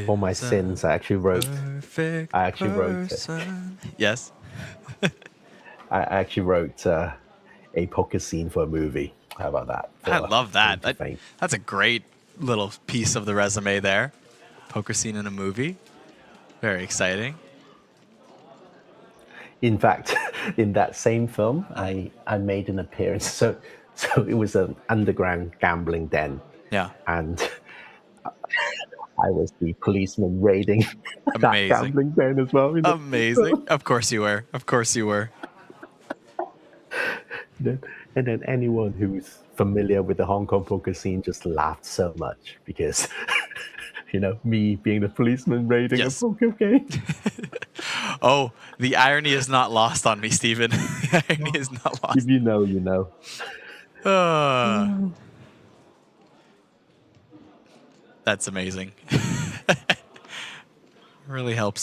for my sins, I actually wrote. Perfect I actually wrote. person. Yes. I actually wrote a poker scene for a movie. How about that? I For love that. Claim to Fame. That's a great little piece of the resume there. Poker scene in a movie. Very exciting. In fact, in that same film, I made an appearance. So it was an underground gambling den, Yeah. and I was the policeman raiding that Amazing. gambling den as well. Amazing. Of course you were. Of course you were. And then anyone who's familiar with the Hong Kong poker scene just laughed so much because, me being the policeman raiding Yes. a poker game. Oh, the irony is not lost on me, Stephen. The irony is not lost. If you know, you know. That's amazing. Really helps,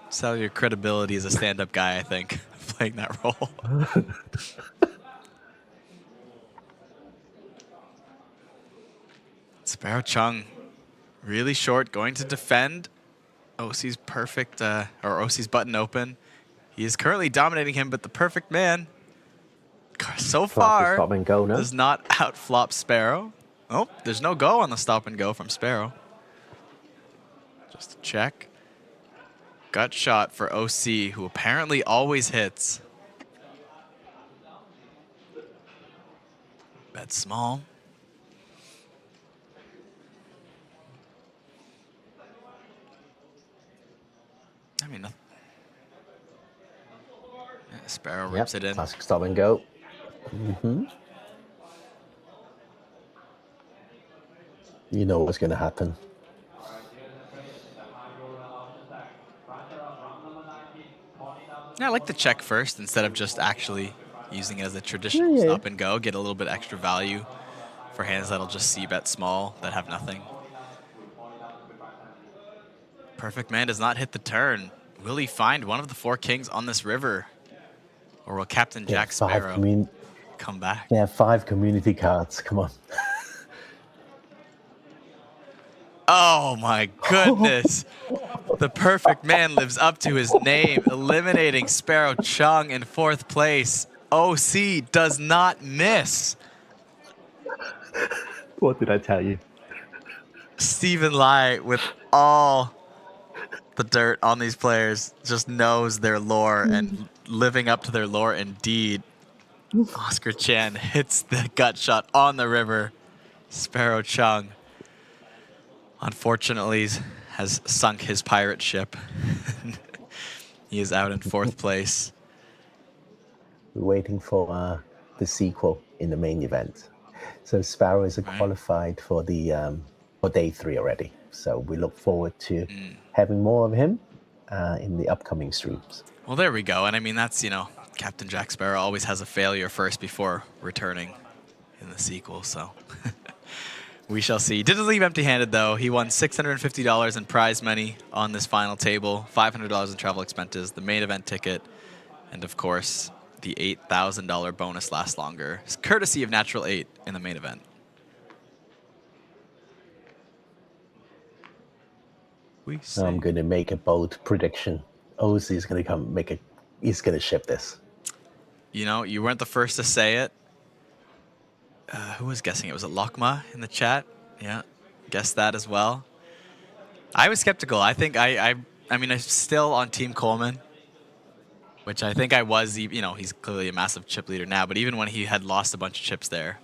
sell your credibility as a stand-up guy, I think, playing that role. Sparrow Chung, really short, going to defend. OC's perfect, or OC's button open. He is currently dominating him, but the perfect man, so far, Stop and go now. does not outflop Sparrow. Oh, there's no go on the stop and go from Sparrow. Just a check. Gut shot for OC, who apparently always hits. Bet small. I mean, Sparrow rips it in. Classic stop and go. You know what's going to happen. Yeah, I like the check first instead of just actually using it as a traditional stop and go. Get a little bit extra value for hands that'll just c-bet small that have nothing. Perfect man does not hit the turn. Will he find one of the 4 kings on this river? Or will Captain Jack Sparrow come back? They have 5 community cards. Come on. Oh my goodness. The perfect man lives up to his name, eliminating Sparrow Chung in 4th place. OC does not miss. What did I tell you? Stephen Lai, with all the dirt on these players, just knows their lore and living up to their lore indeed. Oscar Chan hits the gut shot on the river. Sparrow Chung, unfortunately, has sunk his pirate ship. He is out in 4th place. We're waiting for the sequel in the main event. So Sparrow is qualified for the for day 3 already. So we look forward to having more of him in the upcoming streams. Well, there we go. And I mean, that's, Captain Jack Sparrow always has a failure first before returning in the sequel. So we shall see. Didn't leave empty-handed, though. He won $650 in prize money on this final table, $500 in travel expenses, the main event ticket, and, of course, the $8,000 bonus lasts longer, courtesy of Natural 8 in the main event. I'm going to make a bold prediction. OC is going to come he's going to ship this. You weren't the first to say it. Who was guessing it? Was it Lokma in the chat? Yeah, guessed that as well. I was skeptical. I think I mean, I'm still on Team Coleman, which I think I was. He's clearly a massive chip leader now, but even when he had lost a bunch of chips there,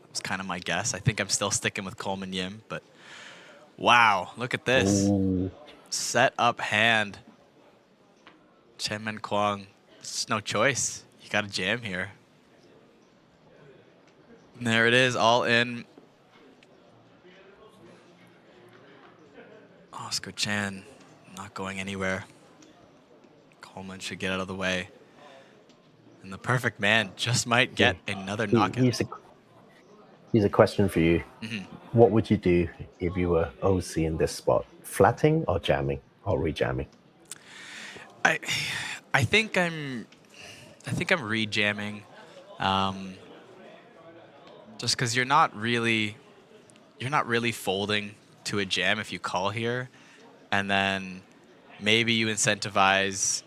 it was kind of my guess. I think I'm still sticking with Coleman Yim, but wow, look at this. Ooh. Set up hand. Chen Men Kwang. There's no choice. You got to jam here. And there it is, all in. Oscar Chan not going anywhere. Coleman should get out of the way. And the perfect man just might get another knockout. Here's a question for you. What would you do if you were OC in this spot? Flatting or jamming or rejamming? I think I'm rejamming. Just because you're not really folding to a jam if you call here, and then maybe you incentivize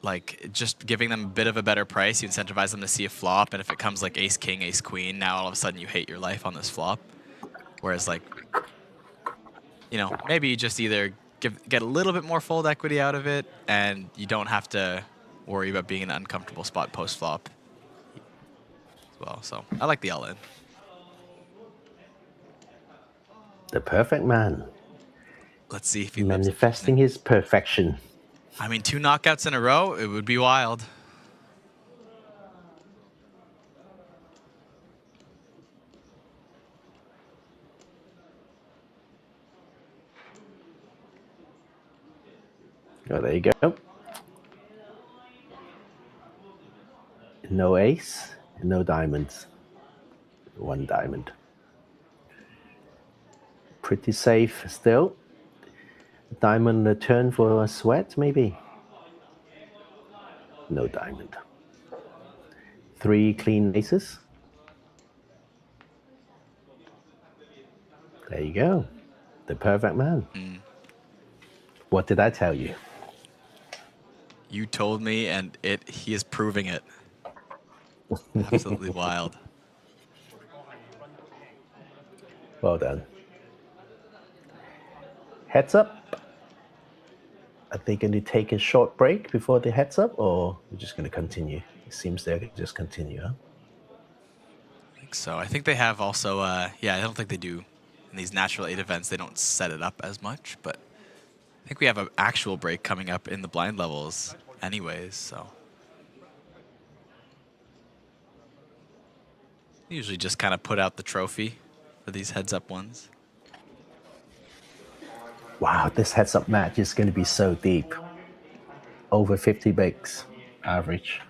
like just giving them a bit of a better price. You incentivize them to see a flop, and if it comes like ace king, ace queen, now all of a sudden you hate your life on this flop. Whereas like, you know, maybe you just either get a little bit more fold equity out of it, and you don't have to worry about being in an uncomfortable spot post flop as well. So I like the all-in. The perfect man. Let's see if he lives up. Manifesting his perfection. I mean, 2 knockouts in a row, it would be wild. Oh, there you go. No ace, no diamonds. 1 diamond. Pretty safe still. Diamond a turn for a sweat, maybe. No diamond. 3 clean aces. There you go. The perfect man. What did I tell you? You told me, and he is proving it. Absolutely wild. Well done. Heads up. Are they going to take a short break before the heads up, or we're just going to continue? It seems they're going to just continue, huh? I think so. I think they have also, yeah, I don't think they do in these natural 8 events. They don't set it up as much, but I think we have an actual break coming up in the blind levels anyways, so. Usually just kind of put out the trophy for these heads up ones. Wow, this heads up match is going to be so deep. Over 50 bigs average.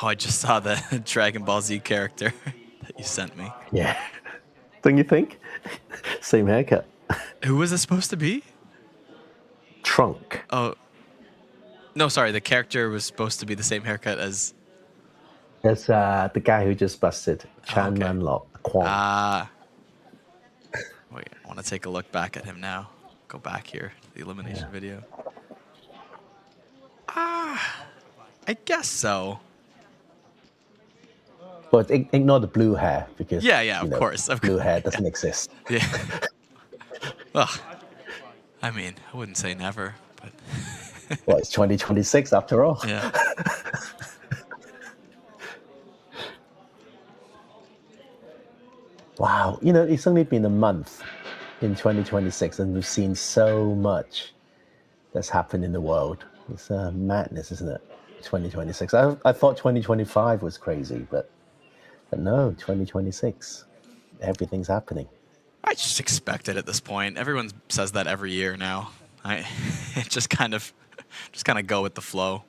Oh, I just saw the Dragon Ball Z character that you sent me. Yeah. Don't you think? Same haircut. Who was it supposed to be? Trunk. Oh. No, sorry. The character was supposed to be the same haircut as... That's the guy who just busted. Chan okay. Manlock. Kwon. Wait, I want to take a look back at him now. Go back here to the elimination video. I guess so. But ignore the blue hair because Yeah, of course. Blue hair doesn't exist. Yeah. Well, I mean, I wouldn't say never, but Well, it's 2026 after all. yeah. Wow, it's only been a month in 2026, and we've seen so much that's happened in the world. It's madness, isn't it? 2026. I thought 2025 was crazy, but no, 2026, everything's happening. I just expect it at this point. Everyone says that every year now. Just kind of go with the flow.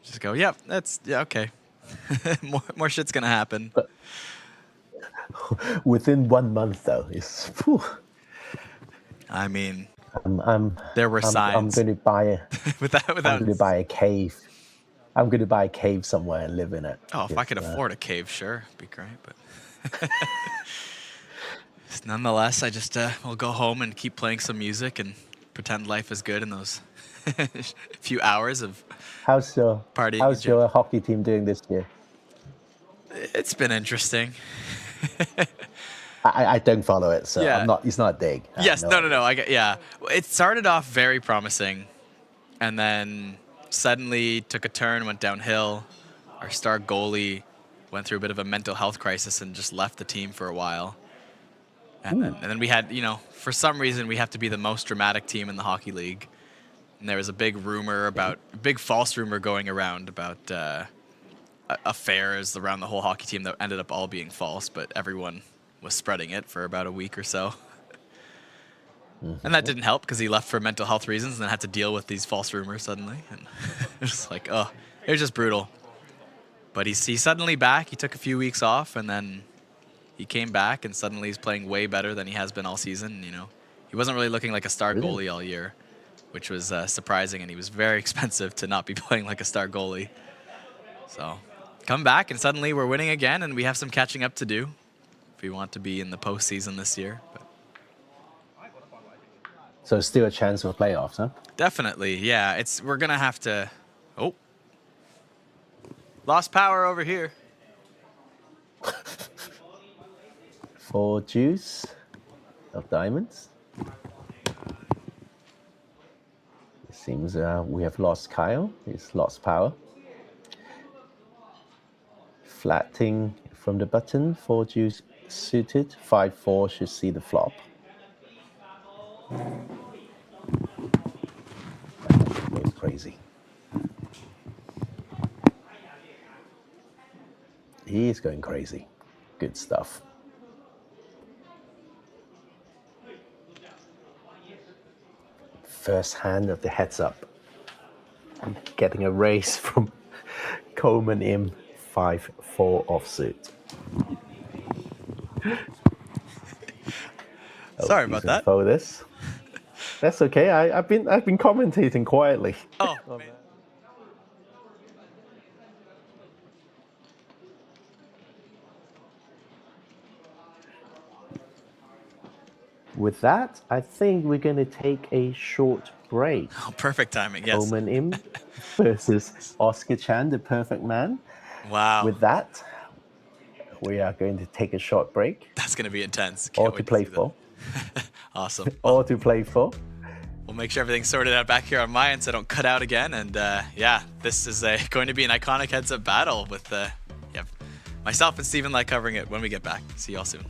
Just go, yeah, okay. more shit's gonna happen. But within 1 month, though, it's. Whew. I mean, there were signs. I'm going to buy without. I'm going to buy a cave. I'm going to buy a cave somewhere and live in it. Oh, if I could afford a cave, sure, it'd be great. But nonetheless, I just will go home and keep playing some music and pretend life is good in those few hours of partying. How's your hockey team doing this year? It's been interesting. I don't follow it, so yeah. It's not big. Yes, no. It started off very promising, and then suddenly took a turn, went downhill. Our star goalie went through a bit of a mental health crisis and just left the team for a while. And then we had, for some reason, we have to be the most dramatic team in the hockey league. And there was a big false rumor going around about affairs around the whole hockey team that ended up all being false, but everyone was spreading it for about a week or so. And that didn't help because he left for mental health reasons and then had to deal with these false rumors suddenly. And it was like, it was just brutal. But he's suddenly back. He took a few weeks off and then he came back and suddenly he's playing way better than he has been all season. He wasn't really looking like a star goalie all year, which was surprising. And he was very expensive to not be playing like a star goalie. So come back and suddenly we're winning again, and we have some catching up to do if we want to be in the postseason this year. But So still a chance for playoffs, huh? definitely, yeah. We're gonna have to. Oh, lost power over here. 4 juice of diamonds. It seems we have lost Kyle. He's lost power. Flatting from the button. 4 juice suited. 5-4 should see the flop. Goes crazy. He is going crazy. Good stuff. First hand of the heads up. I'm getting a raise from Coleman Im. 5-4 offsuit. Sorry about that. Fold this. That's okay. I've been commentating quietly. Oh, man. With that, I think we're going to take a short break. Oh, perfect timing, yes. Coleman Im versus Oscar Chan, the perfect man. Wow. With that, we are going to take a short break. That's going to be intense. All Can't to wait play see that. for. Awesome. All to play for. We'll make sure everything's sorted out back here on my end so I don't cut out again. And yeah, this is going to be an iconic heads-up battle with myself and Stephen like covering it when we get back. See y'all soon.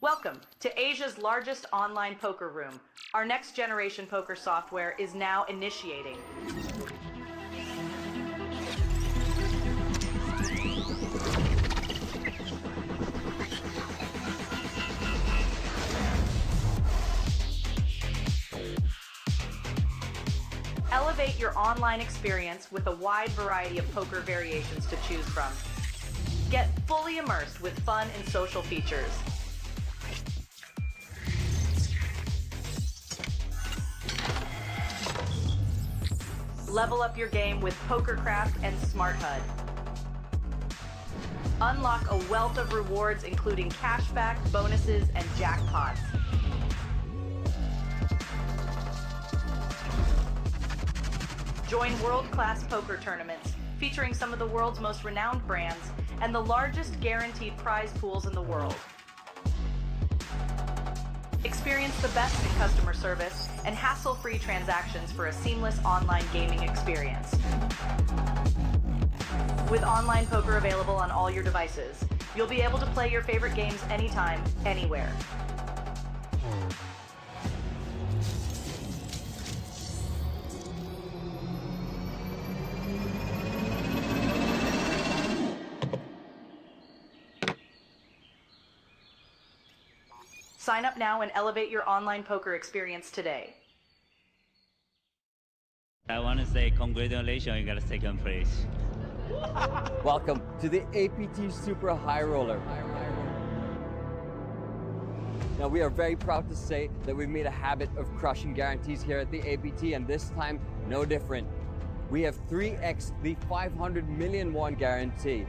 Welcome to Asia's largest online poker room. Our next generation poker software is now initiating. Elevate your online experience with a wide variety of poker variations to choose from. Get fully immersed with fun and social features. Level up your game with PokerCraft and Smart HUD. Unlock a wealth of rewards including cashback, bonuses, and jackpots. Join world-class poker tournaments featuring some of the world's most renowned brands and the largest guaranteed prize pools in the world. Experience the best in customer service and hassle-free transactions for a seamless online gaming experience. With online poker available on all your devices, you'll be able to play your favorite games anytime, anywhere. Sign up now and elevate your online poker experience today. I want to say congratulations, you got a second place. Welcome to the APT Super High Roller. Now we are very proud to say that we've made a habit of crushing guarantees here at the APT, and this time no different. We have 3x the 500 million won guarantee,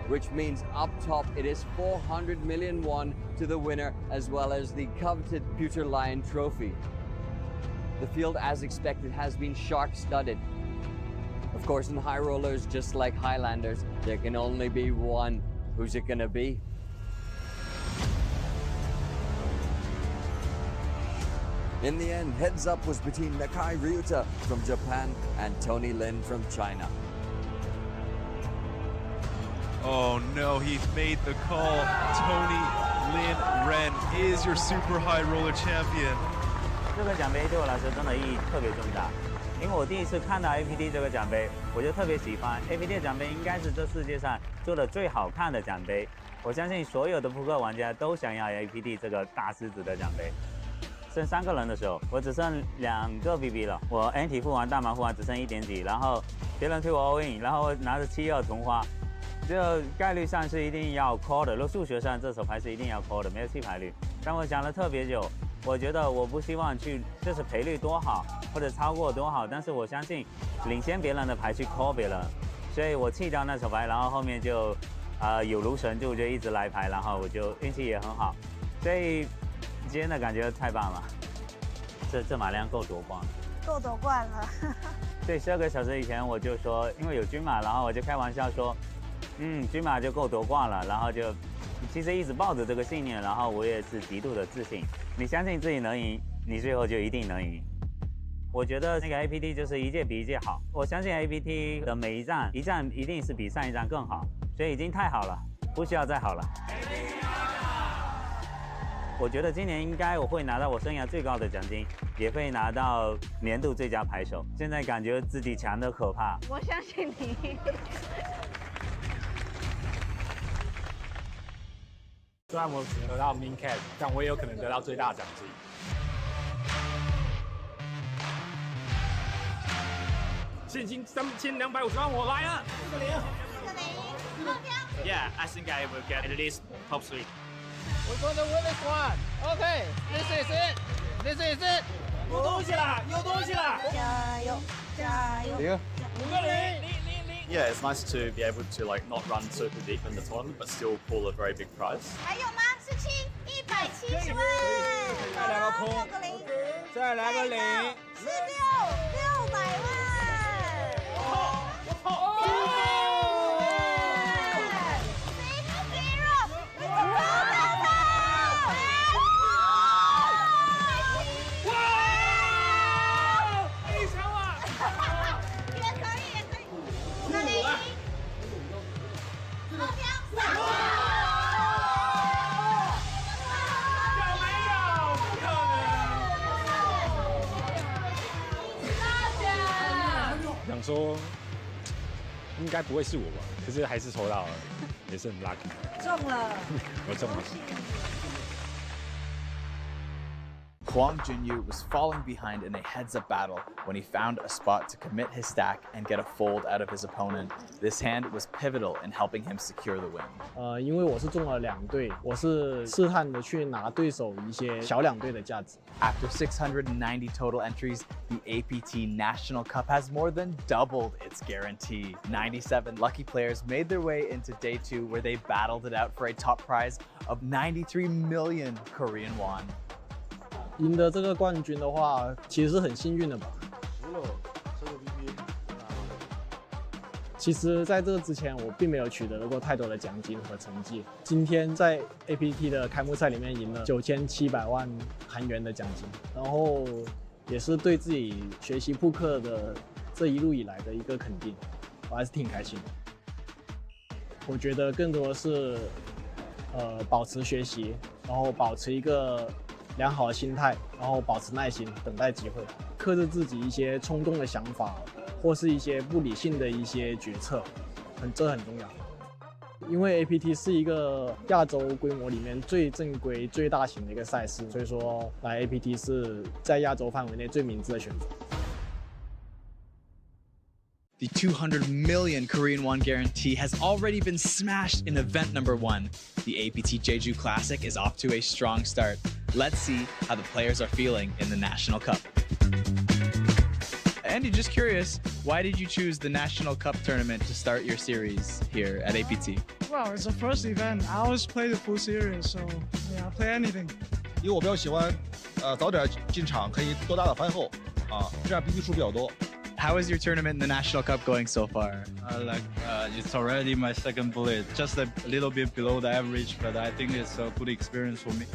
which means up top it is 400 million won to the winner, as well as the coveted Pewter Lion trophy. The field, as expected, has been shark-studded. Of course, in high rollers, just like Highlanders, there can only be one. Who's it gonna be? In the end, heads up was between Nakai Ryuta from Japan and Tony Lin from China. Oh no, he made the call. Tony Lin Ren is your super high roller champion. 这个奖杯对我来说真的意义特别重大，因为我第一次看到 APT 这个奖杯，我就特别喜欢。APT 奖杯应该是这世界上做的最好看的奖杯，我相信所有的扑克玩家都想要 APT 这个大狮子的奖杯。剩3个人的时候，我只剩2个 BB 了，我 N 体付完，大盲付完只剩1点几，然后别人推我 all in， 然后拿着7-2同花。 这概率上是一定要 call 的，如果数学上这手牌是一定要 call 的，没有弃牌率。但我想了特别久，我觉得我不希望去就是赔率多好或者超过多好，但是我相信领先别人的牌去 call 别人，所以我弃掉那手牌，然后后面就有如神助，就一直来牌，然后我就运气也很好，所以今天的感觉太棒了。这马量够夺冠，够夺冠了。对，12个小时以前我就说，因为有军马，然后我就开玩笑说。 军马就够夺冠了，然后就其实一直抱着这个信念，然后我也是极度的自信。你相信自己能赢，你最后就一定能赢。我觉得那个 APT 就是一届比一届好，我相信 APT 的每一站一定是比上一站更好，所以已经太好了，不需要再好了。我觉得今年应该我会拿到我生涯最高的奖金，也会拿到年度最佳牌手。现在感觉自己强得可怕。我相信你。虽然我只能得到 min cap， 但我也有可能得到最大奖金。现金3250万，我来了。4个0，4个0，Yeah, I think I will get at least top 3. We're going to win this one. Okay, this is it. This is it. 有东西了，有东西了！加油，加油！5个0。 Yeah, it's nice to be able to like not run super deep in the tournament, but still pull a very big prize. 还有吗？17，170万。再来个空6个0，再来个0。600万。想说应该不会是我吧，可是还是抽到了，也是很 lucky。中了，我中了。 Kwang Junyu was falling behind in a heads-up battle when he found a spot to commit his stack and get a fold out of his opponent. This hand was pivotal in helping him secure the win. 因为我是中了2对，我是试探的去拿对手一些小2对的价值。After 690 total entries, the APT National Cup has more than doubled its guarantee. 97 lucky players made their way into day 2 where they battled it out for a top prize of 93 million Korean won. 赢得这个冠军的话，其实是很幸运的吧。除了这个 VP，其实在这之前，我并没有取得过太多的奖金和成绩。今天在 APT 的开幕赛里面赢了9700万韩元的奖金，然后也是对自己学习扑克的这一路以来的一个肯定，我还是挺开心的。我觉得更多的是保持学习，然后保持一个良好的心态，然后保持耐心，等待机会，克制自己一些冲动的想法，或是一些不理性的一些决策，这很重要。因为 APT 是一个亚洲规模里面最正规、最大型的一个赛事，所以说来 APT 是在亚洲范围内最明智的选择。The 200 million Korean won guarantee has already been smashed in event number 1. The APT Jeju Classic is off to a strong start. Let's see how the players are feeling in the National Cup. Andy, just curious, why did you choose the National Cup tournament to start your series here at APT? Well, it's the first event. I always play the full series, so yeah, play anything. 因为我比较喜欢，早点进场，可以多打打番后，这样 BB 数比较多。How is your tournament in the National Cup going so far? It's already my second bullet, just a little bit below the average, but I think it's a good experience for me.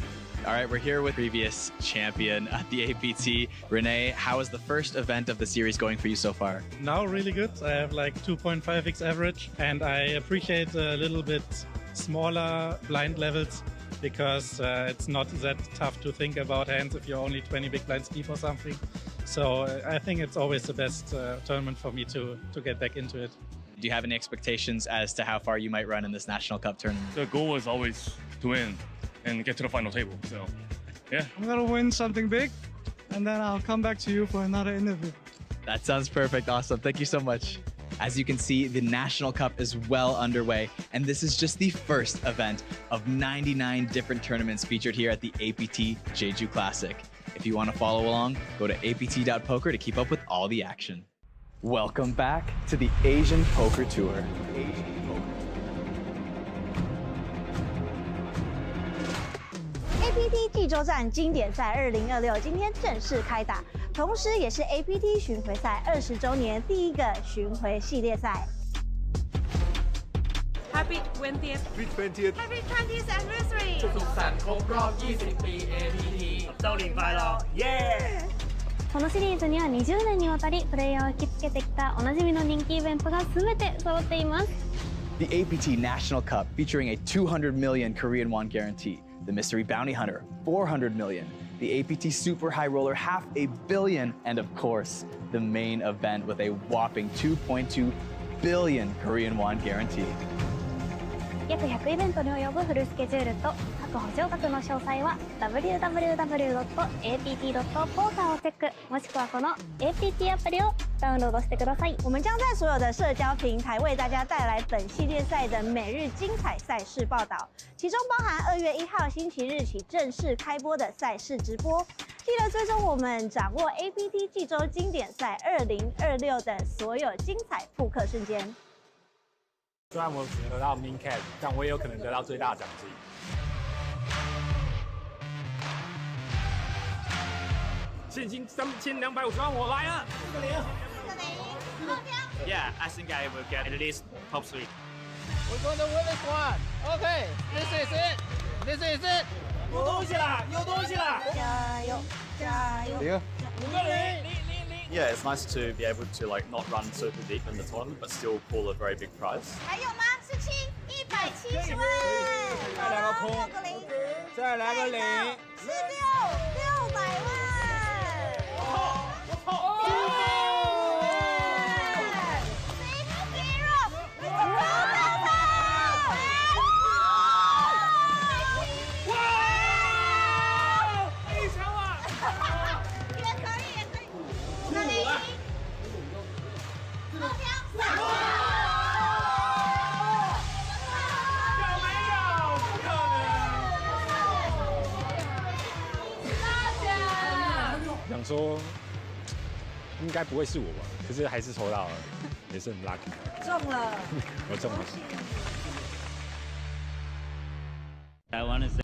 All right, we're here with previous champion at the APT. Renee, how is the first event of the series going for you so far? Now really good. I have like 2.5x average, and I appreciate a little bit smaller blind levels because it's not that tough to think about hands if you're only 20 big blinds deep or something. So I think it's always the best tournament for me to get back into it. Do you have any expectations as to how far you might run in this National Cup tournament? The goal is always to win and get to the final table. So, yeah. I'm gonna win something big, and then I'll come back to you for another interview. That sounds perfect. Awesome. Thank you so much. As you can see, the National Cup is well underway, and this is just the first event of 99 different tournaments featured here at the APT Jeju Classic. If you want to follow along, go to apt.poker to keep up with all the action. Welcome back to the Asian Poker Tour. APT 济州站经典赛2026今天正式开打，同时也是 APT 巡回赛20周年第一个巡回系列赛。Happy 20th! Happy 20th anniversary! สุขสันต์ครบรอบ 20 ปี APT เจ้าหลิง快樂 Yeah! このシリーズには20年にわたりプレイヤーを引きつけてきたおなじみの人気イベントが全て揃っています。The APT National Cup featuring a 200 million Korean won guarantee, the Mystery Bounty Hunter 400 million, the APT Super High Roller $500 million, and of course, the main event with a whopping 2.2 billion Korean won guarantee. 約100イベントに及ぶフルスケジュールと各補助額の詳細は www.apt.poker をチェック、もしくはこの APT アプリをダウンロードしてください。我们将在所有的社交平台为大家带来本系列赛的每日精彩赛事报道，其中包含2月1号星期日起正式开播的赛事直播。记得追踪我们，掌握 APT 济州经典赛2026的所有精彩复刻瞬间。虽然我只能得到 min cap， 但我也有可能得到最大奖金。现金3250万，我来了。Yeah, I think I will get at least top 3. We're going to win this one. Okay, this is it. This is it. 有东西啦，有东西啦！加油，加油！ Yeah, it's nice to be able to like not run super deep in the tournament, but still pull a very big prize. 还有吗？17，170万！再来个空，再来个零，16，600万！我操！想说应该不会是我吧，可是还是抽到了，也是很 lucky。中了，我中了。I want to say.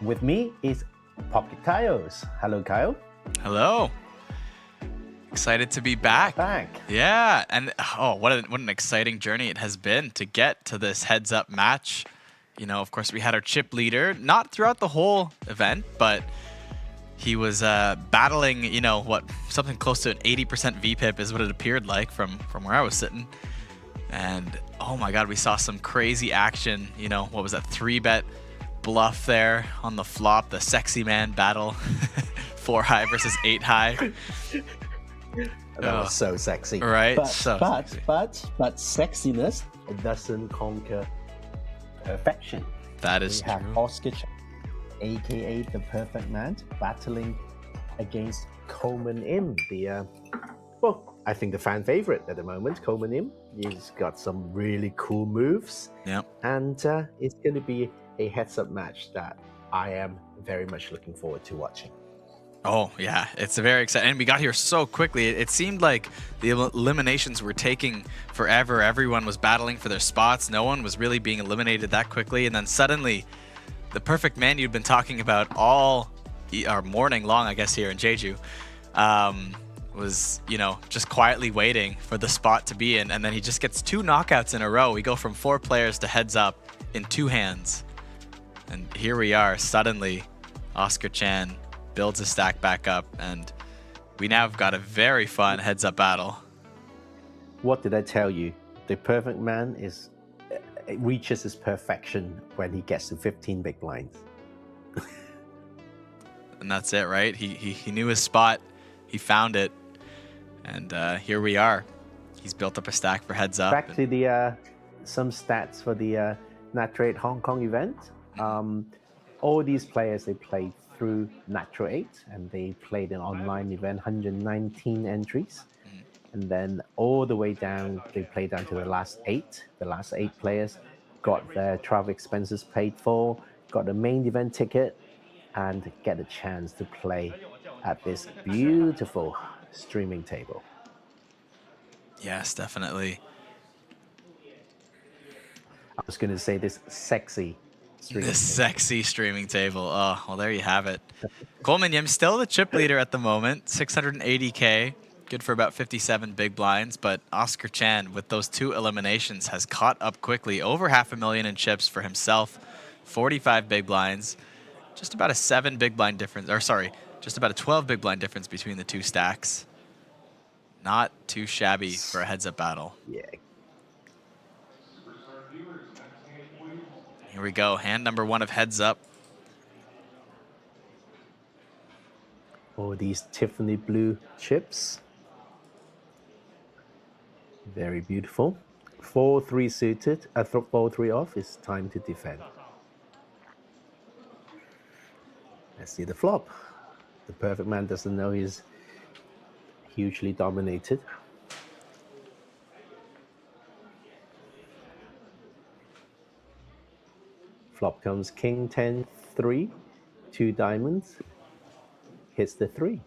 With me is PocketKyles. Hello, Kyle. Hello. Excited to be back. Yeah, and oh, what an exciting journey it has been to get to this heads-up match. You know, of course, we had our chip leader, not throughout the whole event, but he was battling, you know, what, something close to an 80% VPIP is what it appeared like from where I was sitting. And oh my God, we saw some crazy action. You know, what was that 3-bet bluff there on the flop, the sexy man battle, 4 high versus 8 high. That was so sexy, right? But sexiness doesn't conquer perfection. That is true. We have Oscar Chan, aka the Perfect Man, battling against Coleman Im, the well, I think the fan favorite at the moment. Coleman Im, he's got some really cool moves. Yep. And it's going to be a heads-up match that I am very much looking forward to watching. Oh, yeah, it's very exciting. And we got here so quickly. It seemed like the eliminations were taking forever. Everyone was battling for their spots. No one was really being eliminated that quickly. And then suddenly, the perfect man you'd been talking about all our morning long, I guess, here in Jeju, was, you know, just quietly waiting for the spot to be in. And then he just gets 2 knockouts in a row. We go from 4 players to heads up in 2 hands. And here we are, suddenly, Oscar Chan builds a stack back up, and we now have got a very fun heads-up battle. What did I tell you? The perfect man reaches his perfection when he gets to 15 big blinds. And that's it, right? He knew his spot, he found it, and here we are. He's built up a stack for heads up. Back to the some stats for the Natural 8 Hong Kong event. All these players, they played through Natural 8, and they played an online event, 119 entries. And then all the way down, they played down to the last 8. The last 8 players got their travel expenses paid for, got the main event ticket, and get a chance to play at this beautiful streaming table. Yes, definitely. I was going to say this sexy sexy streaming table. Oh, well, there you have it. Coleman Yim still the chip leader at the moment, 680K, good for about 57 big blinds. But Oscar Chan, with those 2 eliminations, has caught up quickly, over $500,000 in chips for himself, 45 big blinds, just about a 7 big blind difference, or sorry, just about a 12 big blind difference between the 2 stacks. Not too shabby for a heads-up battle. Yeah. Here we go, hand number 1 of heads up. All these Tiffany blue chips. Very beautiful. 4-3 suited, 4-3 off. It's time to defend. Let's see the flop. The perfect man doesn't know he's hugely dominated. Flop comes King 10-3, 2 diamonds, hits the 3.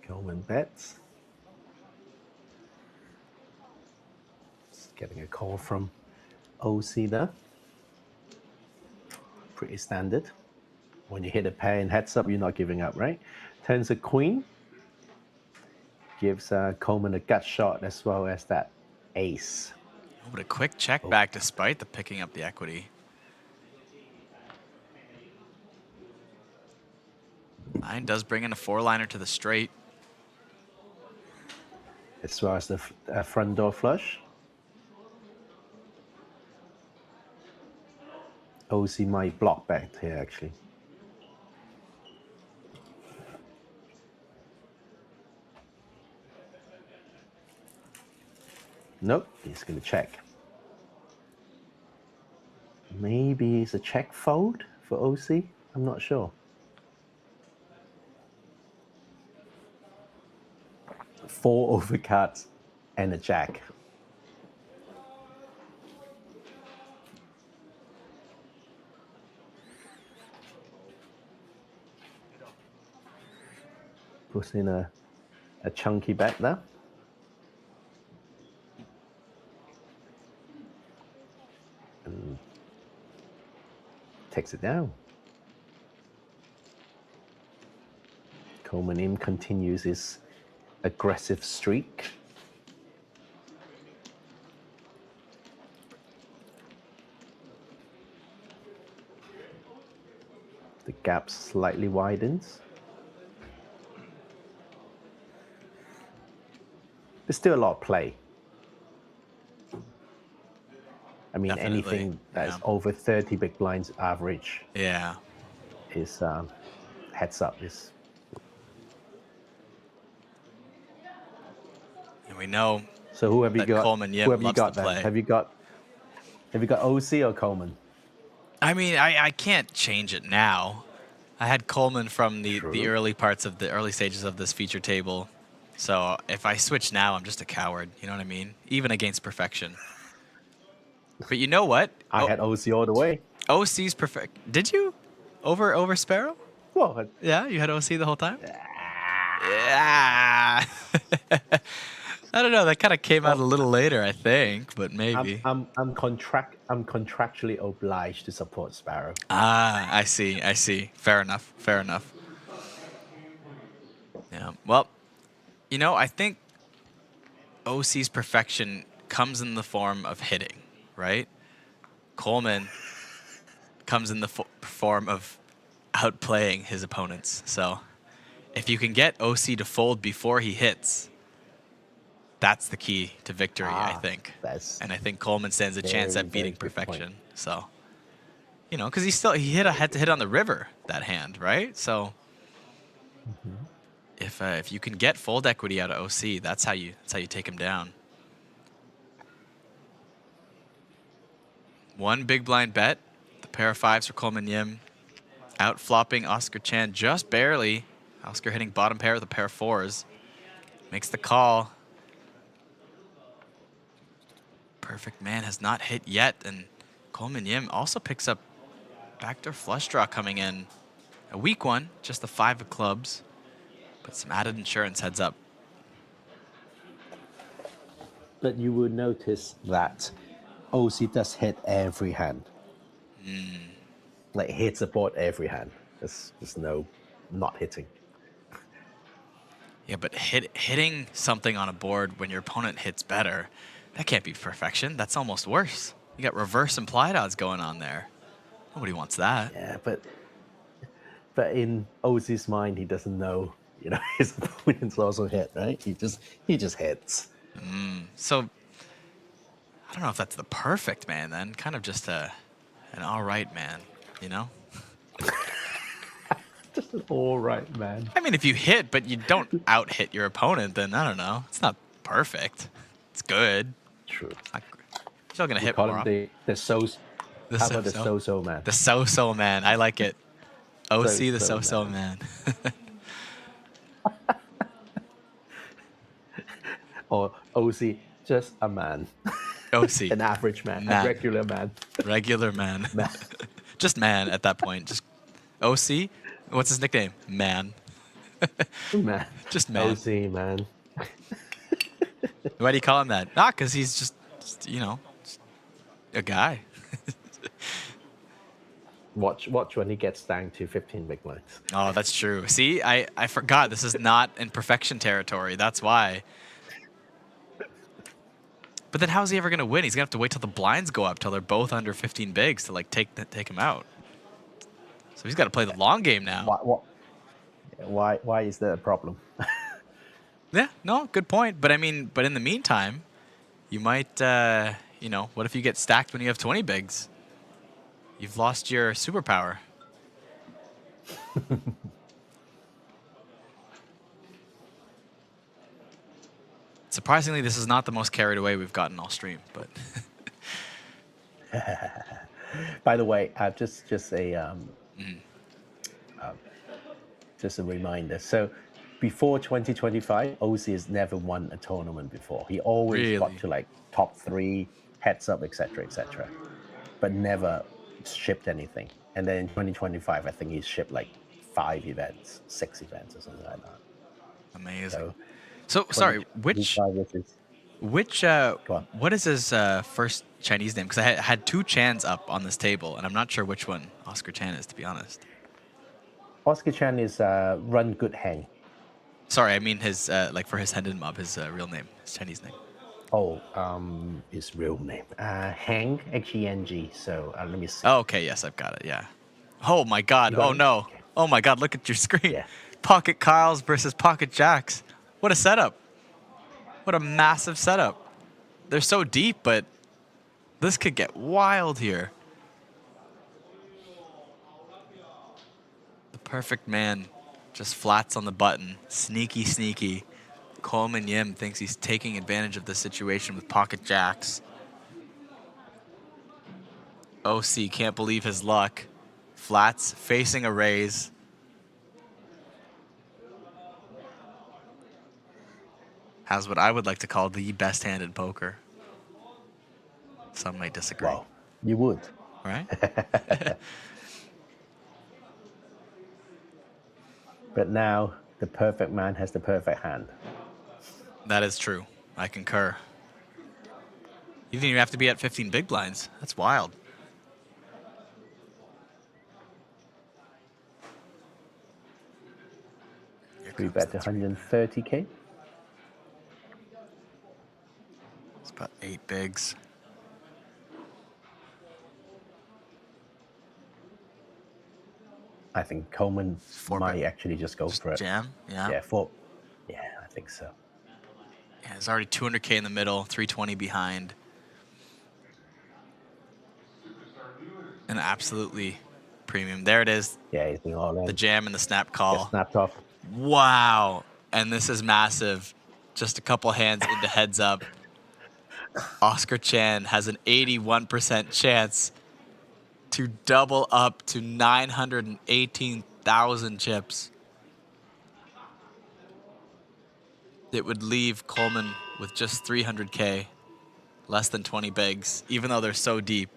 Coleman bets. Just getting a call from OC there. Pretty standard. When you hit a pair and heads up, you're not giving up, right? Turns a queen. Gives Coleman a gut shot as well as that ace. Oh, but a quick check back despite the picking up the equity. 9 does bring in a 4-liner to the straight. As well as the front door flush. OC might block back here, actually. Nope, he's going to check. Maybe it's a check fold for OC. I'm not sure. 4 overcards and a jack. Puts in a a chunky bet there. And takes it down. Coleman Im continues his aggressive streak. The gap slightly widens. There's still a lot of play. I mean, Definitely, anything that is over 30 big blinds average is heads up. And we know. So who have you got? Coleman Yim Who have you loves got to then? play. Have you got OC or Coleman? I mean, I can't change it now. I had Coleman from the early parts of the early stages of this feature table. So if I switch now, I'm just a coward. You know what I mean? Even against perfection. But you know what? I had OC all the way. OC's perfect. Did you? Over Sparrow? Well, yeah, you had OC the whole time? Yeah. I don't know. That kind of came out a little later, I think, but maybe. I'm contractually obliged to support Sparrow. Ah, I see. Fair enough. Yeah. Well, you know, I think OC's perfection comes in the form of hitting, right? Coleman comes in the form of outplaying his opponents. So if you can get OC to fold before he hits, that's the key to victory, I think. And I think Coleman stands a chance at beating perfection. So, you know, because he hit a head-to-hit on the river that hand, right? So if you can get fold equity out of OC, that's how you take him down. One big blind bet, the pair of fives for Coleman Yim, out flopping Oscar Chan just barely. Oscar hitting bottom pair with a pair of fours, makes the call. Perfect man has not hit yet, and Coleman Yim also picks up backdoor flush draw coming in. A weak one, just the 5 of clubs, but some added insurance heads up. But you will notice that OC does hit every hand. Like hits the board every hand. There's no not hitting. Yeah, but hitting something on a board when your opponent hits better, that can't be perfection. That's almost worse. You got reverse implied odds going on there. Nobody wants that. Yeah, but in OC's mind, he doesn't know. You know, his opponents also hit, right? He just hits. So I don't know if that's the perfect man then. Kind of just an all right man, you know? Just an all right man. I mean, if you hit, but you don't out-hit your opponent, then I don't know. It's not perfect. It's good. True. You're still going to hit call more. him the so-so man? The so-so man. I like it. OC So-so the so-so man. Or OC, just a man. OC. An average man. A regular man. Regular man. Just man at that point. Just OC? What's his nickname? Man. Man. Just man. OC, man. Why do you call him that? Because he's just, you know, a guy. Watch when he gets down to 15 big blinds. Oh, that's true. See, I forgot. This is not in perfection territory. That's why. But then how's he ever going to win? He's going to have to wait till the blinds go up, till they're both under 15 bigs to, like, take him out. So he's got to play the long game now. Why is that a problem? Yeah, no, good point. But I mean, in the meantime, you might, you know, what if you get stacked when you have 20 bigs? You've lost your superpower. Surprisingly, this is not the most carried away we've gotten all stream, but. By the way, just a reminder. So, before 2025, OC has never won a tournament before. He always got to like top 3, heads up, etc., but never shipped anything. And then in 2025, I think he shipped like 5 events, 6 events, or something like that. Amazing. So sorry, which 25 versus. what is his first Chinese name? Because I had two Chans up on this table, and I'm not sure which one Oscar Chan is, to be honest. Oscar Chan is Run Good Hang. Sorry, I mean his like for his Hendon mob, his real name, his Chinese name. Oh, his real name. Hang, H-E-N-G. So let me see. Oh, okay, yes, I've got it, yeah. Oh my god, oh no. Okay. Oh my god, look at your screen. Yeah. PocketKyles versus Pocket Jacks. What a setup. What a massive setup. They're so deep, but this could get wild here. The perfect man just flats on the button. Sneaky, sneaky. Coleman Yim thinks he's taking advantage of the situation with Pocket Jacks. OC can't believe his luck. Flats facing a raise. Has what I would like to call the best hand in poker. Some might disagree. Wow, you would. Right? But now the perfect man has the perfect hand. That is true. I concur. You didn't even have to be at 15 big blinds. That's wild. We bet 130K. It's about 8 bigs. I think Coleman might actually just go for it. Jam? Yeah. Yeah, yeah, I think so. Yeah, there's already 200K in the middle, 320 behind. And absolutely premium. There it is. Yeah, he's being all in. The jam and the snap call. Just snapped off. Wow. And this is massive. Just a couple hands into heads up. Oscar Chan has an 81% chance to double up to 918,000 chips. It would leave Coleman with just 300K, less than 20 bigs. Even though they're so deep,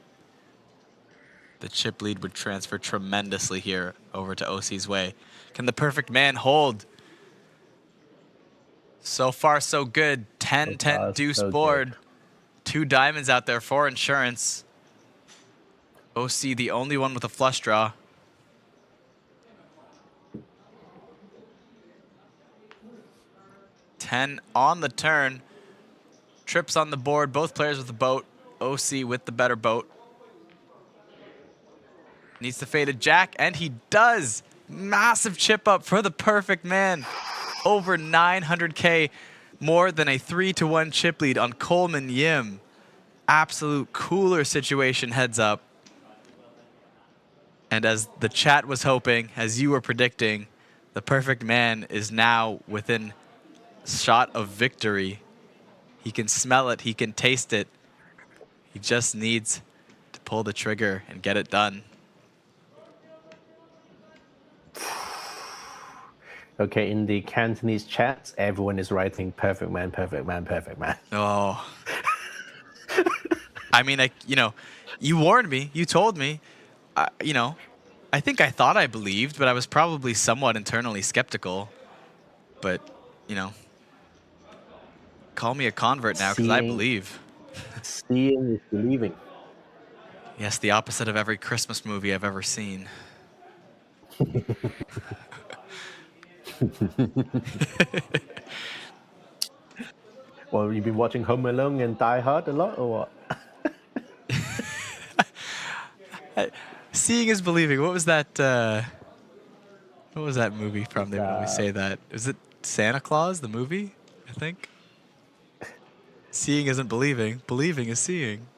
the chip lead would transfer tremendously here over to OC's way. Can the perfect man hold? So far, so good. 10-10 deuce so board. good. 2 diamonds out there for insurance. OC, the only one with a flush draw. $10 on the turn. Trips on the board. Both players with the boat. OC with the better boat. Needs to fade a jack, and he does. Massive chip up for the perfect man. Over 900K. More than a 3-1 chip lead on Coleman Yim. Absolute cooler situation heads up. And as the chat was hoping, as you were predicting, the perfect man is now within shot of victory. He can smell it. He can taste it. He just needs to pull the trigger and get it done. Okay, in the Cantonese chats, everyone is writing perfect man, perfect man, perfect man. Oh. I mean, you warned me. You told me. I think I thought I believed, but I was probably somewhat internally skeptical. But, call me a convert now because I believe. Seeing is believing. Yes, the opposite of every Christmas movie I've ever seen. Well, you've been watching Home Alone and Die Hard a lot, or what? Seeing is believing. What was that? What was that movie from? They would always say that. Was it Santa Claus, the movie? I think. Seeing isn't believing. Believing is seeing.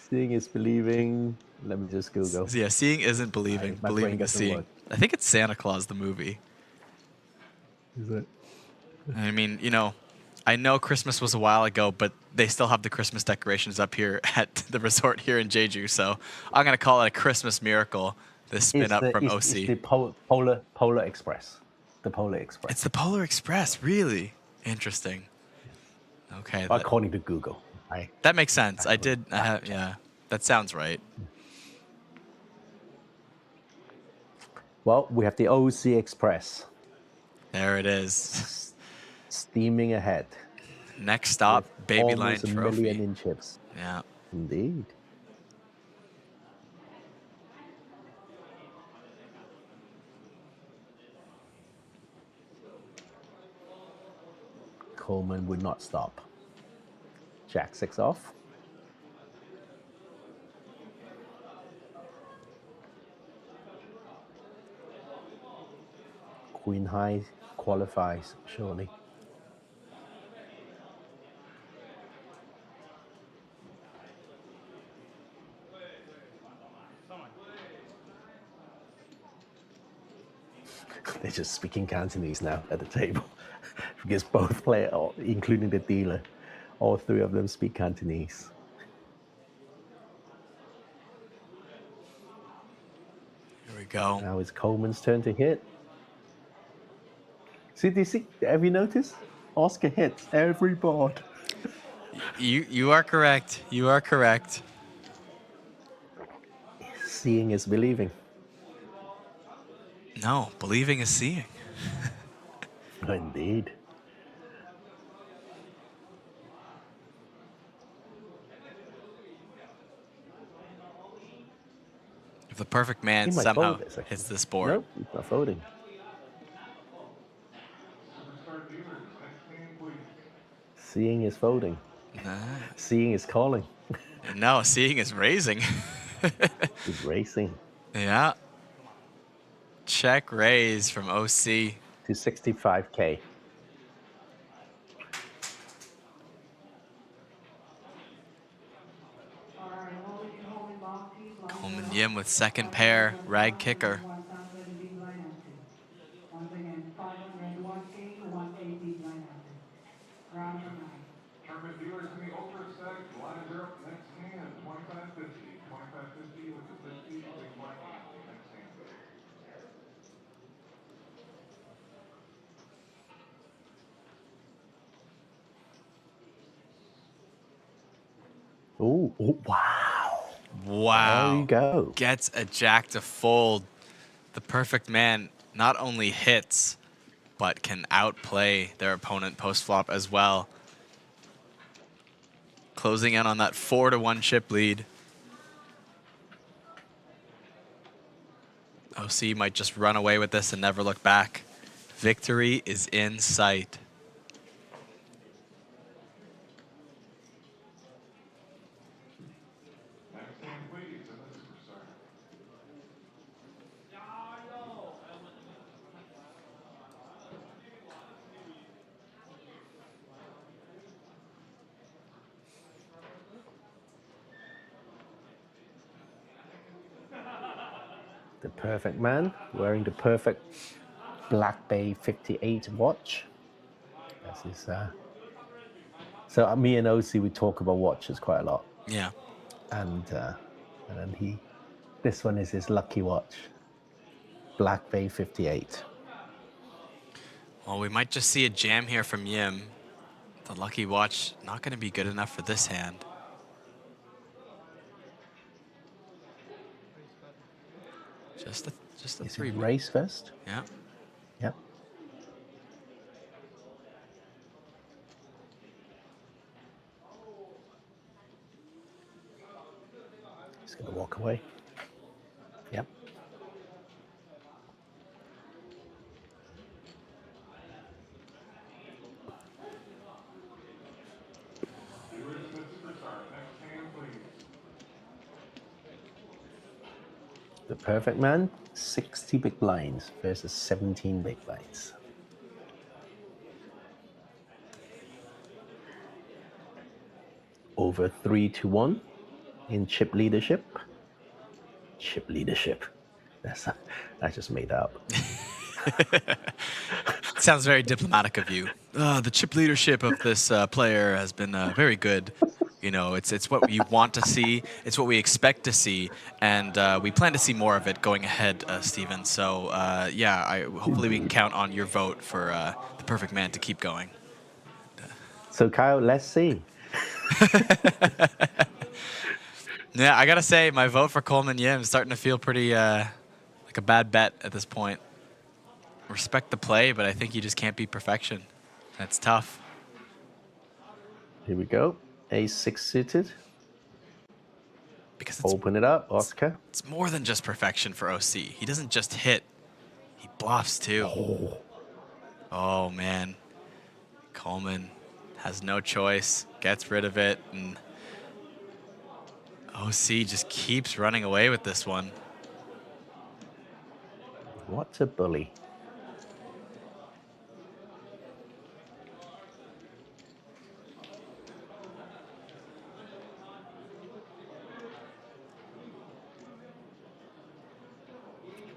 Seeing is believing. Let me just Google. Yeah, seeing isn't believing. Believing is seeing. Work. I think it's Santa Claus, the movie. Is it? I mean, I know Christmas was a while ago, but they still have the Christmas decorations up here at the resort here in Jeju. So I'm going to call it a Christmas miracle, this spin up from OC. It's the Polar Express. The Polar Express. It's the Polar Express, really? Interesting. Okay. According to Google. That makes sense. Yeah, that sounds right. Well, we have the OC Express. There it is. steaming ahead. Next stop, Baby Lion Almost a Trophy. million in chips. Yeah. Indeed. Coleman would not stop. Jack 6 off. Queen high qualifies, surely. They're just speaking Cantonese now at the table because both players, including the dealer, all three of them speak Cantonese. Here we go. Now it's Coleman's turn to hit. See, have you noticed? Oscar hits every board. You are correct. You are correct. Seeing is believing. No, believing is seeing. Indeed. If the perfect man He might somehow fold this, hits this board. Nope, he's not folding. Seeing is folding. Nah. Seeing is calling. No, seeing is raising. He's racing. Yeah. Check raise from OC. To 65K. Coleman Yim with second pair, rag kicker. Tournament dealers in the ultra set, lines are up next hand, 25.50, 25.50 with the 50, big black ante, next hand. Oh, wow. Wow. There you go. Gets a jack to fold. The perfect man not only hits, but can outplay their opponent post-flop as well. Closing in on that 4-1 chip lead. OC might just run away with this and never look back. Victory is in sight. Next hand, please, and the superstar. The perfect man wearing the perfect Black Bay 58 watch. That's his, so me and OC, we talk about watches quite a lot. Yeah. And then this one is his lucky watch. Black Bay 58. Well, we might just see a jam here from Yim. The lucky watch not going to be good enough for this hand. Just a Is three. it race first? Yeah. Yep. He's going to walk away. Yep. The perfect man, 60 big blinds versus 17 big blinds. Over 3-1 in chip leadership. Chip leadership. I just made that up. Sounds very diplomatic of you. The chip leadership of this player has been very good. You know, it's what you want to see. It's what we expect to see, and we plan to see more of it going ahead, Stephen. So yeah, hopefully we can count on your vote for the perfect man to keep going. So Kyle, let's see. Yeah, I gotta say, my vote for Coleman Yim is starting to feel pretty like a bad bet at this point. Respect the play, but I think you just can't beat perfection. That's tough. Here we go. A6 suited. Because open it up, Oscar. It's more than just perfection for OC. He doesn't just hit, he bluffs too. Oh man. Coleman has no choice, gets rid of it, and OC just keeps running away with this one. What a bully.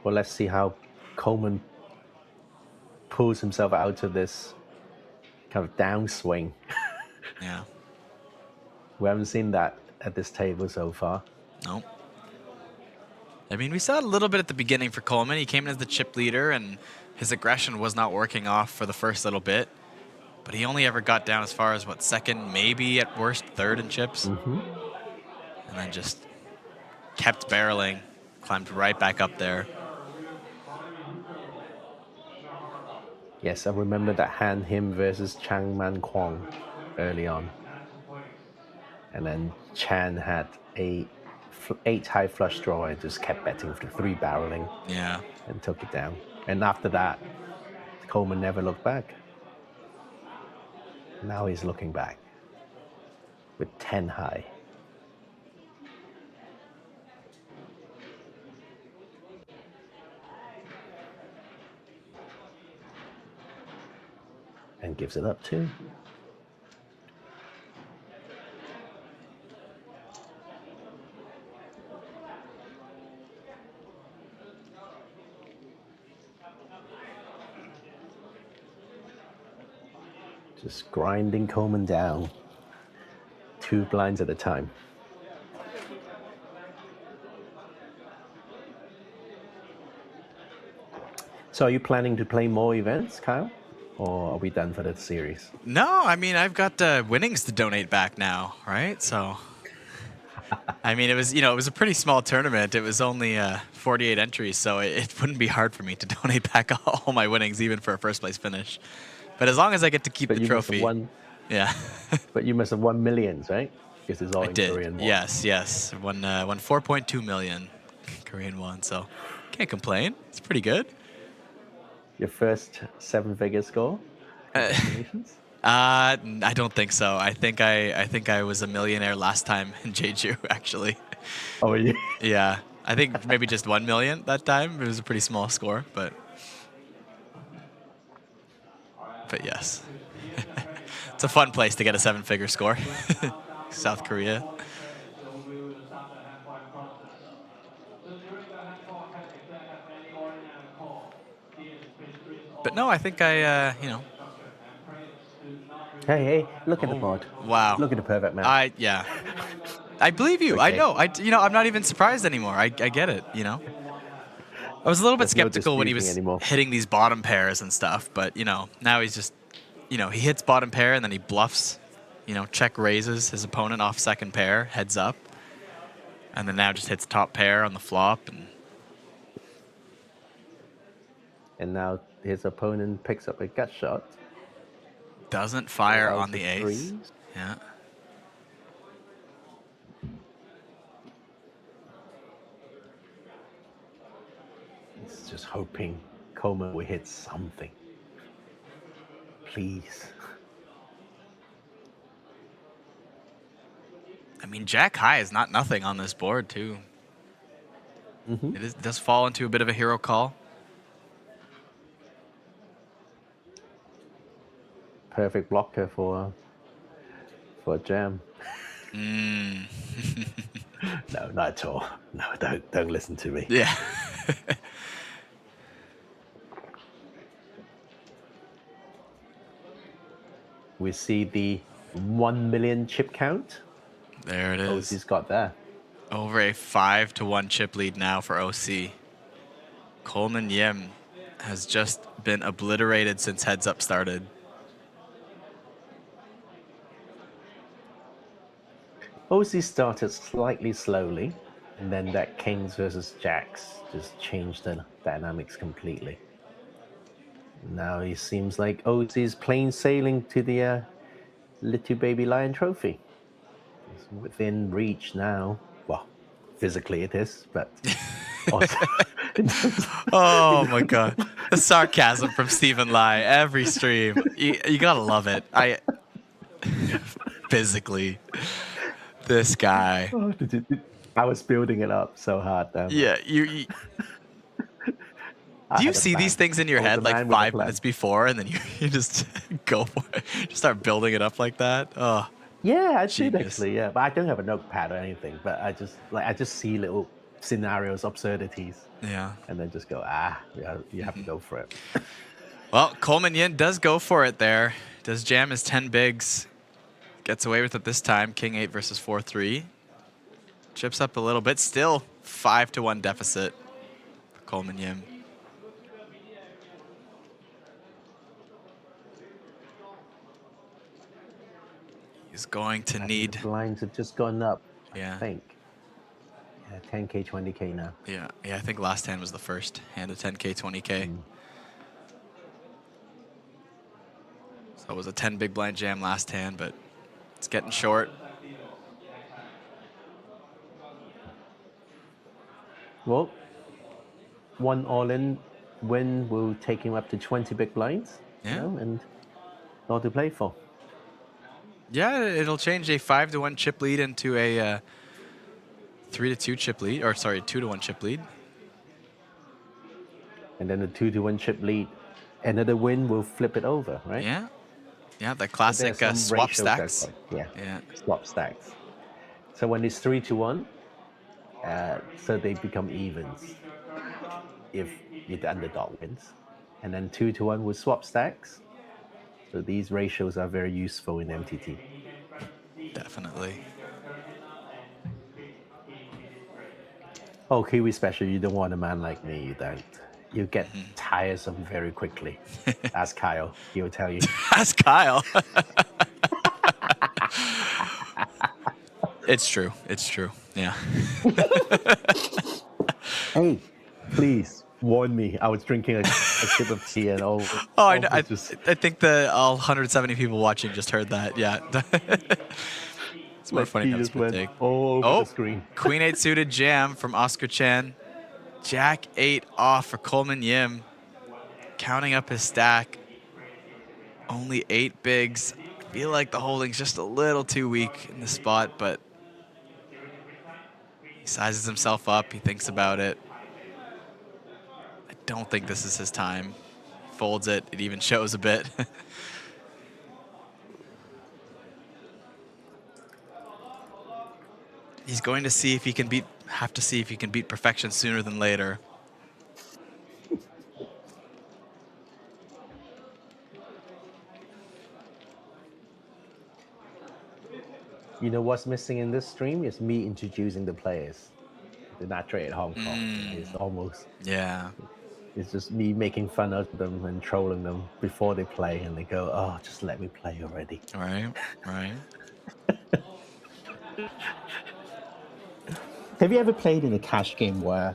Well, let's see how Coleman pulls himself out of this kind of downswing. Yeah. We haven't seen that at this table so far. No. I mean, we saw it a little bit at the beginning for Coleman. He came in as the chip leader, and his aggression was not working off for the first little bit. But he only ever got down as far as, what, second, maybe at worst, third in chips. Mm-hmm. And then just kept barreling, climbed right back up there. Yes, I remember that hand, him versus Chang Man Kwong early on. And then Chan had a 8 high flush draw and just kept betting for 3 barreling. Yeah. And took it down. And after that, Coleman never looked back. Now he's looking back with 10 high. And gives it up too. Just grinding Coleman down. 2 blinds at a time. So are you planning to play more events, Kyle? Or are we done for the series? No, I mean, I've got winnings to donate back now, right? So, I mean, it was, it was a pretty small tournament. It was only 48 entries, so it wouldn't be hard for me to donate back all my winnings, even for a first place finish. But as long as I get to keep the trophy. Yeah. But you must have won millions, right? Because it's all in Korean won. Yes. Won 4.2 million Korean won, so can't complain. It's pretty good. Your first 7-figure score? Congratulations. I don't think so. I think I was a millionaire last time in Jeju, actually. Oh, yeah. Yeah. I think maybe just 1 million that time. It was a pretty small score, but yes. It's a fun place to get a 7-figure score. South Korea. But no, I think Hey, look at the board. Wow. Look at the perfect man. Yeah. I believe you. Okay. I know. I'm not even surprised anymore. I get it, I was a little bit skeptical when he was hitting these bottom pairs and stuff, but, now he's just, he hits bottom pair and then he bluffs, check raises his opponent off second pair, heads up, and then now just hits top pair on the flop. And now his opponent picks up a gut shot. Doesn't fire on the ace. Yeah. He's just hoping Coleman will hit something. Please. I mean, Jack high is not nothing on this board, too. Mm-hmm. It does fall into a bit of a hero call. Perfect blocker for a jam. No, not at all. No, don't listen to me. Yeah. We see the 1 million chip count. There it is. OC's got there. Over a 5-1 chip lead now for OC. Coleman Yim has just been obliterated since heads up started. OC started slightly slowly, and then that Kings versus Jacks just changed the dynamics completely. Now it seems like Oats is plain sailing to the Little Baby Lion trophy. It's within reach now. Well, physically it is, but also Oh my god. The sarcasm from Stephen Lai every stream. You gotta love it. Physically. This guy. I was building it up so hard though. Yeah, you do you see these things in your head like 5 minutes before and then you just go for it? Just start building it up like that? Oh. Yeah, I did actually, yeah. But I don't have a notepad or anything, but I just see little scenarios, absurdities. Yeah. And then just go, you have to go for it. Well, Coleman Yin does go for it there. Does jam his 10 bigs. Gets away with it this time. King 8 versus 4-3. Chips up a little bit. Still 5-1 deficit for Coleman Yin. He's going to need... The blinds have just gone up, yeah. I think. Yeah, 10K, 20K now. Yeah, I think last hand was the first hand of 10K, 20K. So it was a 10 big blind jam last hand, but it's getting short. Well, one all-in win will take him up to 20 big blinds. Yeah. And all to play for. Yeah, it'll change a 5-1 chip lead into a 3-2 chip lead, or sorry, 2-1 chip lead. And then a 2-1 chip lead. Another win will flip it over, right? Yeah. Yeah, the classic swap stacks. Yeah. Yeah. Swap stacks. So when it's 3-1, so they become evens if the underdog wins. And then 2-1 with swap stacks. So these ratios are very useful in MTT. Definitely. Oh, Kiwi special, you don't want a man like me, you don't. You get tiresome very quickly. Ask Kyle, he'll tell you. Ask Kyle. It's true. It's true. Yeah. Hey, please warn me. I was drinking a sip of tea and all. Oh, I know. I think all 170 people watching just heard that. Yeah. It's more funny than split take. All over the screen. Queen 8 suited jam from Oscar Chen. Jack 8 off for Coleman Yim. Counting up his stack. Only 8 bigs. I feel like the holding's just a little too weak in the spot, but he sizes himself up. He thinks about it. I don't think this is his time. Folds it. It even shows a bit. He's going to see if he can have to see if he can beat perfection sooner than later. You know what's missing in this stream is me introducing the players. The Natural 8 Hong Kong. It's almost... Yeah. It's just me making fun of them and trolling them before they play, and they go, "Oh, just let me play already." Right, right. Have you ever played in a cash game where,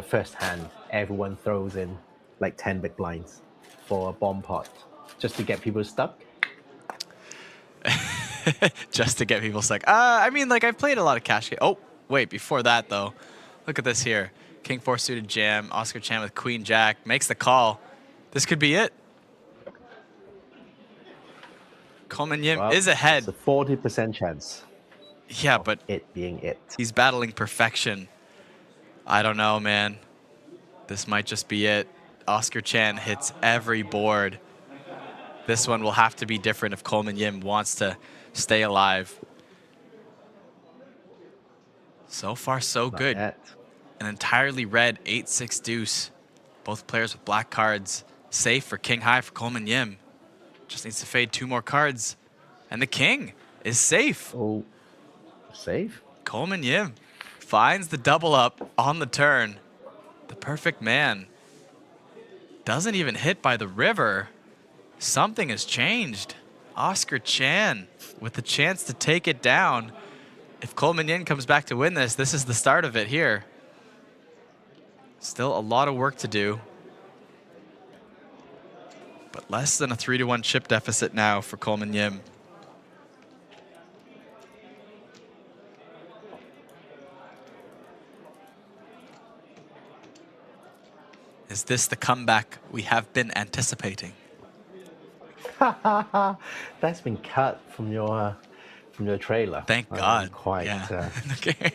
first hand, everyone throws in like 10 big blinds for a bomb pot just to get people stuck? Just to get people stuck. I mean, like, I've played a lot of cash games. Oh, wait, before that, though. Look at this here. King 4 suited jam. Oscar Chan with Queen Jack. Makes the call. This could be it. Coleman Yim is ahead. It's a 40% chance. Yeah, but it being it. He's battling perfection. I don't know, man. This might just be it. Oscar Chan hits every board. This one will have to be different if Coleman Yim wants to stay alive. So far, so good. An entirely red 8-6 deuce. Both players with black cards. Safe for King High for Coleman Yim. Just needs to fade 2 more cards. And the king is safe. Oh. Safe. Coleman Yim finds the double up on the turn. The perfect man. Doesn't even hit by the river. Something has changed. Oscar Chan with the chance to take it down. If Coleman Yim comes back to win this, this is the start of it here. Still a lot of work to do. but less than a 3-1 chip deficit now for Coleman Yim. Is this the comeback we have been anticipating? That's been cut from your trailer. Thank God. Quite. Yeah. Okay.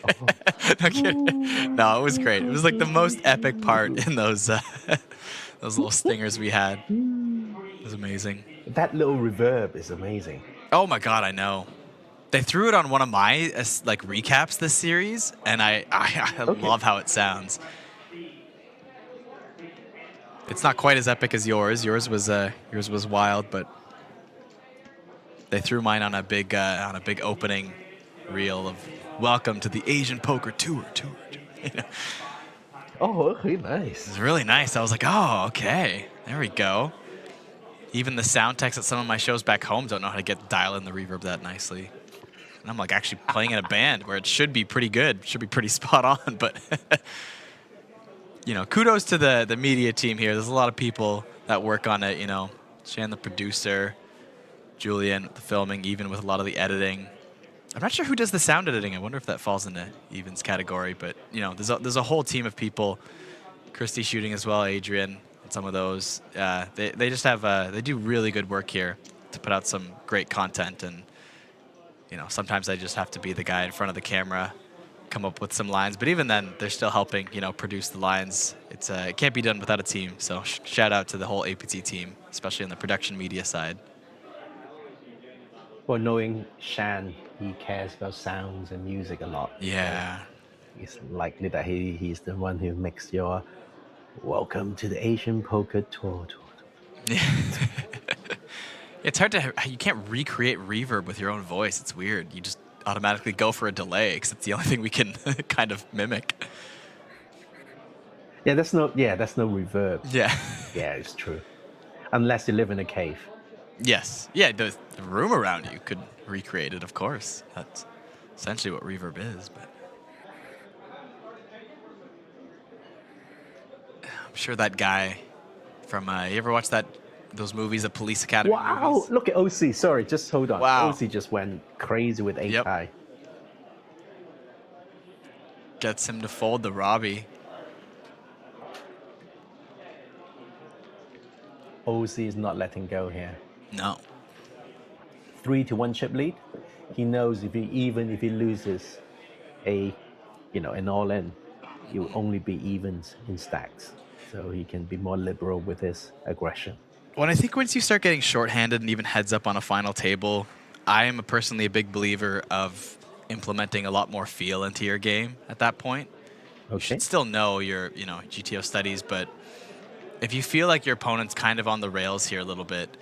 No, it was great. It was like the most epic part in those those little stingers we had. It was amazing. That little reverb is amazing. Oh my God, I know. They threw it on one of my like recaps this series, and I love how it sounds. It's not quite as epic as yours. Yours was wild, but they threw mine on a big opening reel of "Welcome to the Asian Poker Tour." You know? Oh, okay, nice. It's really nice. I was like, oh, okay, there we go. Even the sound techs at some of my shows back home don't know how to dial in the reverb that nicely. And I'm like actually playing in a band where it should be pretty good, should be pretty spot on, but. You know, kudos to the media team here. There's a lot of people that work on it, you know. Shan, the producer, Julian, the filming, even with a lot of the editing. I'm not sure who does the sound editing. I wonder if that falls into Evan's category. But, you know, there's a whole team of people. Christy shooting as well, Adrian, and some of those. They just have, they do really good work here to put out some great content. And, you know, sometimes I just have to be the guy in front of the camera, come up with some lines, but even then they're still helping, you know, produce the lines. It's it can't be done without a team, so shout out to the whole APT team, especially on the production media side. Well, knowing Shan, he cares about sounds and music a lot. Yeah, so it's likely that he's the one who makes your "Welcome to the Asian Poker Tour." Yeah. It's hard to, you can't recreate reverb with your own voice. It's weird. You just automatically go for a delay because it's the only thing we can kind of mimic. Yeah, that's no reverb. Yeah. Yeah, it's true. Unless you live in a cave. Yes. Yeah, the room around you could recreate it, of course. That's essentially what reverb is, but I'm sure that guy from you ever watch those movies, the Police Academy movies? Look at OC. Sorry, just hold on. Wow. OC just went crazy with 8-high. Gets him to fold the Robbie. OC is not letting go here. No. 3-1 chip lead. He knows if he loses an all-in, he will only be evens in stacks. So he can be more liberal with his aggression. Well, I think once you start getting shorthanded and even heads up on a final table, I am personally a big believer of implementing a lot more feel into your game at that point. Okay. You should still know your, GTO studies, but if you feel like your opponent's kind of on the rails here a little bit,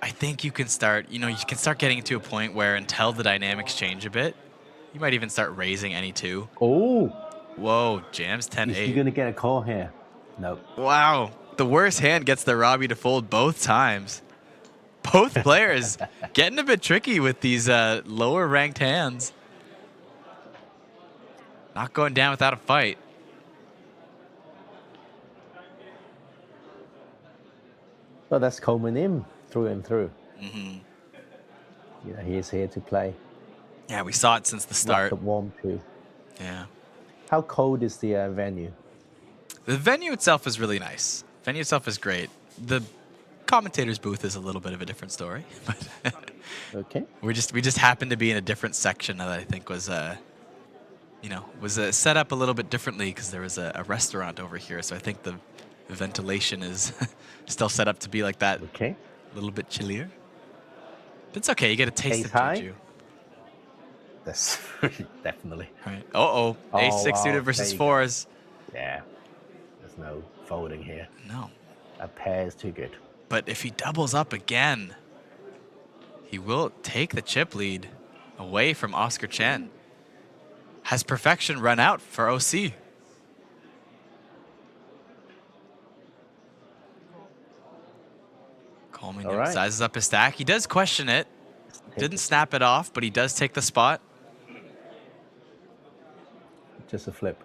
I think you can start, you can start getting to a point where until the dynamics change a bit, you might even start raising any two. Oh. Whoa, jams 10-8. You're going to get a call here. No. Wow. The worst hand gets the Robbie to fold both times. Both players getting a bit tricky with these lower ranked hands. Not going down without a fight. Well, that's Coleman in through and through. Mm-hmm. Yeah, he is here to play. Yeah, we saw it since the start. Not the warm too. Yeah. How cold is the venue? The venue itself is really nice. Venue itself is great. The commentator's booth is a little bit of a different story, but okay. We just happened to be in a different section that I think was set up a little bit differently because there was a restaurant over here. So I think the ventilation is still set up to be like that. Okay. A little bit chillier. But it's okay. You get a taste of Jeju. That's definitely. Right. Uh-oh. Ace-6 suited versus 4s. Yeah. There's no folding here. No. A pair is too good. But if he doubles up again, he will take the chip lead away from Oscar Chen. Has perfection run out for OC? Coleman sizes up his stack. He does question it. Didn't snap it off, but he does take the spot. Just a flip.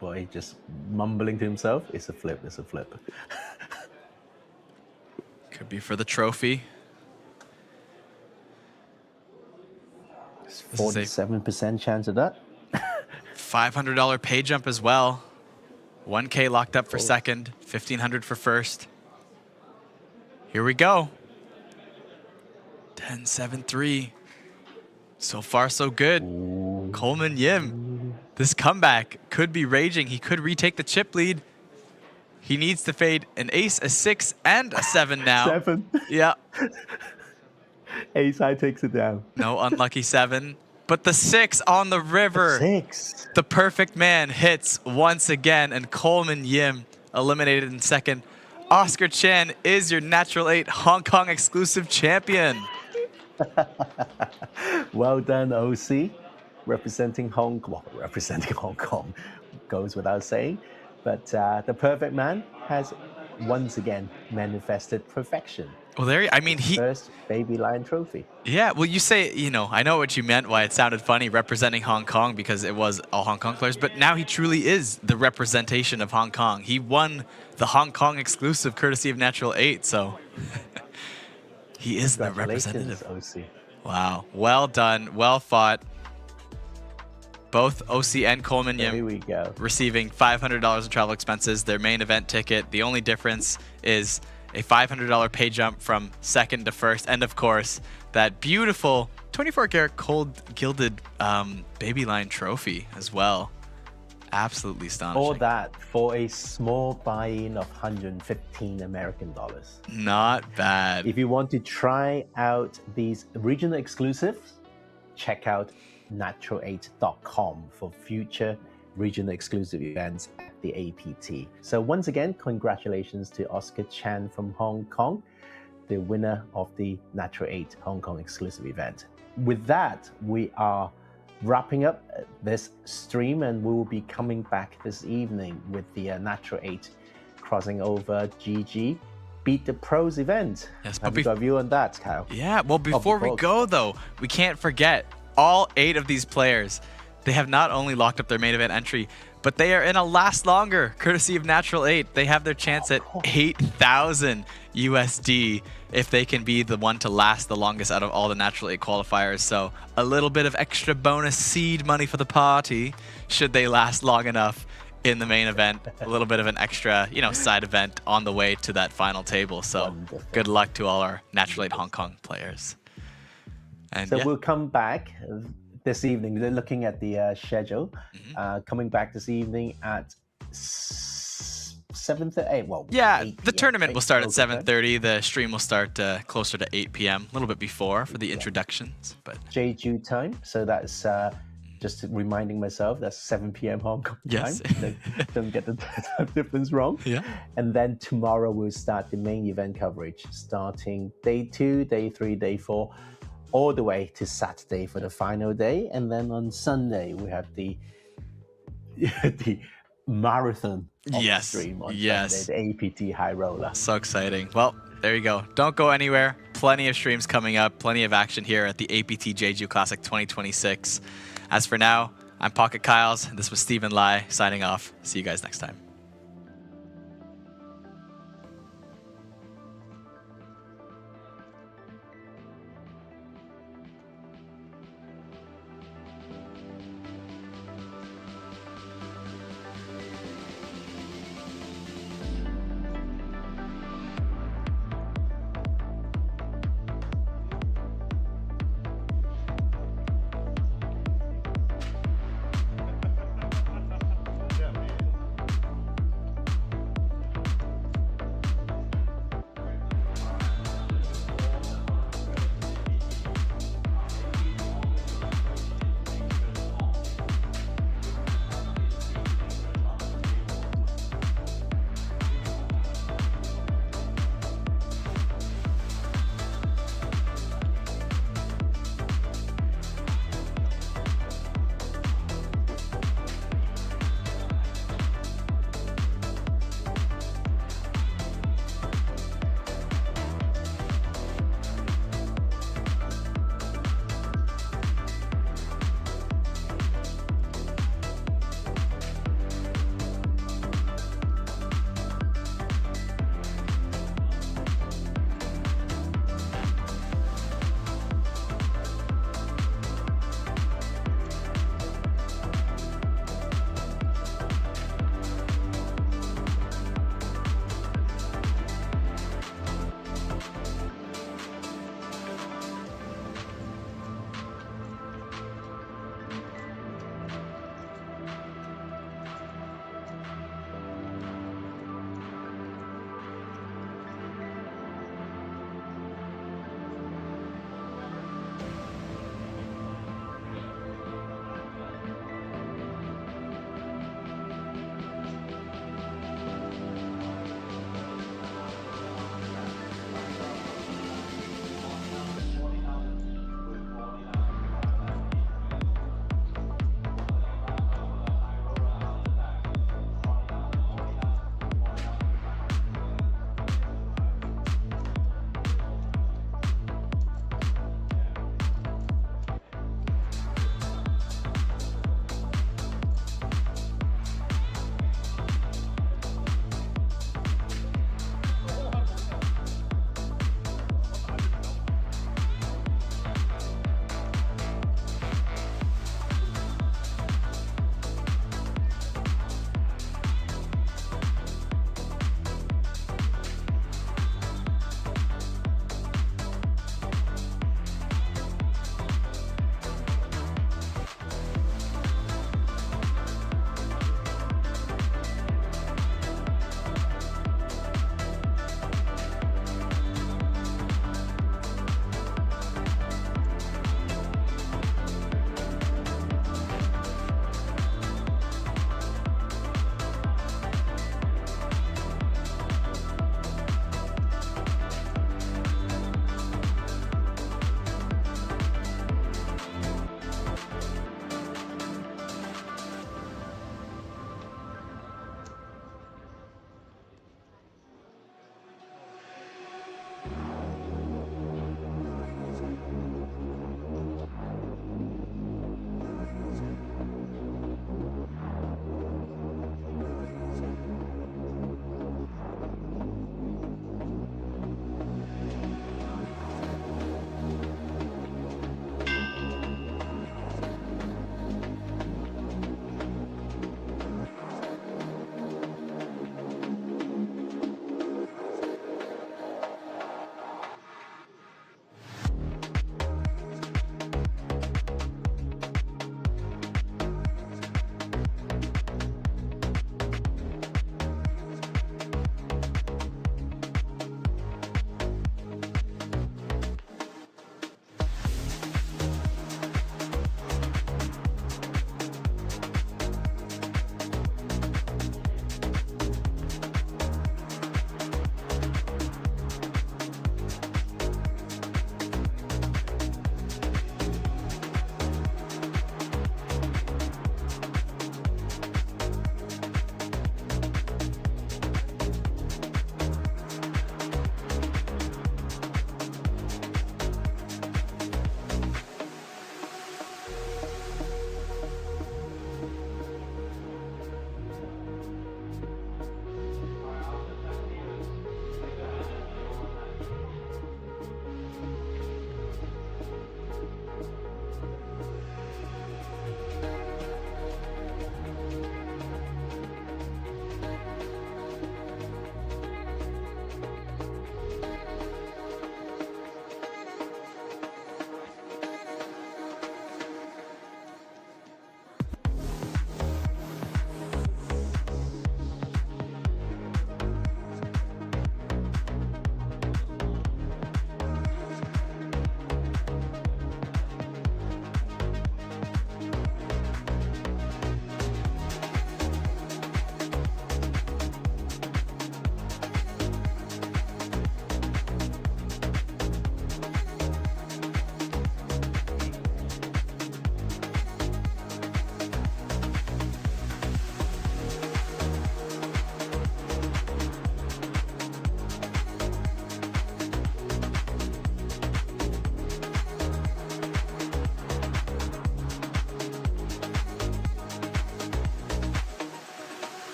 Boy, just mumbling to himself. It's a flip. It's a flip. Could be for the trophy. 47% chance of that. $500 pay jump as well. 1K locked up for second, 1,500 for first. Here we go. 10-7-3. So far, so good. Coleman Yim. This comeback could be raging. He could retake the chip lead. He needs to fade an ace, a 6, and a 7 now. 7. Yeah. Ace high takes it down. No unlucky 7. But the 6 on the river. 6. The perfect man hits once again, and Coleman Yim eliminated in second. Oscar Chan is your Natural 8 Hong Kong exclusive champion. Well done, OC. Representing Hong Kong. Well, representing Hong Kong goes without saying. But the perfect man has once again manifested perfection. Well, there, I mean, he first Baby Lion trophy. Yeah, well, you say, you know, I know what you meant, why it sounded funny representing Hong Kong, because it was all Hong Kong players, but now he truly is the representation of Hong Kong. He won the Hong Kong exclusive courtesy of Natural 8, so he is the representative. OC. Wow, well done, well fought. Both OC and Coleman Yim receiving $500 in travel expenses, their main event ticket. The only difference is a $500 pay jump from second to first, and of course, that beautiful 24-karat cold gilded Baby Lion trophy as well. Absolutely astonishing. All that for a small buy-in of 115 American dollars. Not bad. If you want to try out these regional exclusives, check out natural8.com for future regional exclusive events at the APT. So once again, congratulations to Oscar Chan from Hong Kong, the winner of the Natural 8 Hong Kong exclusive event. With that, we are wrapping up this stream, and we will be coming back this evening with the Natural 8 crossing over GG Beat the Pros event. Yes, have you got a view on that, Kyle? Yeah, well, before we go, though, we can't forget all 8 of these players. They have not only locked up their main event entry, but they are in a last longer, courtesy of Natural 8. They have their chance at 8,000 USD if they can be the one to last the longest out of all the Natural 8 qualifiers. So a little bit of extra bonus seed money for the party should they last long enough in the main event. A little bit of an extra, you know, side event on the way to that final table. So good luck to all our Natural 8 Hong Kong players. And so yeah. We'll come back this evening. They're looking at the schedule. Coming back this evening at 7:30. Well, yeah, the tournament will start at 7:30. The stream will start closer to 8 p.m. A little bit before for the introductions. But Jeju time. So that's just reminding myself that's 7 p.m. Hong Kong time. So don't get the time difference wrong. Yeah. And then tomorrow we'll start the main event coverage, starting day 2, day 3, day 4. All the way to Saturday for the final day, and then on Sunday we have the marathon stream on Sunday, the APT High Roller. So exciting. Well, there you go. Don't go anywhere. Plenty of streams coming up, plenty of action here at the APT Jeju Classic 2026. As for now, I'm PocketKyles. This was Stephen Lai signing off. See you guys next time.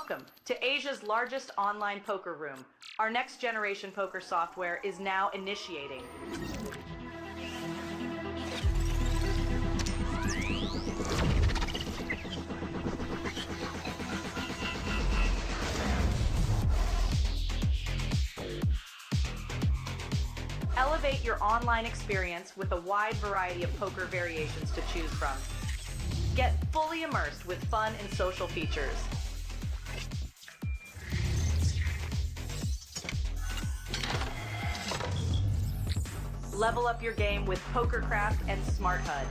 Welcome to Asia's largest online poker room. Our next generation poker software is now initiating. Elevate your online experience with a wide variety of poker variations to choose from. Get fully immersed with fun and social features. Level up your game with PokerCraft and Smart HUD.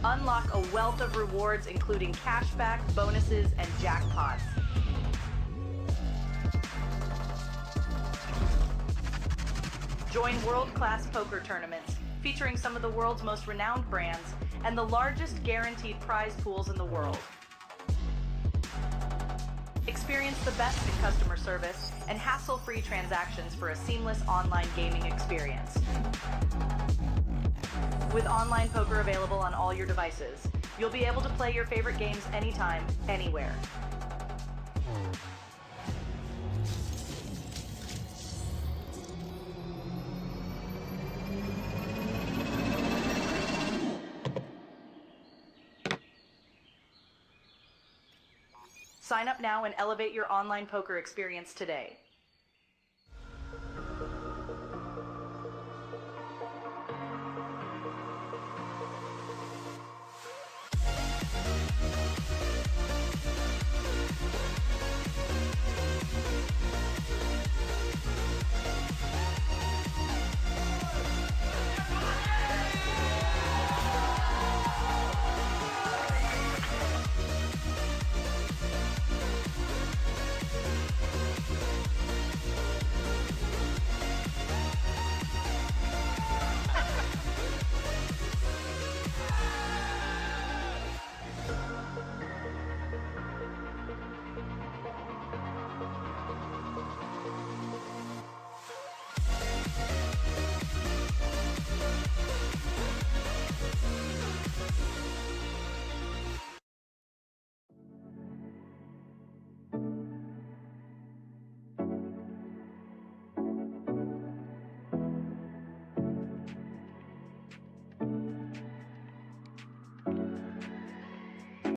Unlock a wealth of rewards including cashback, bonuses, and jackpots. Join world-class poker tournaments featuring some of the world's most renowned brands and the largest guaranteed prize pools in the world. Experience the best in customer service and hassle-free transactions for a seamless online gaming experience. With online poker available on all your devices, you'll be able to play your favorite games anytime, anywhere. Sign up now and elevate your online poker experience today.